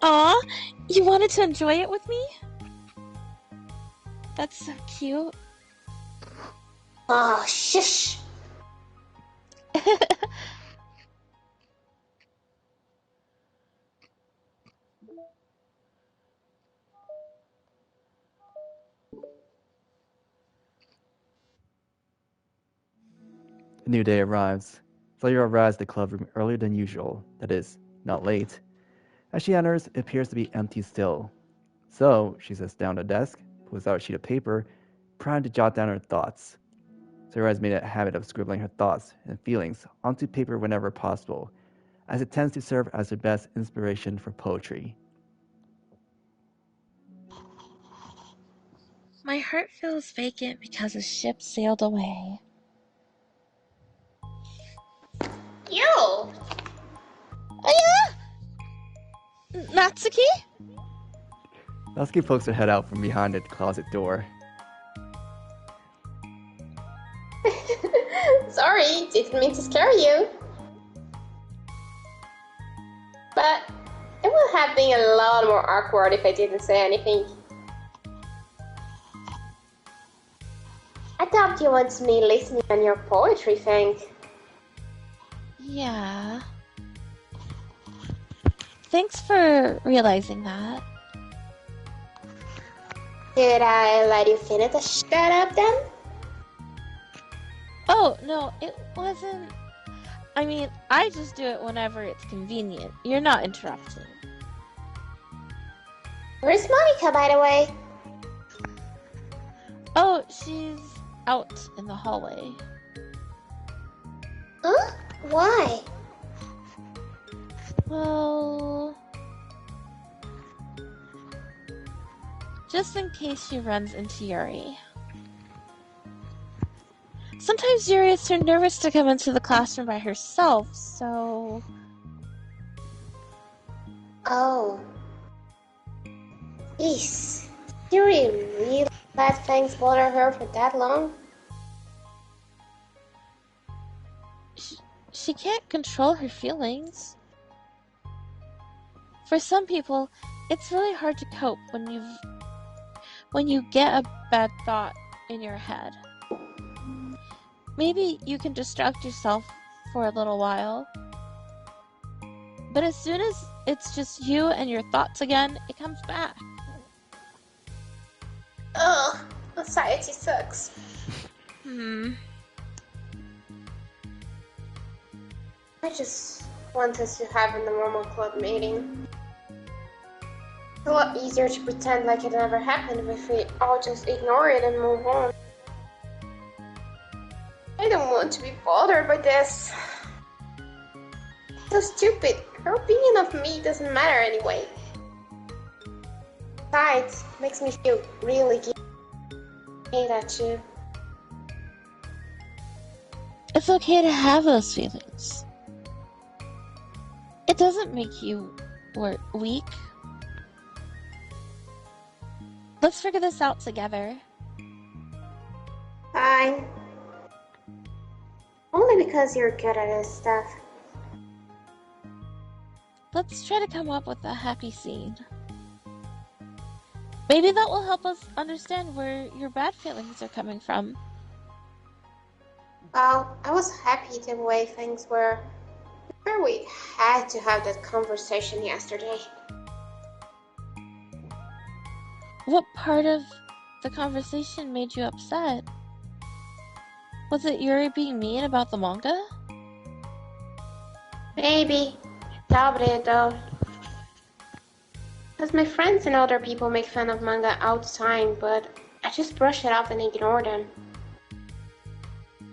Aw, you wanted to enjoy it with me? That's so cute. Oh, shush. A new day arrives. Sayori arrives at the club room earlier than usual, that is, not late. As she enters, it appears to be empty still. So, she sits down at the desk, pulls out a sheet of paper, trying to jot down her thoughts. Sayori has made a habit of scribbling her thoughts and feelings onto paper whenever possible, as it tends to serve as her best inspiration for poetry. My heart feels vacant because a ship sailed away. Yo! Oh yeah! Natsuki? Natsuki pokes her head out from behind the closet door. Sorry, didn't mean to scare you. But it would have been a lot more awkward if I didn't say anything. I thought you wanted me listening on your poetry thing. Yeah. Thanks for realizing that. Did I let you finish the shut up then? Oh, no, it wasn't... I mean, I just do it whenever it's convenient. You're not interrupting. Where's Monika, by the way? Oh, she's out in the hallway. Huh? Why? Well... just in case she runs into Yuri. Sometimes Yuri is too nervous to come into the classroom by herself, so... Oh. Jeez. Yuri really let things bother her for that long? She can't control her feelings. For some people, it's really hard to cope when you get a bad thought in your head. Maybe you can distract yourself for a little while. But as soon as it's just you and your thoughts again, it comes back. Ugh, anxiety sucks. I just want us to have a normal club meeting. It's a lot easier to pretend like it never happened if we all just ignore it and move on. I don't want to be bothered by this. So stupid. Her opinion of me doesn't matter anyway. Besides, it makes me feel really guilty. I hate that too. It's okay to have those feelings. It doesn't make you weak. Let's figure this out together. Fine. Only because you're good at this stuff. Let's try to come up with a happy scene. Maybe that will help us understand where your bad feelings are coming from. Well, I was happy the way things were. Before we had to have that conversation yesterday. What part of the conversation made you upset? Was it Yuri being mean about the manga? Maybe. Doubt it though. Because my friends and other people make fun of manga all the time, but I just brush it off and ignore them.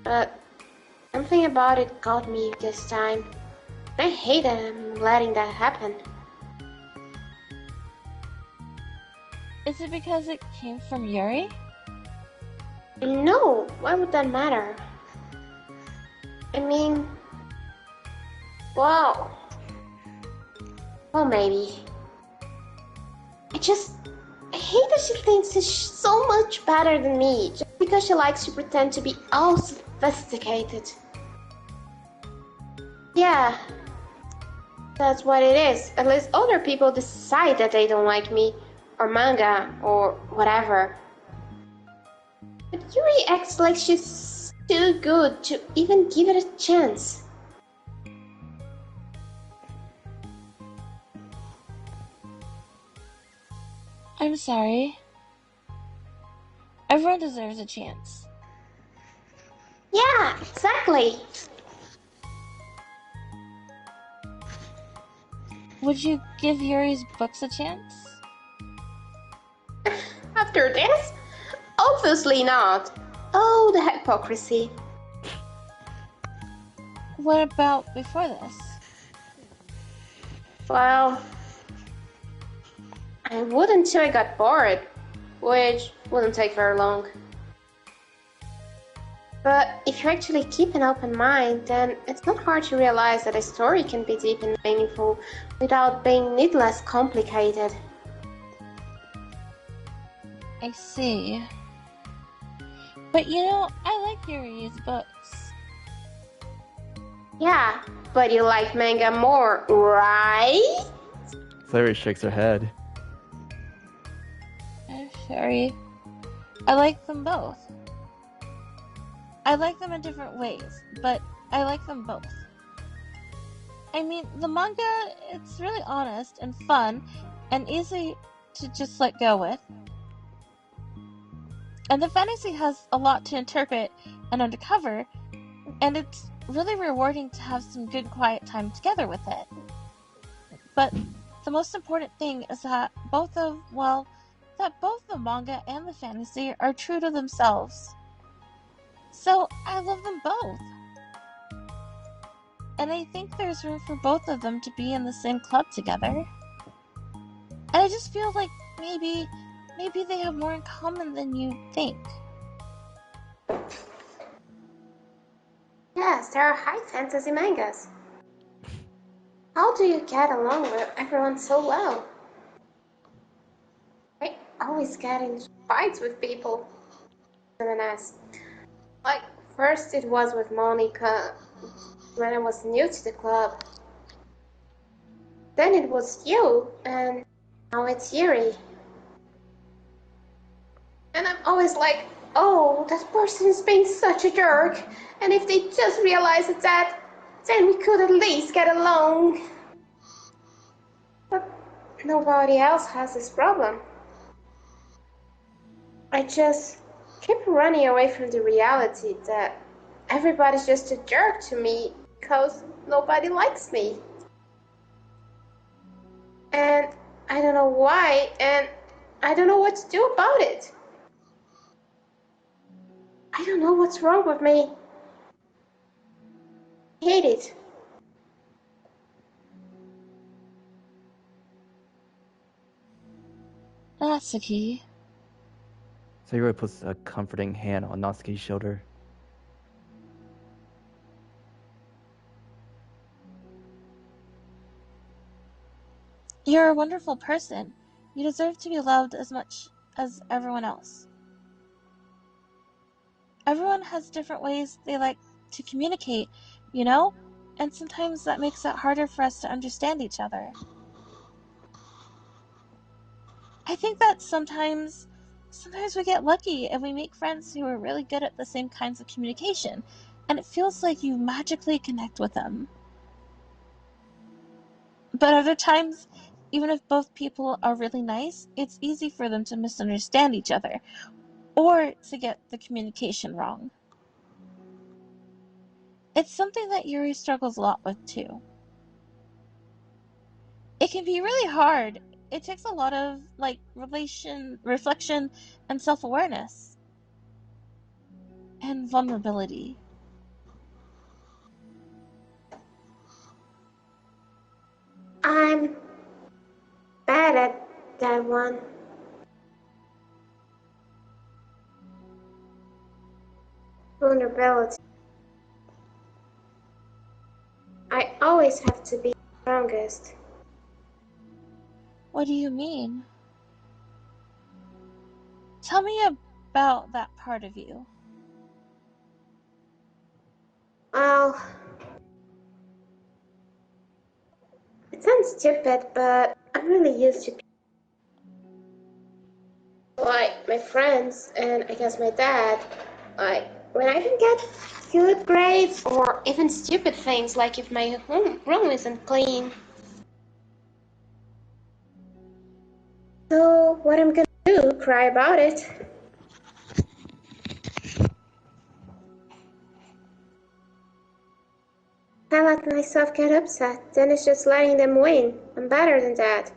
But something about it got me this time. I hate that I'm letting that happen. Is it because it came from Yuri? No, why would that matter? I mean, well, maybe. I hate that she thinks she's so much better than me just because she likes to pretend to be all sophisticated. Yeah, that's what it is. At least other people decide that they don't like me, or manga, or whatever. But Yuri acts like she's too good to even give it a chance. I'm sorry. Everyone deserves a chance. Yeah, exactly. Would you give Yuri's books a chance? After this? Obviously not. Oh, the hypocrisy. What about before this? Well, I would until I got bored, which wouldn't take very long. But if you actually keep an open mind, then it's not hard to realize that a story can be deep and meaningful without being needless complicated. I see. But you know, I like Yuri's books. Yeah, but you like manga more, right? Sayori shakes her head. I'm sorry. I like them both. I like them in different ways, but I like them both. I mean, the manga, it's really honest and fun and easy to just let go with. And the fantasy has a lot to interpret and uncover, and it's really rewarding to have some good quiet time together with it. But the most important thing is that both the manga and the fantasy are true to themselves. So I love them both. And I think there's room for both of them to be in the same club together. And I just feel like maybe they have more in common than you think. Yes, there are high fantasy mangas. How do you get along with everyone so well? I always get in fights with people. Like, first it was with Monika when I was new to the club. Then it was you, and now it's Yuri. And I'm always like, oh, that person is being such a jerk. And if they just realized that, then we could at least get along. But nobody else has this problem. I just keep running away from the reality that everybody's just a jerk to me because nobody likes me. And I don't know why, and I don't know what to do about it. I don't know what's wrong with me. I hate it. Natsuki. Sayori puts a comforting hand on Natsuki's shoulder. You're a wonderful person. You deserve to be loved as much as everyone else. Everyone has different ways they like to communicate, you know? And sometimes that makes it harder for us to understand each other. I think that sometimes we get lucky and we make friends who are really good at the same kinds of communication, and it feels like you magically connect with them. But other times, Even if both people are really nice, it's easy for them to misunderstand each other or to get the communication wrong. It's something that Yuri struggles a lot with too. It can be really hard. It takes a lot of reflection and self-awareness and vulnerability. I'm bad at that one. Vulnerability. I always have to be the strongest. What do you mean? Tell me about that part of you. Well, it sounds stupid, but I'm really used to like my friends and I guess my dad. Like when I don't get good grades or even stupid things like if my room isn't clean. So what I'm gonna do, cry about it. If I let myself get upset, then it's just letting them win. I'm better than that.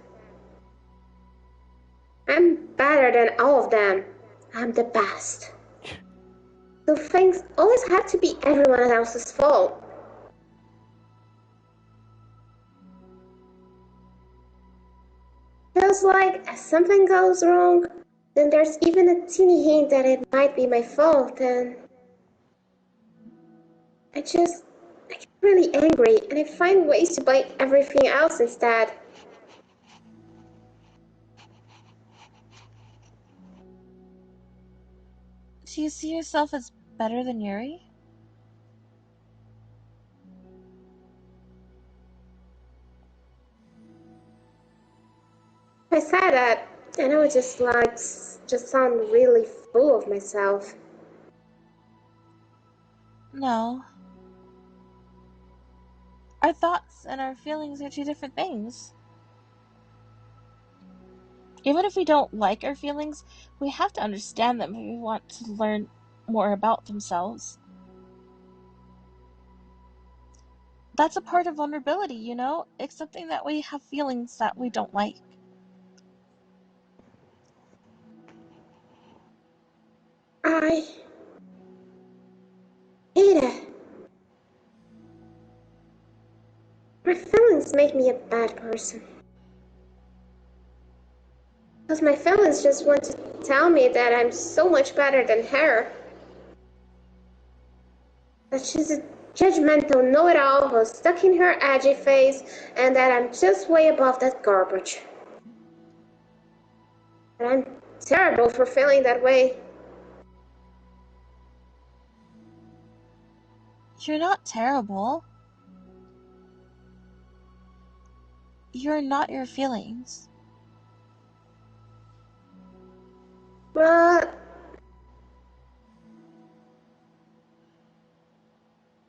I'm better than all of them. I'm the best. So things always have to be everyone else's fault. Feels like if something goes wrong, then there's even a teeny hint that it might be my fault, and I get really angry and I find ways to blame everything else instead. Do you see yourself as better than Yuri? If I say that, I know it just sound really full of myself. No. Our thoughts and our feelings are two different things. Even if we don't like our feelings, we have to understand them if we want to learn more about themselves. That's a part of vulnerability, you know? Accepting that we have feelings that we don't like. I hate it. My feelings make me a bad person. Because my feelings just want to tell me that I'm so much better than her. That she's a judgmental know-it-all who's stuck in her edgy phase, and that I'm just way above that garbage. And I'm terrible for feeling that way. You're not terrible. You're not your feelings. But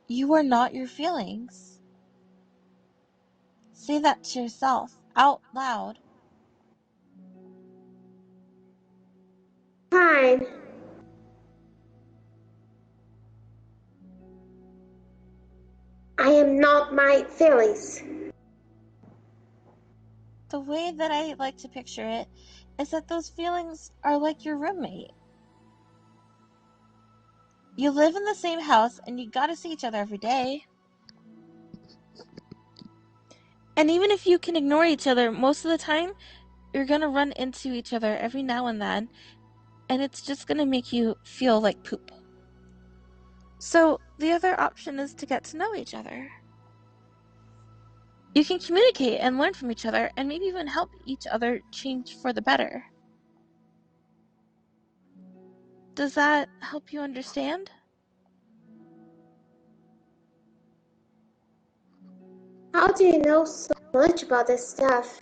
You are not your feelings. Say that to yourself, out loud. fine. I am not my feelings. The way that I like to picture it is that those feelings are like your roommate. You live in the same house and you gotta see each other every day. And even if you can ignore each other most of the time, you're gonna run into each other every now and then, and it's just gonna make you feel like poop. So the other option is to get to know each other. You can communicate and learn from each other and maybe even help each other change for the better. Does that help you understand? How do you know so much about this stuff?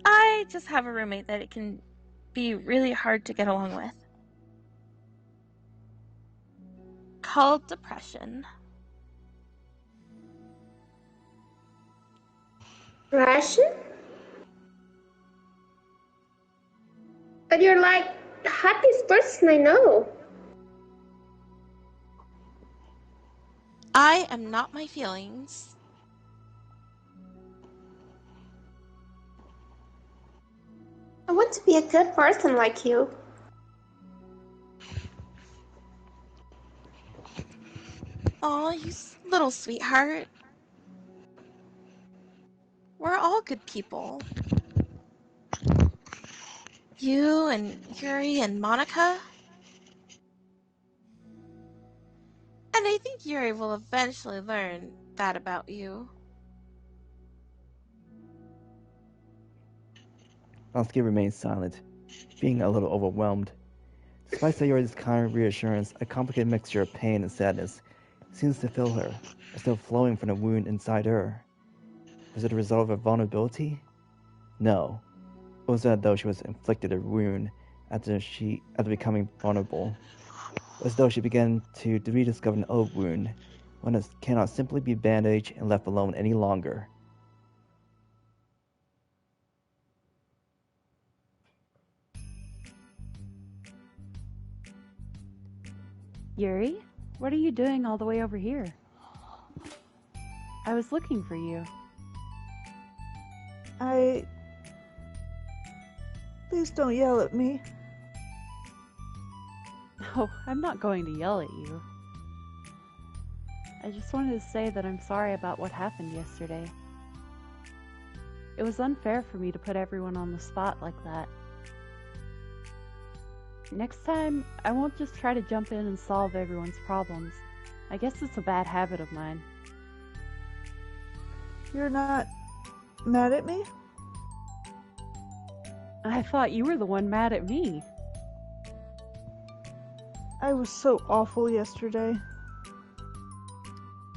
I just have a roommate that it can be really hard to get along with. Called depression. Russian? But you're like the happiest person I know. I am not my feelings. I want to be a good person like you. Aw, you little sweetheart. We're all good people. You and Yuri and Monika. And I think Yuri will eventually learn that about you. Natsuki remains silent, being a little overwhelmed. Despite Sayori's kind reassurance, a complicated mixture of pain and sadness seems to fill her, as though flowing from the wound inside her. Was it a result of her vulnerability? No. It was as though she was inflicted a wound after becoming vulnerable. As though she began to rediscover an old wound, one that cannot simply be bandaged and left alone any longer. Yuri, what are you doing all the way over here? I was looking for you. Please don't yell at me. Oh, I'm not going to yell at you. I just wanted to say that I'm sorry about what happened yesterday. It was unfair for me to put everyone on the spot like that. Next time, I won't just try to jump in and solve everyone's problems. I guess it's a bad habit of mine. You're not mad at me? I thought you were the one mad at me. I was so awful yesterday.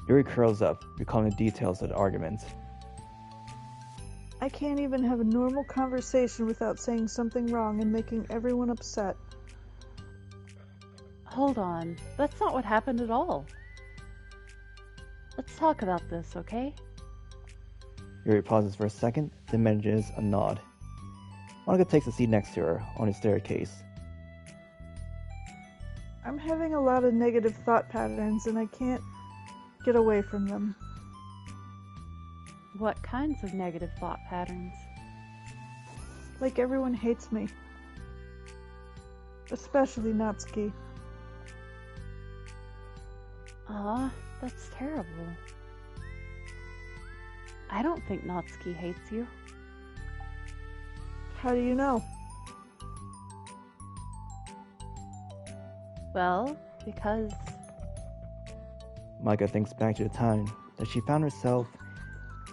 Yuri curls up, recalling the details of the argument. I can't even have a normal conversation without saying something wrong and making everyone upset. Hold on, that's not what happened at all. Let's talk about this, okay? Yuri pauses for a second, then manages a nod. Monika takes a seat next to her on the staircase. I'm having a lot of negative thought patterns and I can't get away from them. What kinds of negative thought patterns? Like everyone hates me. Especially Natsuki. Aw, that's terrible. I don't think Natsuki hates you. How do you know? Well, because... Monika thinks back to the time that she found herself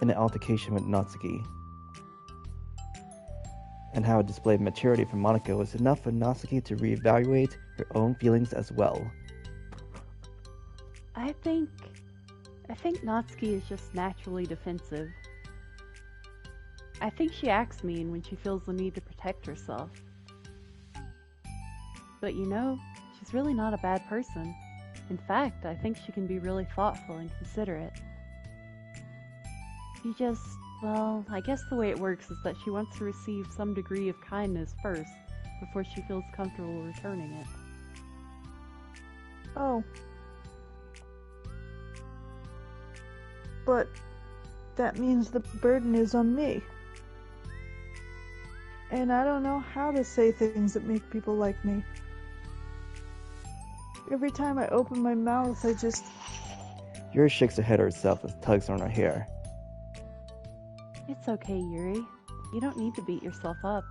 in an altercation with Natsuki, and how a display of maturity from Monika was enough for Natsuki to reevaluate her own feelings as well. I think Natsuki is just naturally defensive. I think she acts mean when she feels the need to protect herself. But you know, she's really not a bad person. In fact, I think she can be really thoughtful and considerate. She just, well, I guess the way it works is that she wants to receive some degree of kindness first, before she feels comfortable returning it. Oh. But that means the burden is on me. And I don't know how to say things that make people like me. Every time I open my mouth, I just... Yuri shakes her head herself and tugs on her hair. It's okay, Yuri. You don't need to beat yourself up.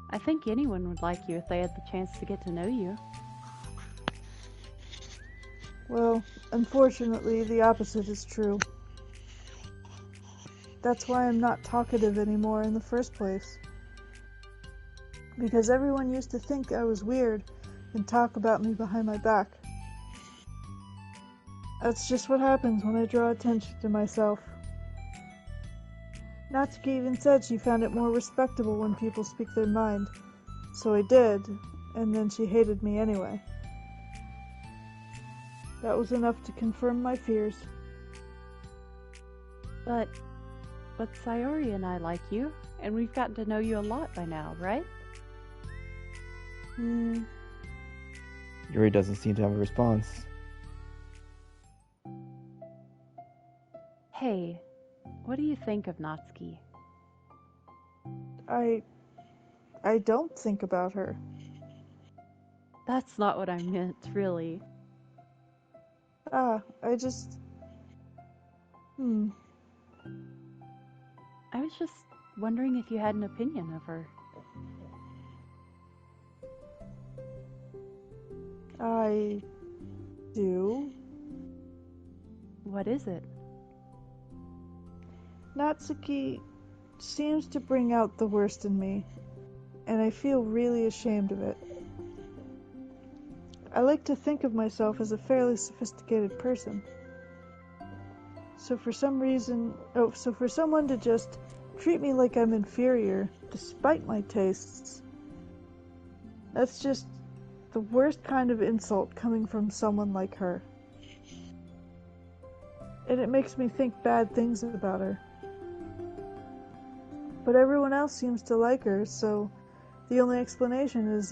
I think anyone would like you if they had the chance to get to know you. Well, unfortunately, the opposite is true. That's why I'm not talkative anymore in the first place. Because everyone used to think I was weird and talk about me behind my back. That's just what happens when I draw attention to myself. Natsuki even said she found it more respectable when people speak their mind. So I did, and then she hated me anyway. That was enough to confirm my fears. But But Sayori and I like you, and we've gotten to know you a lot by now, right? Yuri doesn't seem to have a response. Hey, what do you think of Natsuki? I don't think about her. That's not what I meant, really. I just... I was just wondering if you had an opinion of her. I do. What is it? Natsuki seems to bring out the worst in me, and I feel really ashamed of it. I like to think of myself as a fairly sophisticated person. So for someone to just treat me like I'm inferior, despite my tastes, that's just the worst kind of insult coming from someone like her. And it makes me think bad things about her. But everyone else seems to like her, so the only explanation is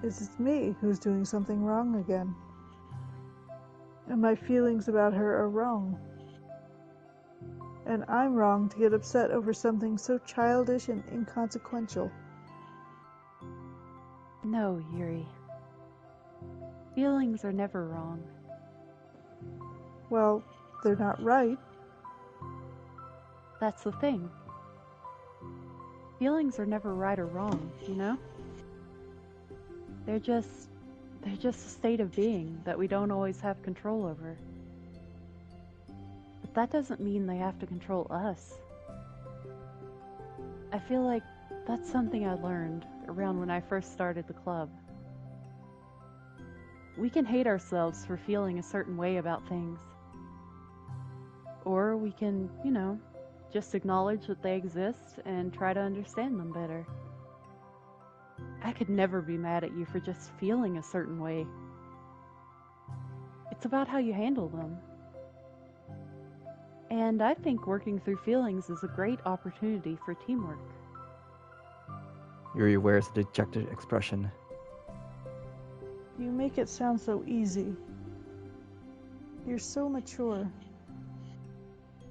it's me who's doing something wrong again. And my feelings about her are wrong. And I'm wrong to get upset over something so childish and inconsequential. No, Yuri. Feelings are never wrong. Well, they're not right. That's the thing. Feelings are never right or wrong, you know? They're just a state of being that we don't always have control over. But that doesn't mean they have to control us. I feel like that's something I learned around when I first started the club. We can hate ourselves for feeling a certain way about things. Or we can, just acknowledge that they exist and try to understand them better. I could never be mad at you for just feeling a certain way. It's about how you handle them. And I think working through feelings is a great opportunity for teamwork. Yuri wears a dejected expression. You make it sound so easy. You're so mature.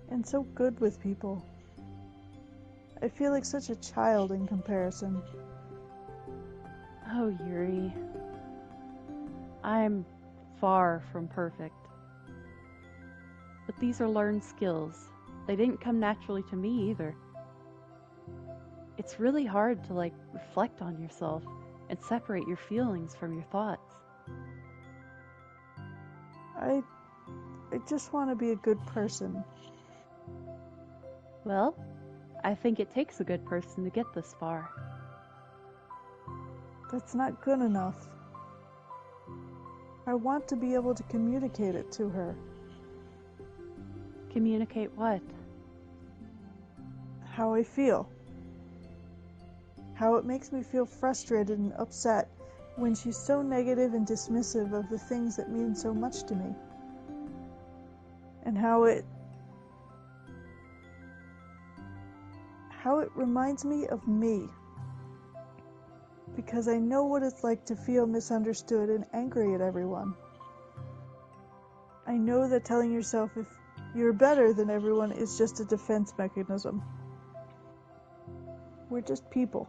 And so good with people. I feel like such a child in comparison. Oh, Yuri. I'm far from perfect. But these are learned skills. They didn't come naturally to me either. It's really hard to reflect on yourself and separate your feelings from your thoughts. I just want to be a good person. Well, I think it takes a good person to get this far. That's not good enough. I want to be able to communicate it to her. Communicate what? How I feel. How it makes me feel frustrated and upset when she's so negative and dismissive of the things that mean so much to me. And how it reminds me of me. Because I know what it's like to feel misunderstood and angry at everyone. I know that telling yourself if you're better than everyone is just a defense mechanism. We're just people.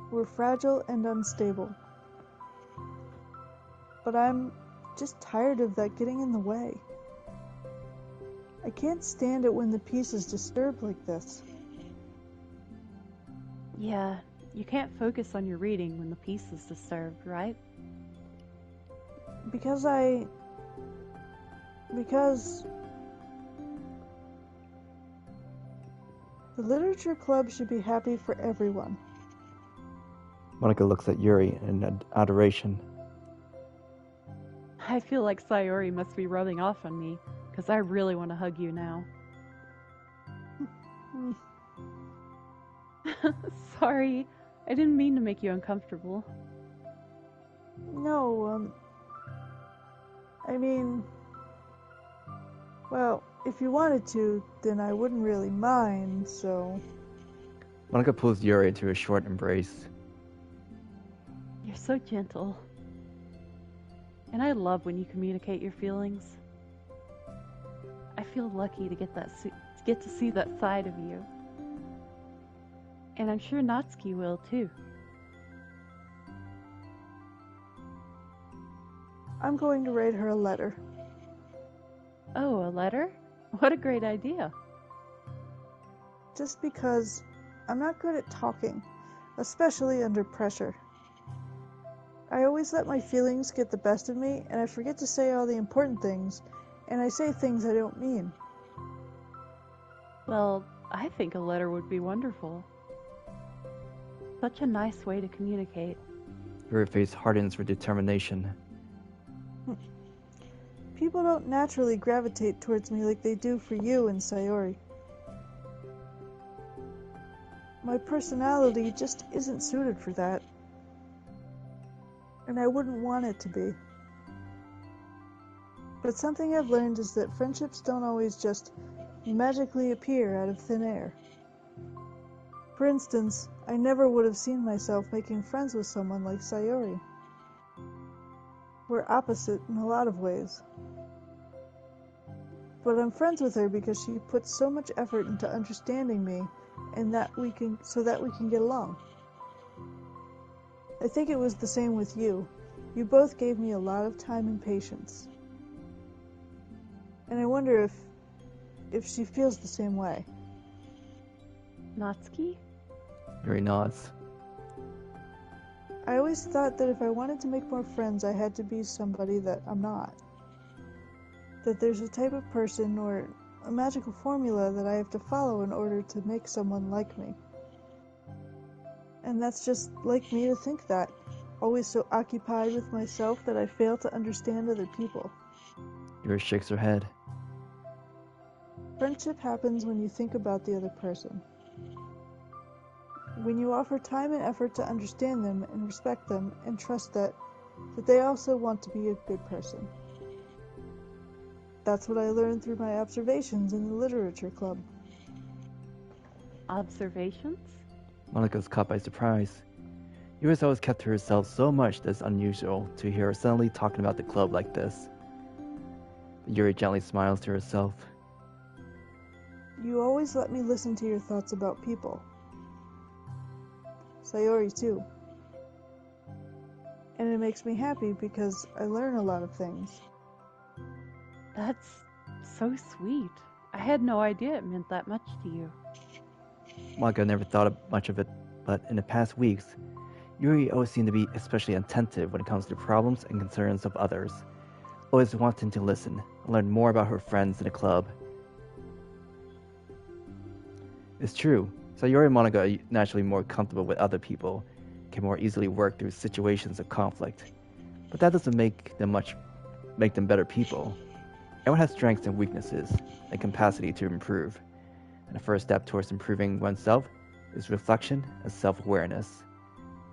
We're fragile and unstable. But I'm just tired of that getting in the way. I can't stand it when the peace is disturbed like this. Yeah, you can't focus on your reading when the peace is disturbed, right? Because the literature club should be happy for everyone. Monika looks at Yuri in adoration. I feel like Sayori must be rubbing off on me, because I really want to hug you now. Sorry, I didn't mean to make you uncomfortable. No, well, if you wanted to, then I wouldn't really mind, so... Monika pulls Yuri into a short embrace. You're so gentle. And I love when you communicate your feelings. I feel lucky to get to see that side of you. And I'm sure Natsuki will too. I'm going to write her a letter. Oh, a letter? What a great idea. Just because I'm not good at talking, especially under pressure. I always let my feelings get the best of me, and I forget to say all the important things, and I say things I don't mean. Well, I think a letter would be wonderful. Such a nice way to communicate. Yuri's face hardens with determination. People don't naturally gravitate towards me like they do for you and Sayori. My personality just isn't suited for that. And I wouldn't want it to be. But something I've learned is that friendships don't always just magically appear out of thin air. For instance, I never would have seen myself making friends with someone like Sayori. We're opposite in a lot of ways. But I'm friends with her because she puts so much effort into understanding me and so that we can get along. I think it was the same with you. You both gave me a lot of time and patience. And I wonder if she feels the same way. Natsuki? Yuri nods. I always thought that if I wanted to make more friends, I had to be somebody that I'm not. That there's a type of person or a magical formula that I have to follow in order to make someone like me. And that's just like me to think that, always so occupied with myself that I fail to understand other people. Yuri shakes her head. Friendship happens when you think about the other person. When you offer time and effort to understand them and respect them and trust that they also want to be a good person. That's what I learned through my observations in the literature club. Observations? Monika's caught by surprise. Yuri's always kept to herself so much that it's unusual to hear her suddenly talking about the club like this. But Yuri gently smiles to herself. You always let me listen to your thoughts about people. Sayori too. And it makes me happy because I learn a lot of things. That's so sweet. I had no idea it meant that much to you. Monika never thought much of it, but in the past weeks, Yuri always seemed to be especially attentive when it comes to problems and concerns of others, always wanting to listen and learn more about her friends in the club. It's true, Sayori and Monika are naturally more comfortable with other people, can more easily work through situations of conflict, but that doesn't make them better people. Everyone has strengths and weaknesses, and capacity to improve. And the first step towards improving oneself is reflection and self-awareness.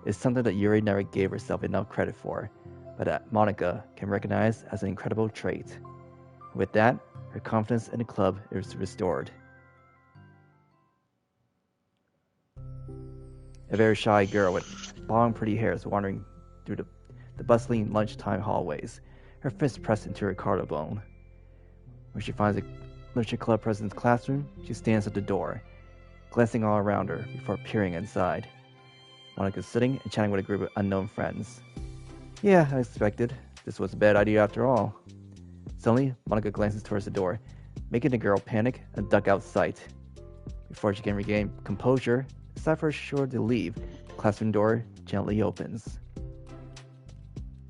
It's something that Yuri never gave herself enough credit for, but that Monika can recognize as an incredible trait. With that, her confidence in the club is restored. A very shy girl with long pretty hair is wandering through the bustling lunchtime hallways, her fist pressed into her collarbone. When she finds a literature club president's classroom, she stands at the door, glancing all around her before peering inside. Monika's sitting and chatting with a group of unknown friends. Yeah, I expected. This was a bad idea after all. Suddenly, Monika glances towards the door, making the girl panic and duck out of sight. Before she can regain composure, it's time for her to leave. The classroom door gently opens.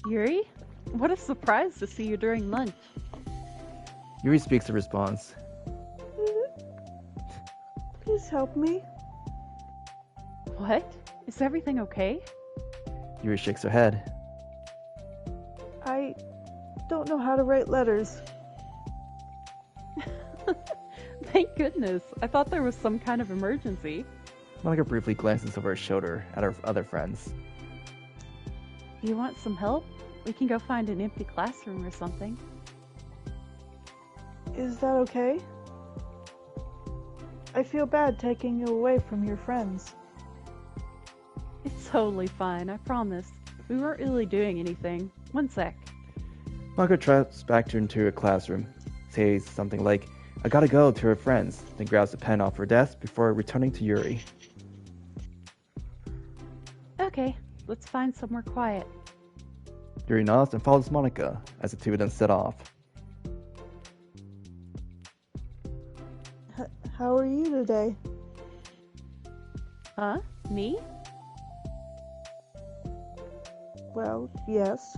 Yuri? What a surprise to see you during lunch. Yuri speaks in response. Please help me. What? Is everything okay? Yuri shakes her head. I don't know how to write letters. Thank goodness. I thought there was some kind of emergency. Monika briefly glances over her shoulder at her other friends. You want some help? We can go find an empty classroom or something. Is that okay? I feel bad taking you away from your friends. It's totally fine, I promise. We weren't really doing anything. One sec. Monika traps back into her classroom, says something like, I gotta go, to her friends, then grabs a pen off her desk before returning to Yuri. Okay, let's find somewhere quiet. Yuri nods and follows Monika as the two of them set off. How are you today? Huh? Me? Well, yes.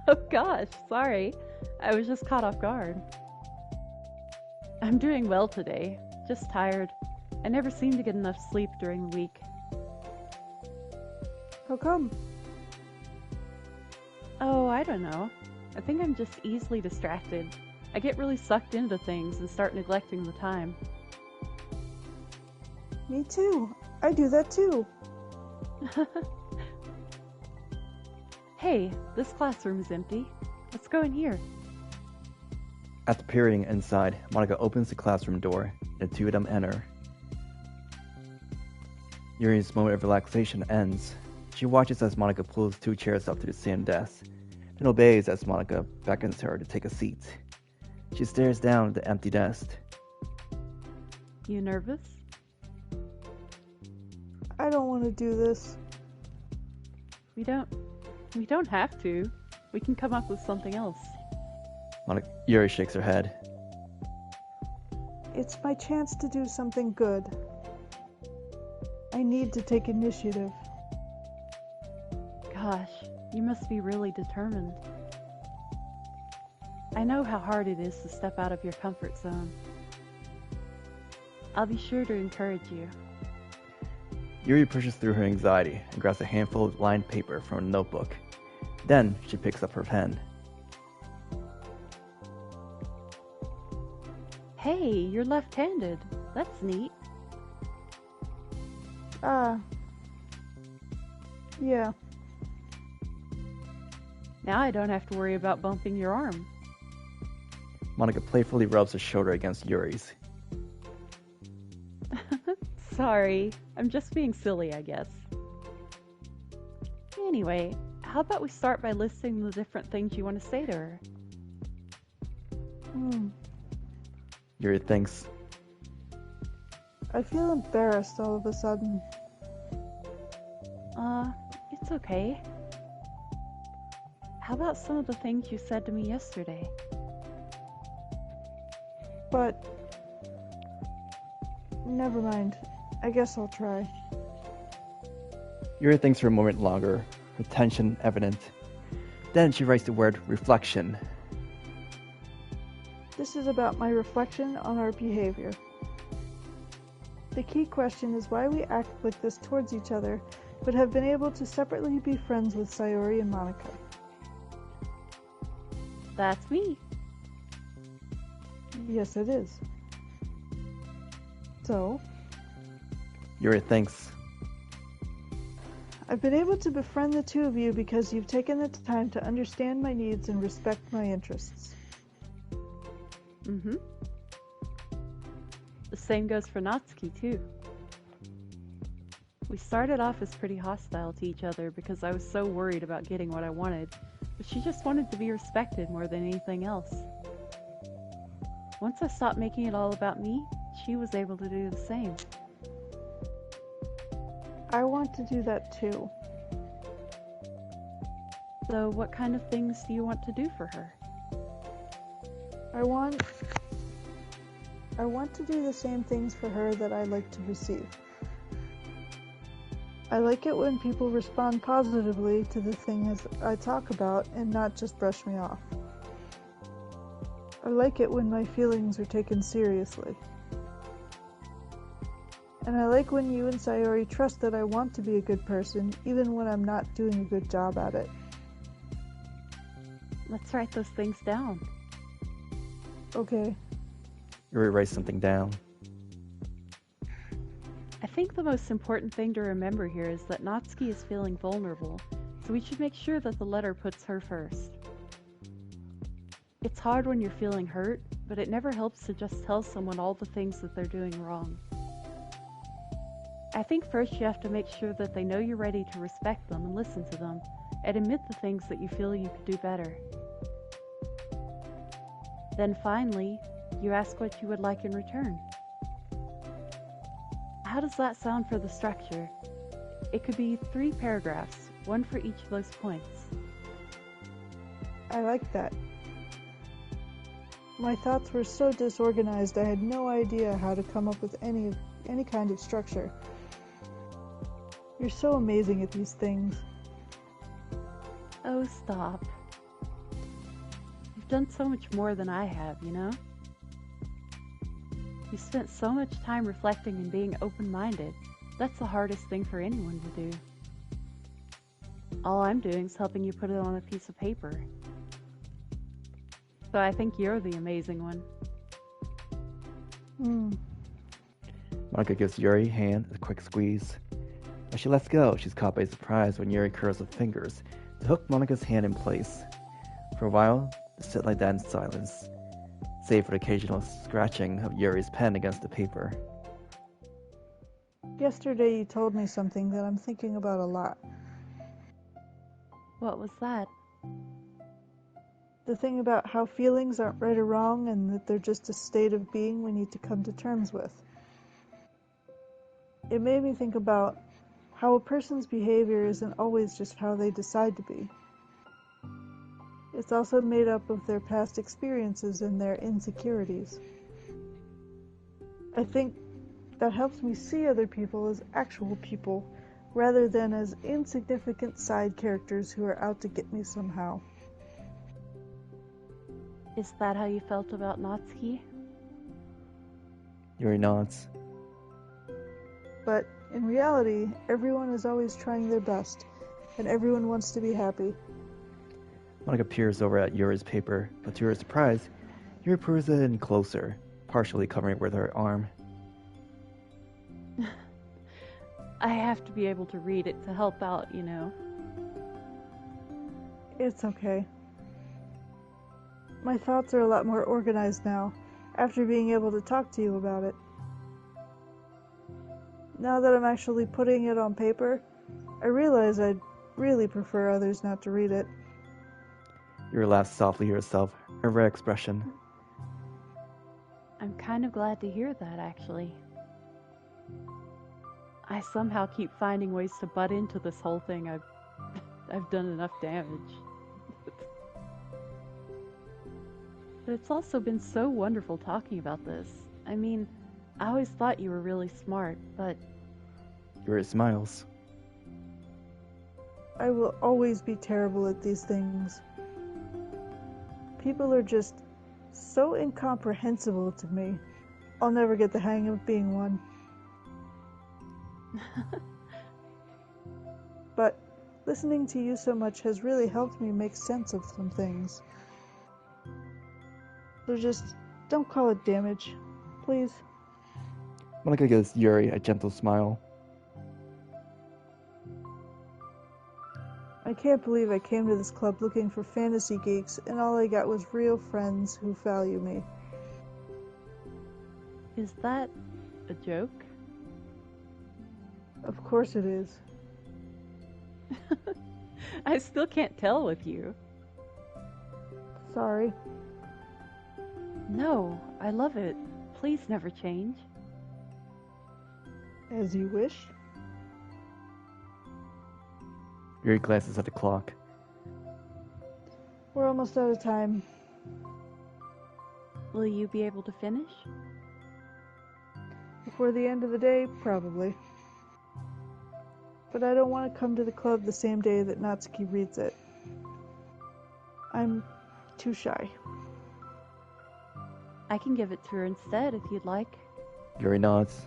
Oh gosh, sorry. I was just caught off guard. I'm doing well today, just tired. I never seem to get enough sleep during the week. How come? Oh, I don't know. I think I'm just easily distracted. I get really sucked into things and start neglecting the time. Me too. I do that too. Hey, this classroom is empty. Let's go in here. After peering inside, Monika opens the classroom door, and the two of them enter. Yuri's moment of relaxation ends. She watches as Monika pulls two chairs up to the same desk, then obeys as Monika beckons her to take a seat. She stares down at the empty desk. You nervous? I don't want to do this. We don't have to. We can come up with something else. Yuri shakes her head. It's my chance to do something good. I need to take initiative. Gosh, you must be really determined. I know how hard it is to step out of your comfort zone. I'll be sure to encourage you. Yuri pushes through her anxiety and grabs a handful of lined paper from a notebook. Then she picks up her pen. Hey, you're left-handed. That's neat. Yeah. Now I don't have to worry about bumping your arm. Monika playfully rubs her shoulder against Yuri's. Sorry, I'm just being silly, I guess. Anyway, how about we start by listing the different things you want to say to her? Yuri thinks. I feel embarrassed all of a sudden. It's okay. How about some of the things you said to me yesterday? But... never mind. I guess I'll try. Yuri thinks for a moment longer, her tension evident. Then she writes the word reflection. This is about my reflection on our behavior. The key question is why we act like this towards each other, but have been able to separately be friends with Sayori and Monika. That's me. Yes, it is. So? Yuri thinks. I've been able to befriend the two of you because you've taken the time to understand my needs and respect my interests. Mm-hmm. The same goes for Natsuki, too. We started off as pretty hostile to each other because I was so worried about getting what I wanted, but she just wanted to be respected more than anything else. Once I stopped making it all about me, she was able to do the same. I want to do that too. So what kind of things do you want to do for her? I want to do the same things for her that I like to receive. I like it when people respond positively to the things I talk about and not just brush me off. I like it when my feelings are taken seriously. And I like when you and Sayori trust that I want to be a good person, even when I'm not doing a good job at it. Let's write those things down. Okay. Yuri writes something down. I think the most important thing to remember here is that Natsuki is feeling vulnerable, so we should make sure that the letter puts her first. It's hard when you're feeling hurt, but it never helps to just tell someone all the things that they're doing wrong. I think first you have to make sure that they know you're ready to respect them and listen to them, and admit the things that you feel you could do better. Then finally, you ask what you would like in return. How does that sound for the structure? It could be 3 paragraphs, one for each of those points. I like that. My thoughts were so disorganized I had no idea how to come up with any kind of structure. You're so amazing at these things. Oh, stop. You've done so much more than I have, you know? You spent so much time reflecting and being open-minded. That's the hardest thing for anyone to do. All I'm doing is helping you put it on a piece of paper. So I think you're the amazing one. Monika gives Yuri's hand a quick squeeze. As she lets go, she's caught by surprise when Yuri curls her fingers to hook Monika's hand in place. For a while, they sit like that in silence, save for the occasional scratching of Yuri's pen against the paper. Yesterday you told me something that I'm thinking about a lot. What was that? The thing about how feelings aren't right or wrong and that they're just a state of being we need to come to terms with. It made me think about how a person's behavior isn't always just how they decide to be. It's also made up of their past experiences and their insecurities. I think that helps me see other people as actual people rather than as insignificant side characters who are out to get me somehow. Is that how you felt about Natsuki? Yuri nods. But in reality, everyone is always trying their best, and everyone wants to be happy. Monika peers over at Yuri's paper, but to her surprise, Yuri pulls it in closer, partially covering it with her arm. I have to be able to read it to help out, you know. It's okay. My thoughts are a lot more organized now, after being able to talk to you about it. Now that I'm actually putting it on paper, I realize I'd really prefer others not to read it. Yuri laughs softly to herself, her rare expression. I'm kind of glad to hear that, actually. I somehow keep finding ways to butt into this whole thing. I've done enough damage. But it's also been so wonderful talking about this. I mean, I always thought you were really smart, but... Yuri smiles. I will always be terrible at these things. People are just so incomprehensible to me. I'll never get the hang of being one. But listening to you so much has really helped me make sense of some things. So just don't call it damage, please. Monika gives Yuri a gentle smile. I can't believe I came to this club looking for fantasy geeks and all I got was real friends who value me. Is that a joke? Of course it is. I still can't tell with you. Sorry. No, I love it. Please never change. As you wish. Yuri glances at the clock. We're almost out of time. Will you be able to finish? Before the end of the day, probably. But I don't want to come to the club the same day that Natsuki reads it. I'm too shy. I can give it to her instead if you'd like. Yuri nods.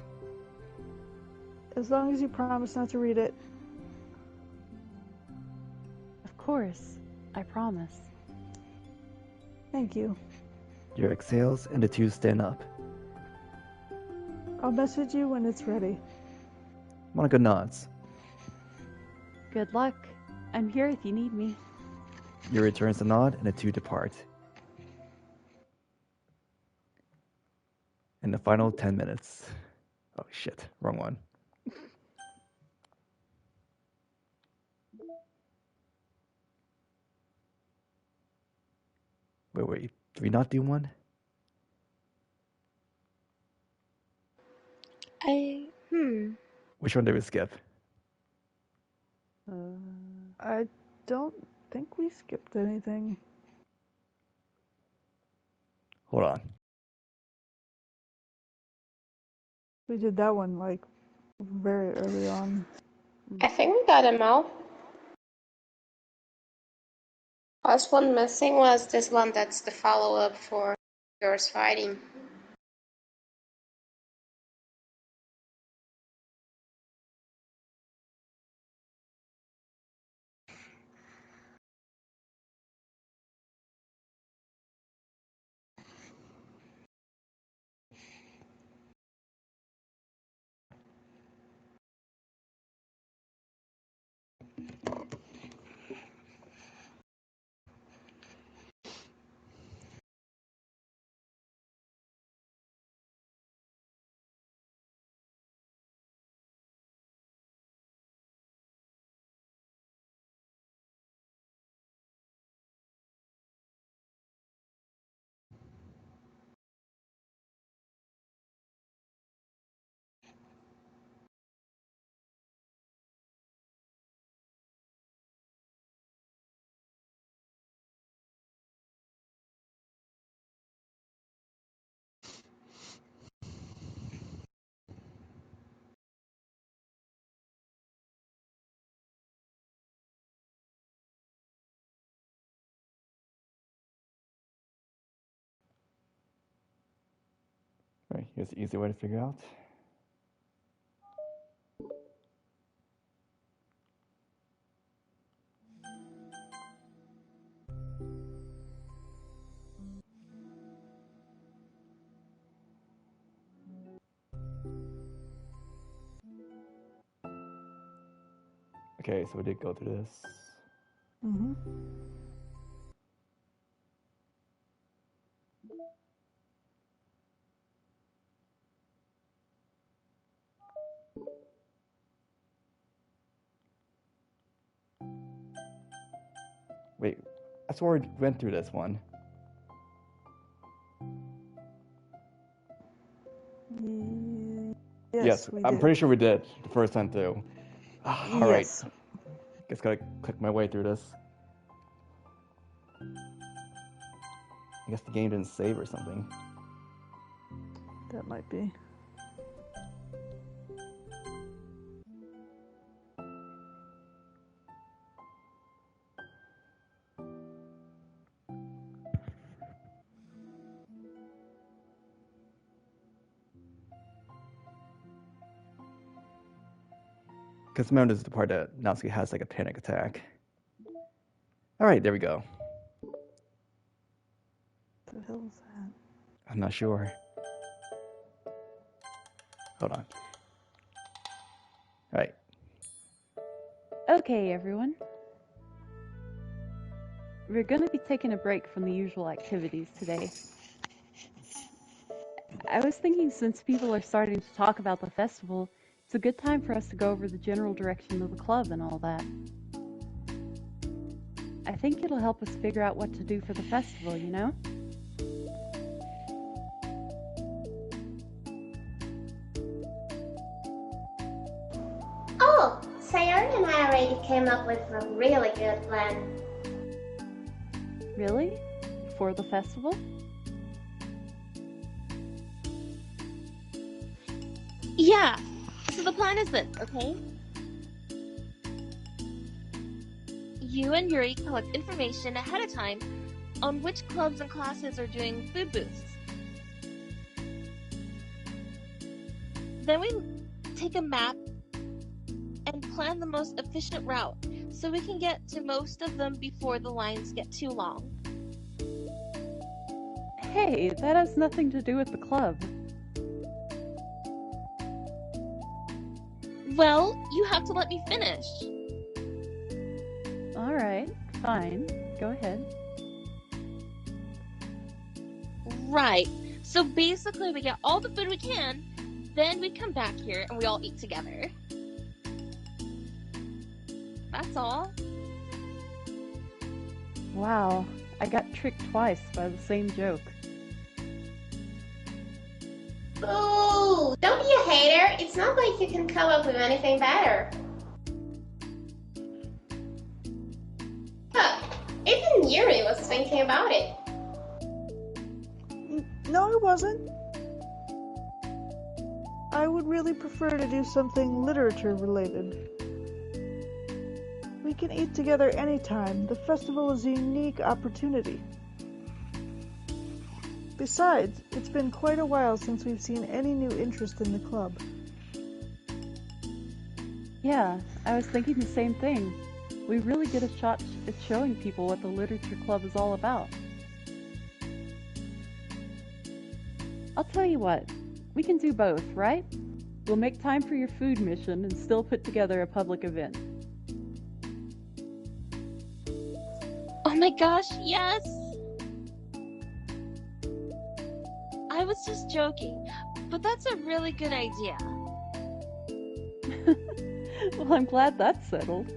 As long as you promise not to read it. Of course, I promise. Thank you. Yuri exhales and the two stand up. I'll message you when it's ready. Monika nods. Good luck. I'm here if you need me. Yuri returns the nod and the two depart. In the final 10 minutes. Oh shit, wrong one. Wait, did we not do one? Which one did we skip? I don't think we skipped anything. Hold on. We did that one like very early on. I think we got them all. Last one missing was this one that's the follow-up for yours fighting. Right, here's the easy way to figure out. Okay, so we did go through this. Mm-hmm. Wait, I swore we went through this one. Yes, I'm pretty sure we did the first time through. All right. Yes. Guess gotta click my way through this. I guess the game didn't save or something. That might be. Because remember, this is the part that Natsuki has like a panic attack. All right, there we go. What the hell is that? I'm not sure. Hold on. All right. Okay, everyone. We're going to be taking a break from the usual activities today. I was thinking since people are starting to talk about the festival, it's a good time for us to go over the general direction of the club and all that. I think it'll help us figure out what to do for the festival, you know? Oh, Sayori and I already came up with a really good plan. Really? For the festival? Yeah. So the plan is this, okay? You and Yuri collect information ahead of time on which clubs and classes are doing food booths. Then we take a map and plan the most efficient route so we can get to most of them before the lines get too long. Hey, that has nothing to do with the club. Well, you have to let me finish. Alright, fine. Go ahead. Right. So basically, we get all the food we can, then we come back here and we all eat together. That's all. Wow, I got tricked twice by the same joke. Ooh, don't be a hater. It's not like you can come up with anything better. Huh, even Yuri was thinking about it. No, I wasn't. I would really prefer to do something literature related. We can eat together anytime. The festival is a unique opportunity. Besides, it's been quite a while since we've seen any new interest in the club. Yeah, I was thinking the same thing. We really get a shot at showing people what the literature club is all about. I'll tell you what, we can do both, right? We'll make time for your food mission and still put together a public event. Oh my gosh, yes! I was just joking, but that's a really good idea. Well, I'm glad that's settled.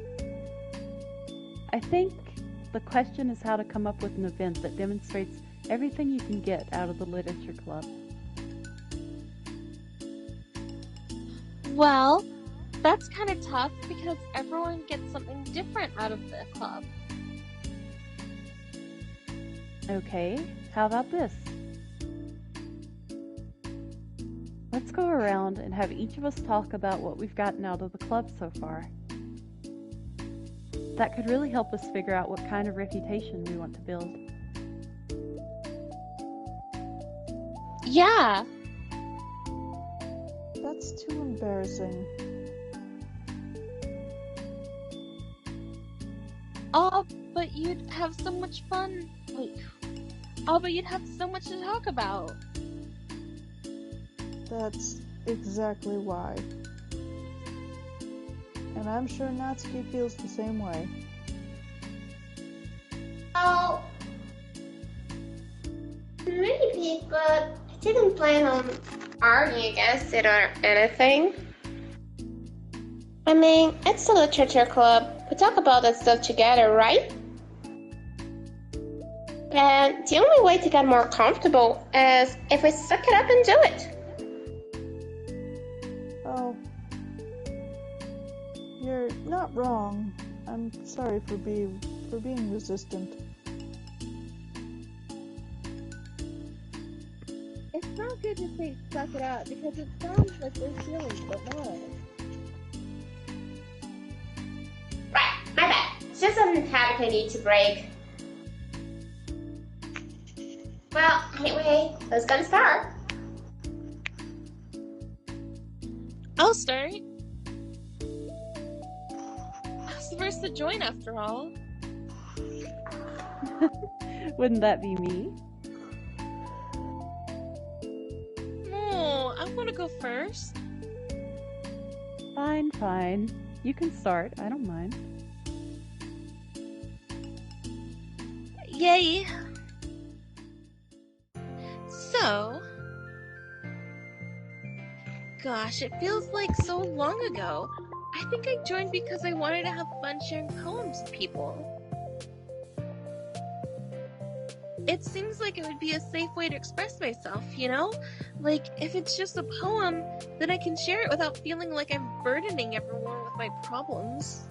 I think the question is how to come up with an event that demonstrates everything you can get out of the literature club. Well, that's kind of tough because everyone gets something different out of the club. Okay, how about this? Let's go around and have each of us talk about what we've gotten out of the club so far. That could really help us figure out what kind of reputation we want to build. Yeah! That's too embarrassing. Oh, but you'd have so much fun. Wait. Oh, but you'd have so much to talk about. That's exactly why. And I'm sure Natsuki feels the same way. Oh, maybe, but I didn't plan on arguing against it or anything. I mean, it's the literature club. We talk about that stuff together, right? And the only way to get more comfortable is if we suck it up and do it. Oh, you're not wrong. I'm sorry for being resistant. It's not good to say suck it up because it sounds like we're feelings, but not. Right, my bad. It's just an habit I need to break. Well, anyway, who's gonna start? I'll start. I was the first to join after all. Wouldn't that be me? No, I want to go first. Fine, fine. You can start, I don't mind. Yay! So, gosh, it feels like so long ago. I think I joined because I wanted to have fun sharing poems with people. It seems like it would be a safe way to express myself, you know? Like, if it's just a poem, then I can share it without feeling like I'm burdening everyone with my problems.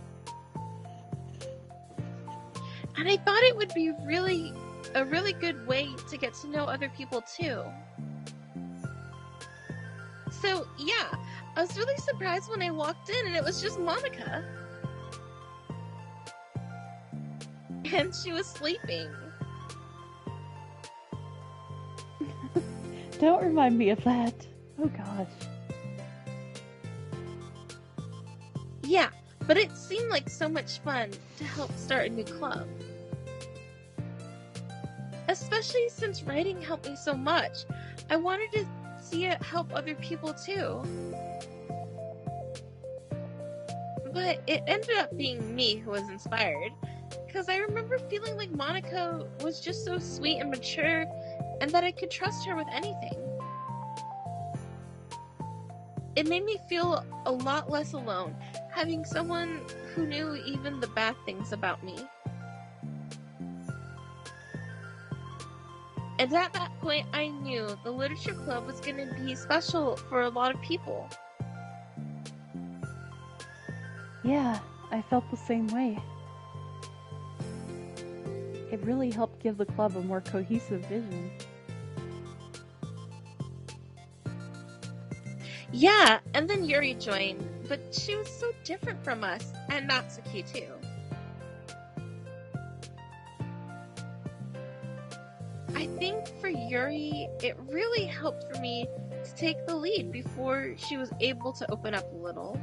And I thought it would be a really good way to get to know other people too. So, yeah, I was really surprised when I walked in and it was just Monika. And she was sleeping. Don't remind me of that. Oh gosh. Yeah, but it seemed like so much fun to help start a new club. Especially since writing helped me so much. I wanted to see it help other people too. But it ended up being me who was inspired. Because I remember feeling like Monika was just so sweet and mature, and that I could trust her with anything. It made me feel a lot less alone, having someone who knew even the bad things about me. And at that point, I knew the literature club was going to be special for a lot of people. Yeah, I felt the same way. It really helped give the club a more cohesive vision. Yeah, and then Yuri joined, but she was so different from us, and Natsuki too. I think for Yuri, it really helped for me to take the lead before she was able to open up a little.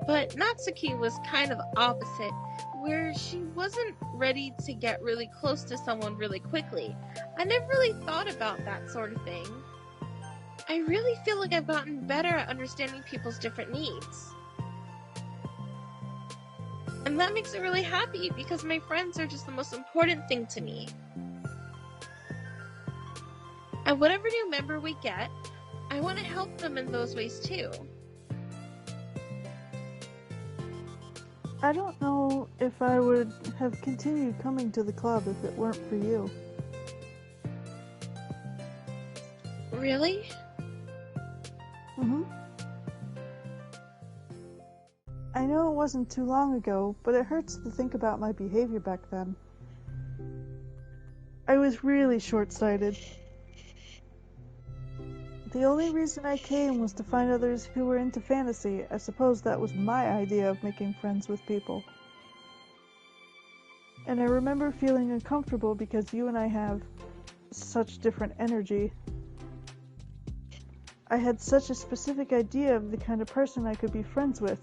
But Natsuki was kind of opposite, where she wasn't ready to get really close to someone really quickly. I never really thought about that sort of thing. I really feel like I've gotten better at understanding people's different needs. And that makes me really happy because my friends are just the most important thing to me. And whatever new member we get, I want to help them in those ways too. I don't know if I would have continued coming to the club if it weren't for you. Really? Mm-hmm. I know it wasn't too long ago, but it hurts to think about my behavior back then. I was really short-sighted. The only reason I came was to find others who were into fantasy. I suppose that was my idea of making friends with people. And I remember feeling uncomfortable because you and I have such different energy. I had such a specific idea of the kind of person I could be friends with.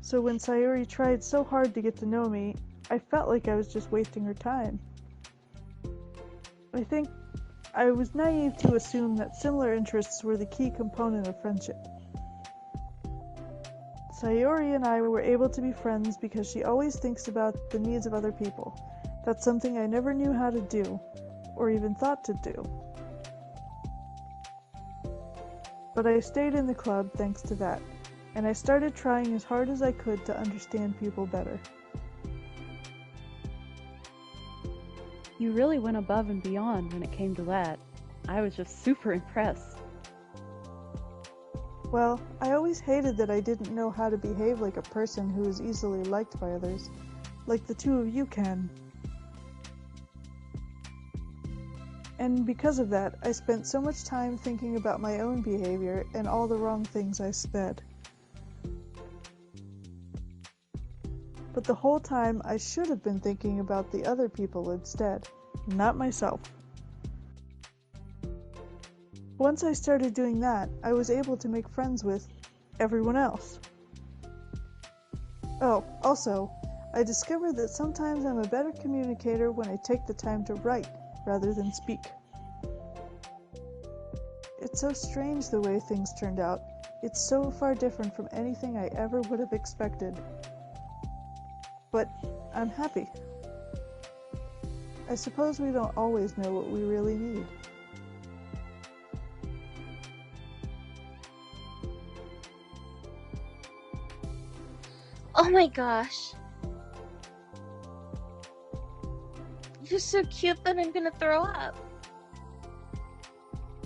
So when Sayori tried so hard to get to know me, I felt like I was just wasting her time. I think I was naive to assume that similar interests were the key component of friendship. Sayori and I were able to be friends because she always thinks about the needs of other people. That's something I never knew how to do, or even thought to do. But I stayed in the club thanks to that, and I started trying as hard as I could to understand people better. You really went above and beyond when it came to that. I was just super impressed. Well, I always hated that I didn't know how to behave like a person who is easily liked by others, like the two of you can. And because of that, I spent so much time thinking about my own behavior and all the wrong things I said. But the whole time, I should have been thinking about the other people instead, not myself. Once I started doing that, I was able to make friends with everyone else. Oh, also, I discovered that sometimes I'm a better communicator when I take the time to write rather than speak. It's so strange the way things turned out. It's so far different from anything I ever would have expected. But I'm happy. I suppose we don't always know what we really need. Oh my gosh. You're so cute that I'm gonna throw up.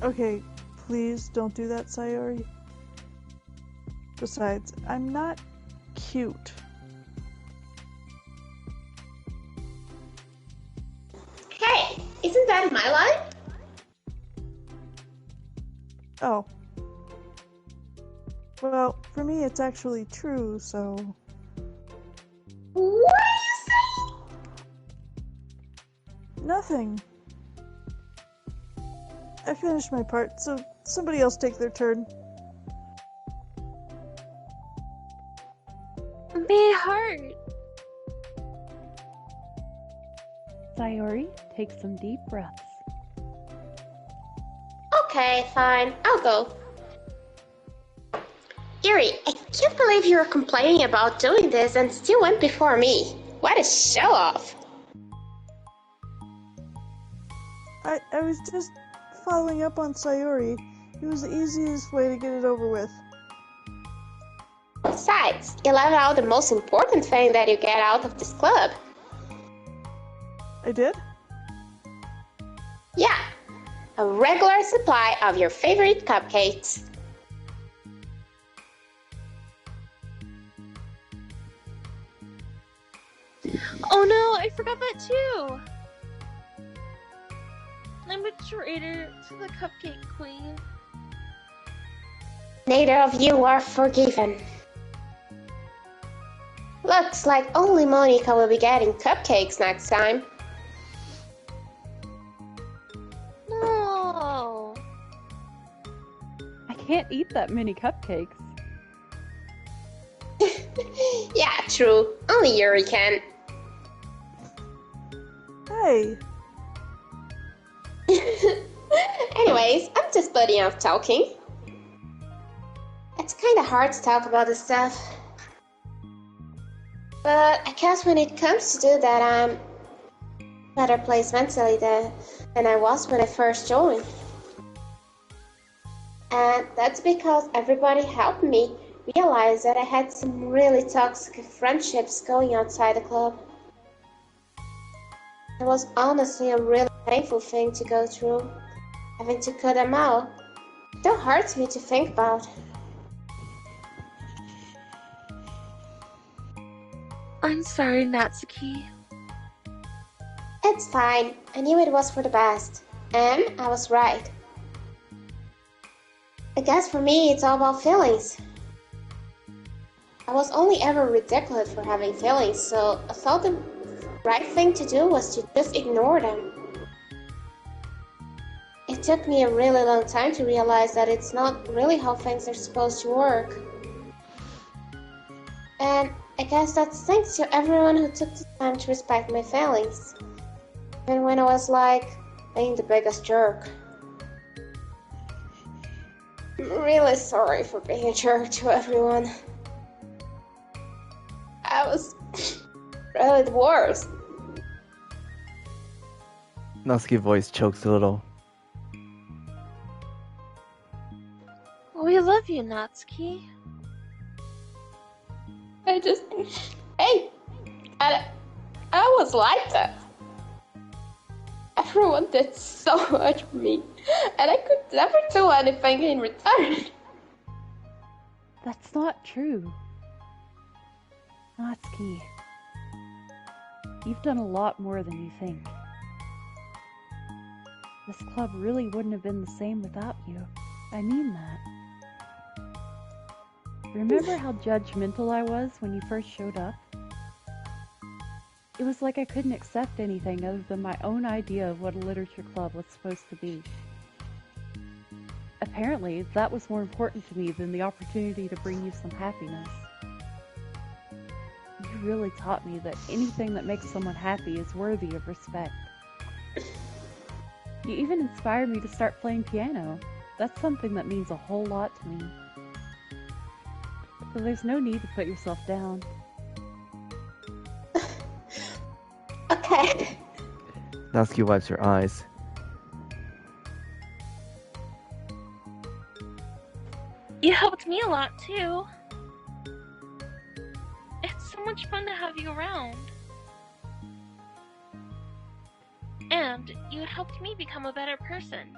Okay, please don't do that, Sayori. Besides, I'm not cute. Hey, isn't that my line? Oh. Well, for me it's actually true, so... What are you saying? Nothing. I finished my part, so somebody else take their turn. My heart. Sayori, take some deep breaths. Okay, fine, I'll go. Yuri, I can't believe you were complaining about doing this and still went before me. What a show-off! I was just following up on Sayori. It was the easiest way to get it over with. Besides, you left out the most important thing that you get out of this club. I did? Yeah, a regular supply of your favorite cupcakes. Oh no, I forgot that too! I'm a traitor to the Cupcake Queen. Neither of you are forgiven. Looks like only Monika will be getting cupcakes next time. No! I can't eat that many cupcakes. Yeah, true. Only Yuri can. Hey! Anyways, I'm just buddying off talking. It's kinda hard to talk about this stuff. But I guess when it comes to do that, I'm in a better place mentally than I was when I first joined. And that's because everybody helped me realize that I had some really toxic friendships going outside the club. It was honestly a really painful thing to go through, having to cut them out. It still hurts me to think about. I'm sorry, Natsuki. It's fine. I knew it was for the best. And I was right. I guess for me, it's all about feelings. I was only ever ridiculous for having feelings, so I thought the right thing to do was to just ignore them. It took me a really long time to realize that it's not really how things are supposed to work. And I guess that's thanks to everyone who took the time to respect my feelings. Even when I was being the biggest jerk. I'm really sorry for being a jerk to everyone. I was really the worst. Natsuki's voice chokes a little. We love you, Natsuki. I was like that. Everyone did so much for me, and I could never do anything in return. That's not true. Natsuki, you've done a lot more than you think. This club really wouldn't have been the same without you. I mean that. Remember how judgmental I was when you first showed up? It was like I couldn't accept anything other than my own idea of what a literature club was supposed to be. Apparently, that was more important to me than the opportunity to bring you some happiness. You really taught me that anything that makes someone happy is worthy of respect. You even inspired me to start playing piano. That's something that means a whole lot to me. So there's no need to put yourself down. Okay. Natsuki wipes her eyes. You helped me a lot too. It's so much fun to have you around. And you helped me become a better person.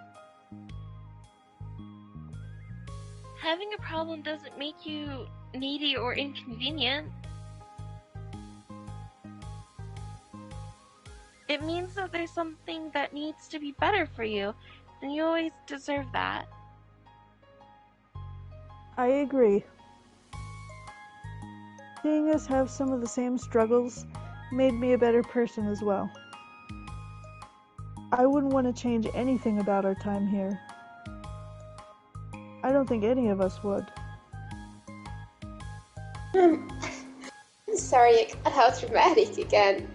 Having a problem doesn't make you needy or inconvenient. It means that there's something that needs to be better for you, and you always deserve that. I agree. Seeing us have some of the same struggles made me a better person as well. I wouldn't want to change anything about our time here. I don't think any of us would. I'm sorry, I got how dramatic again.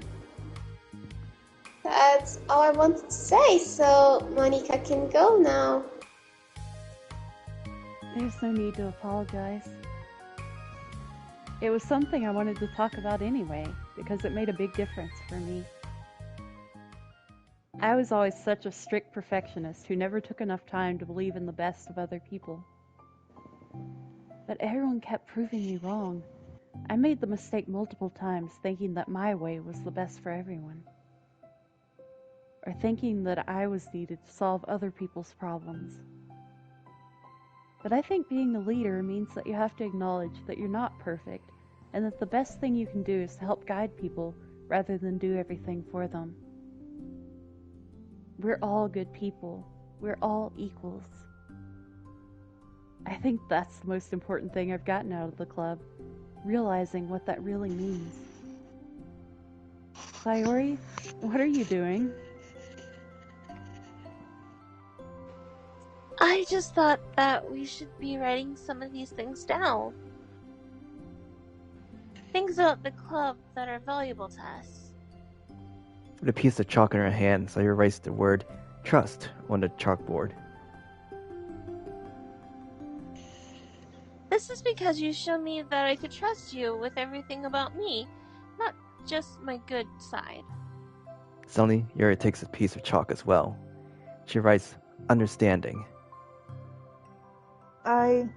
That's all I wanted to say, so Monika can go now. There's no need to apologize. It was something I wanted to talk about anyway, because it made a big difference for me. I was always such a strict perfectionist who never took enough time to believe in the best of other people. But everyone kept proving me wrong. I made the mistake multiple times thinking that my way was the best for everyone. Or thinking that I was needed to solve other people's problems. But I think being a leader means that you have to acknowledge that you're not perfect, and that the best thing you can do is to help guide people rather than do everything for them. We're all good people. We're all equals. I think that's the most important thing I've gotten out of the club, realizing what that really means. Sayori, what are you doing? I just thought that we should be writing some of these things down. Things about the club that are valuable to us. With a piece of chalk in her hand, Sayori writes the word trust on the chalkboard. This is because you showed me that I could trust you with everything about me, not just my good side. Suddenly, Yuri takes a piece of chalk as well. She writes understanding. I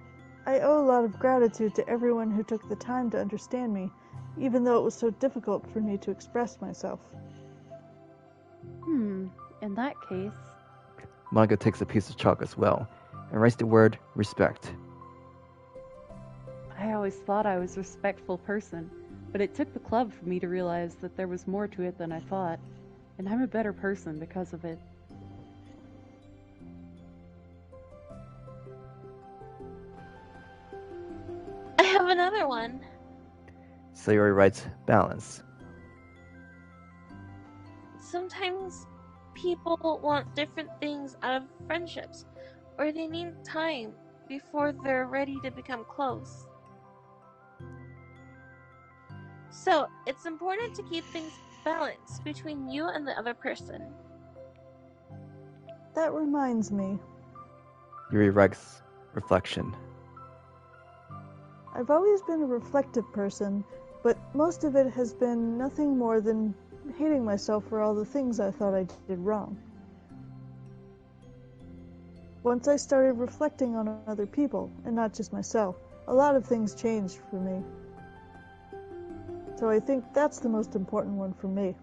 owe a lot of gratitude to everyone who took the time to understand me, even though it was so difficult for me to express myself. In that case... Monika takes a piece of chalk as well, and writes the word respect. I always thought I was a respectful person, but it took the club for me to realize that there was more to it than I thought, and I'm a better person because of it. I have another one. Sayori writes balance. Sometimes people want different things out of friendships, or they need time before they're ready to become close. So, it's important to keep things balanced between you and the other person. That reminds me. Yuri writes reflection. I've always been a reflective person, but most of it has been nothing more than hating myself for all the things I thought I did wrong. Once I started reflecting on other people, and not just myself, a lot of things changed for me. So I think that's the most important one for me.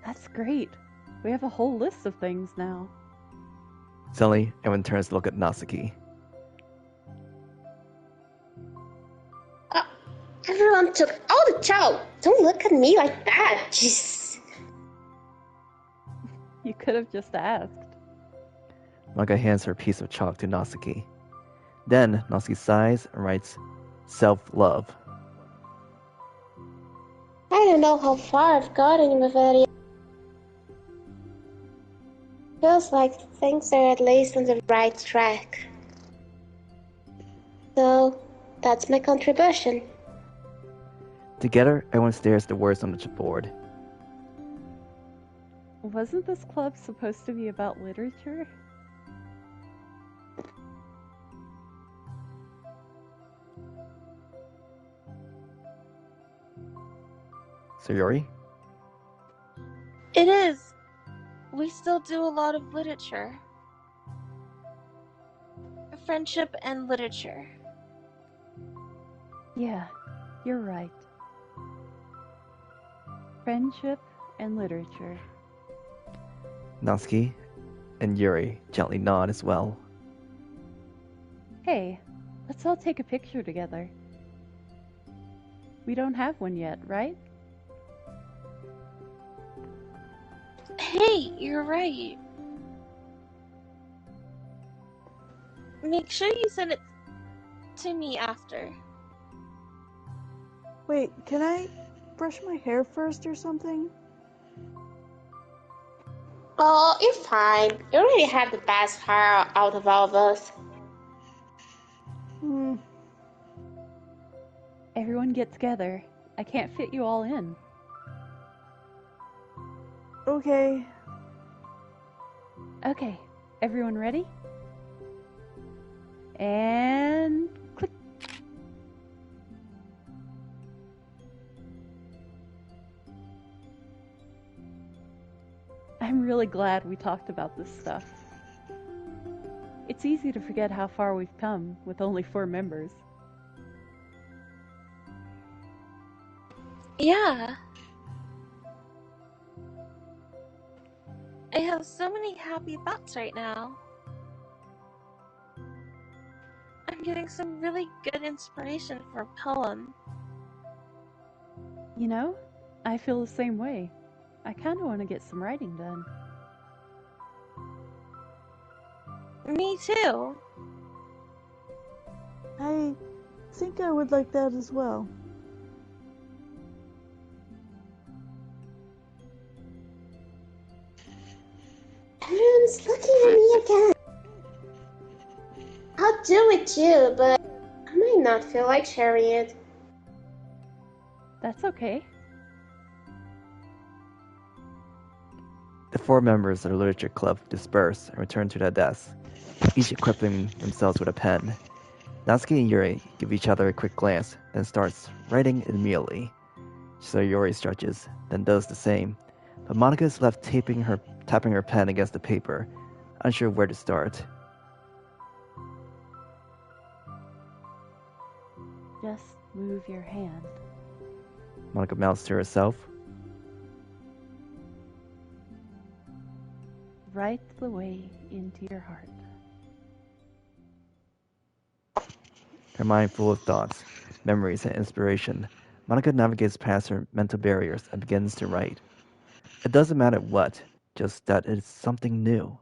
That's great. We have a whole list of things now. Suddenly, everyone turns to look at Natsuki. Everyone took all the chalk. Don't look at me like that. Jeez. You could have just asked. Monika hands her a piece of chalk to Natsuki. Then, Natsuki sighs and writes self-love. I don't know how far I've gotten with it yet. Feels like things are at least on the right track. So, that's my contribution. Together, everyone stares at the words on the board. Wasn't this club supposed to be about literature? Sayori? It is. We still do a lot of literature. Friendship and literature. Yeah, you're right. Friendship and literature. Natsuki and Yuri gently nod as well. Hey, let's all take a picture together. We don't have one yet, right? Hey, you're right. Make sure you send it to me after. Wait, can I brush my hair first or something? Oh, you're fine. You already have the best hair out of all of us. Everyone get together. I can't fit you all in. Okay. Okay, everyone ready? And click. I'm really glad we talked about this stuff. It's easy to forget how far we've come with only 4 members. Yeah. I have so many happy thoughts right now. I'm getting some really good inspiration for a poem. You know, I feel the same way. I kind of want to get some writing done. Me too. I think I would like that as well. Everyone's looking at me again. I'll do it too, but I might not feel like sharing it. That's okay. The 4 members of the literature club disperse and return to their desks, each equipping themselves with a pen. Natsuki and Yuri give each other a quick glance, then starts writing immediately. Sayori stretches, then does the same, but Monika is left tapping her pen against the paper, unsure where to start. Just move your hand. Monika mouths to herself. Right the way into your heart. Her mind full of thoughts, memories, and inspiration, Monika navigates past her mental barriers and begins to write. It doesn't matter what, just that it's something new.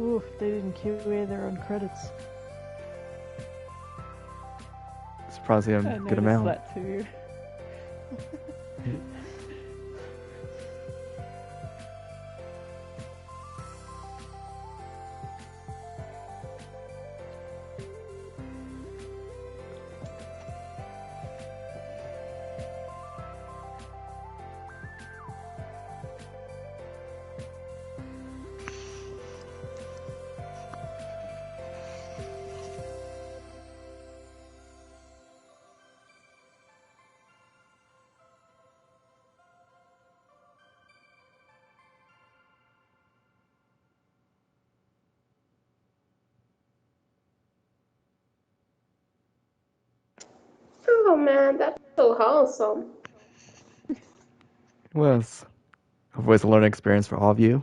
Oof, they didn't QA their own credits. Surprisingly, a good amount. That too. Oh man, that's so wholesome. It was. Hopefully it's a learning experience for all of you.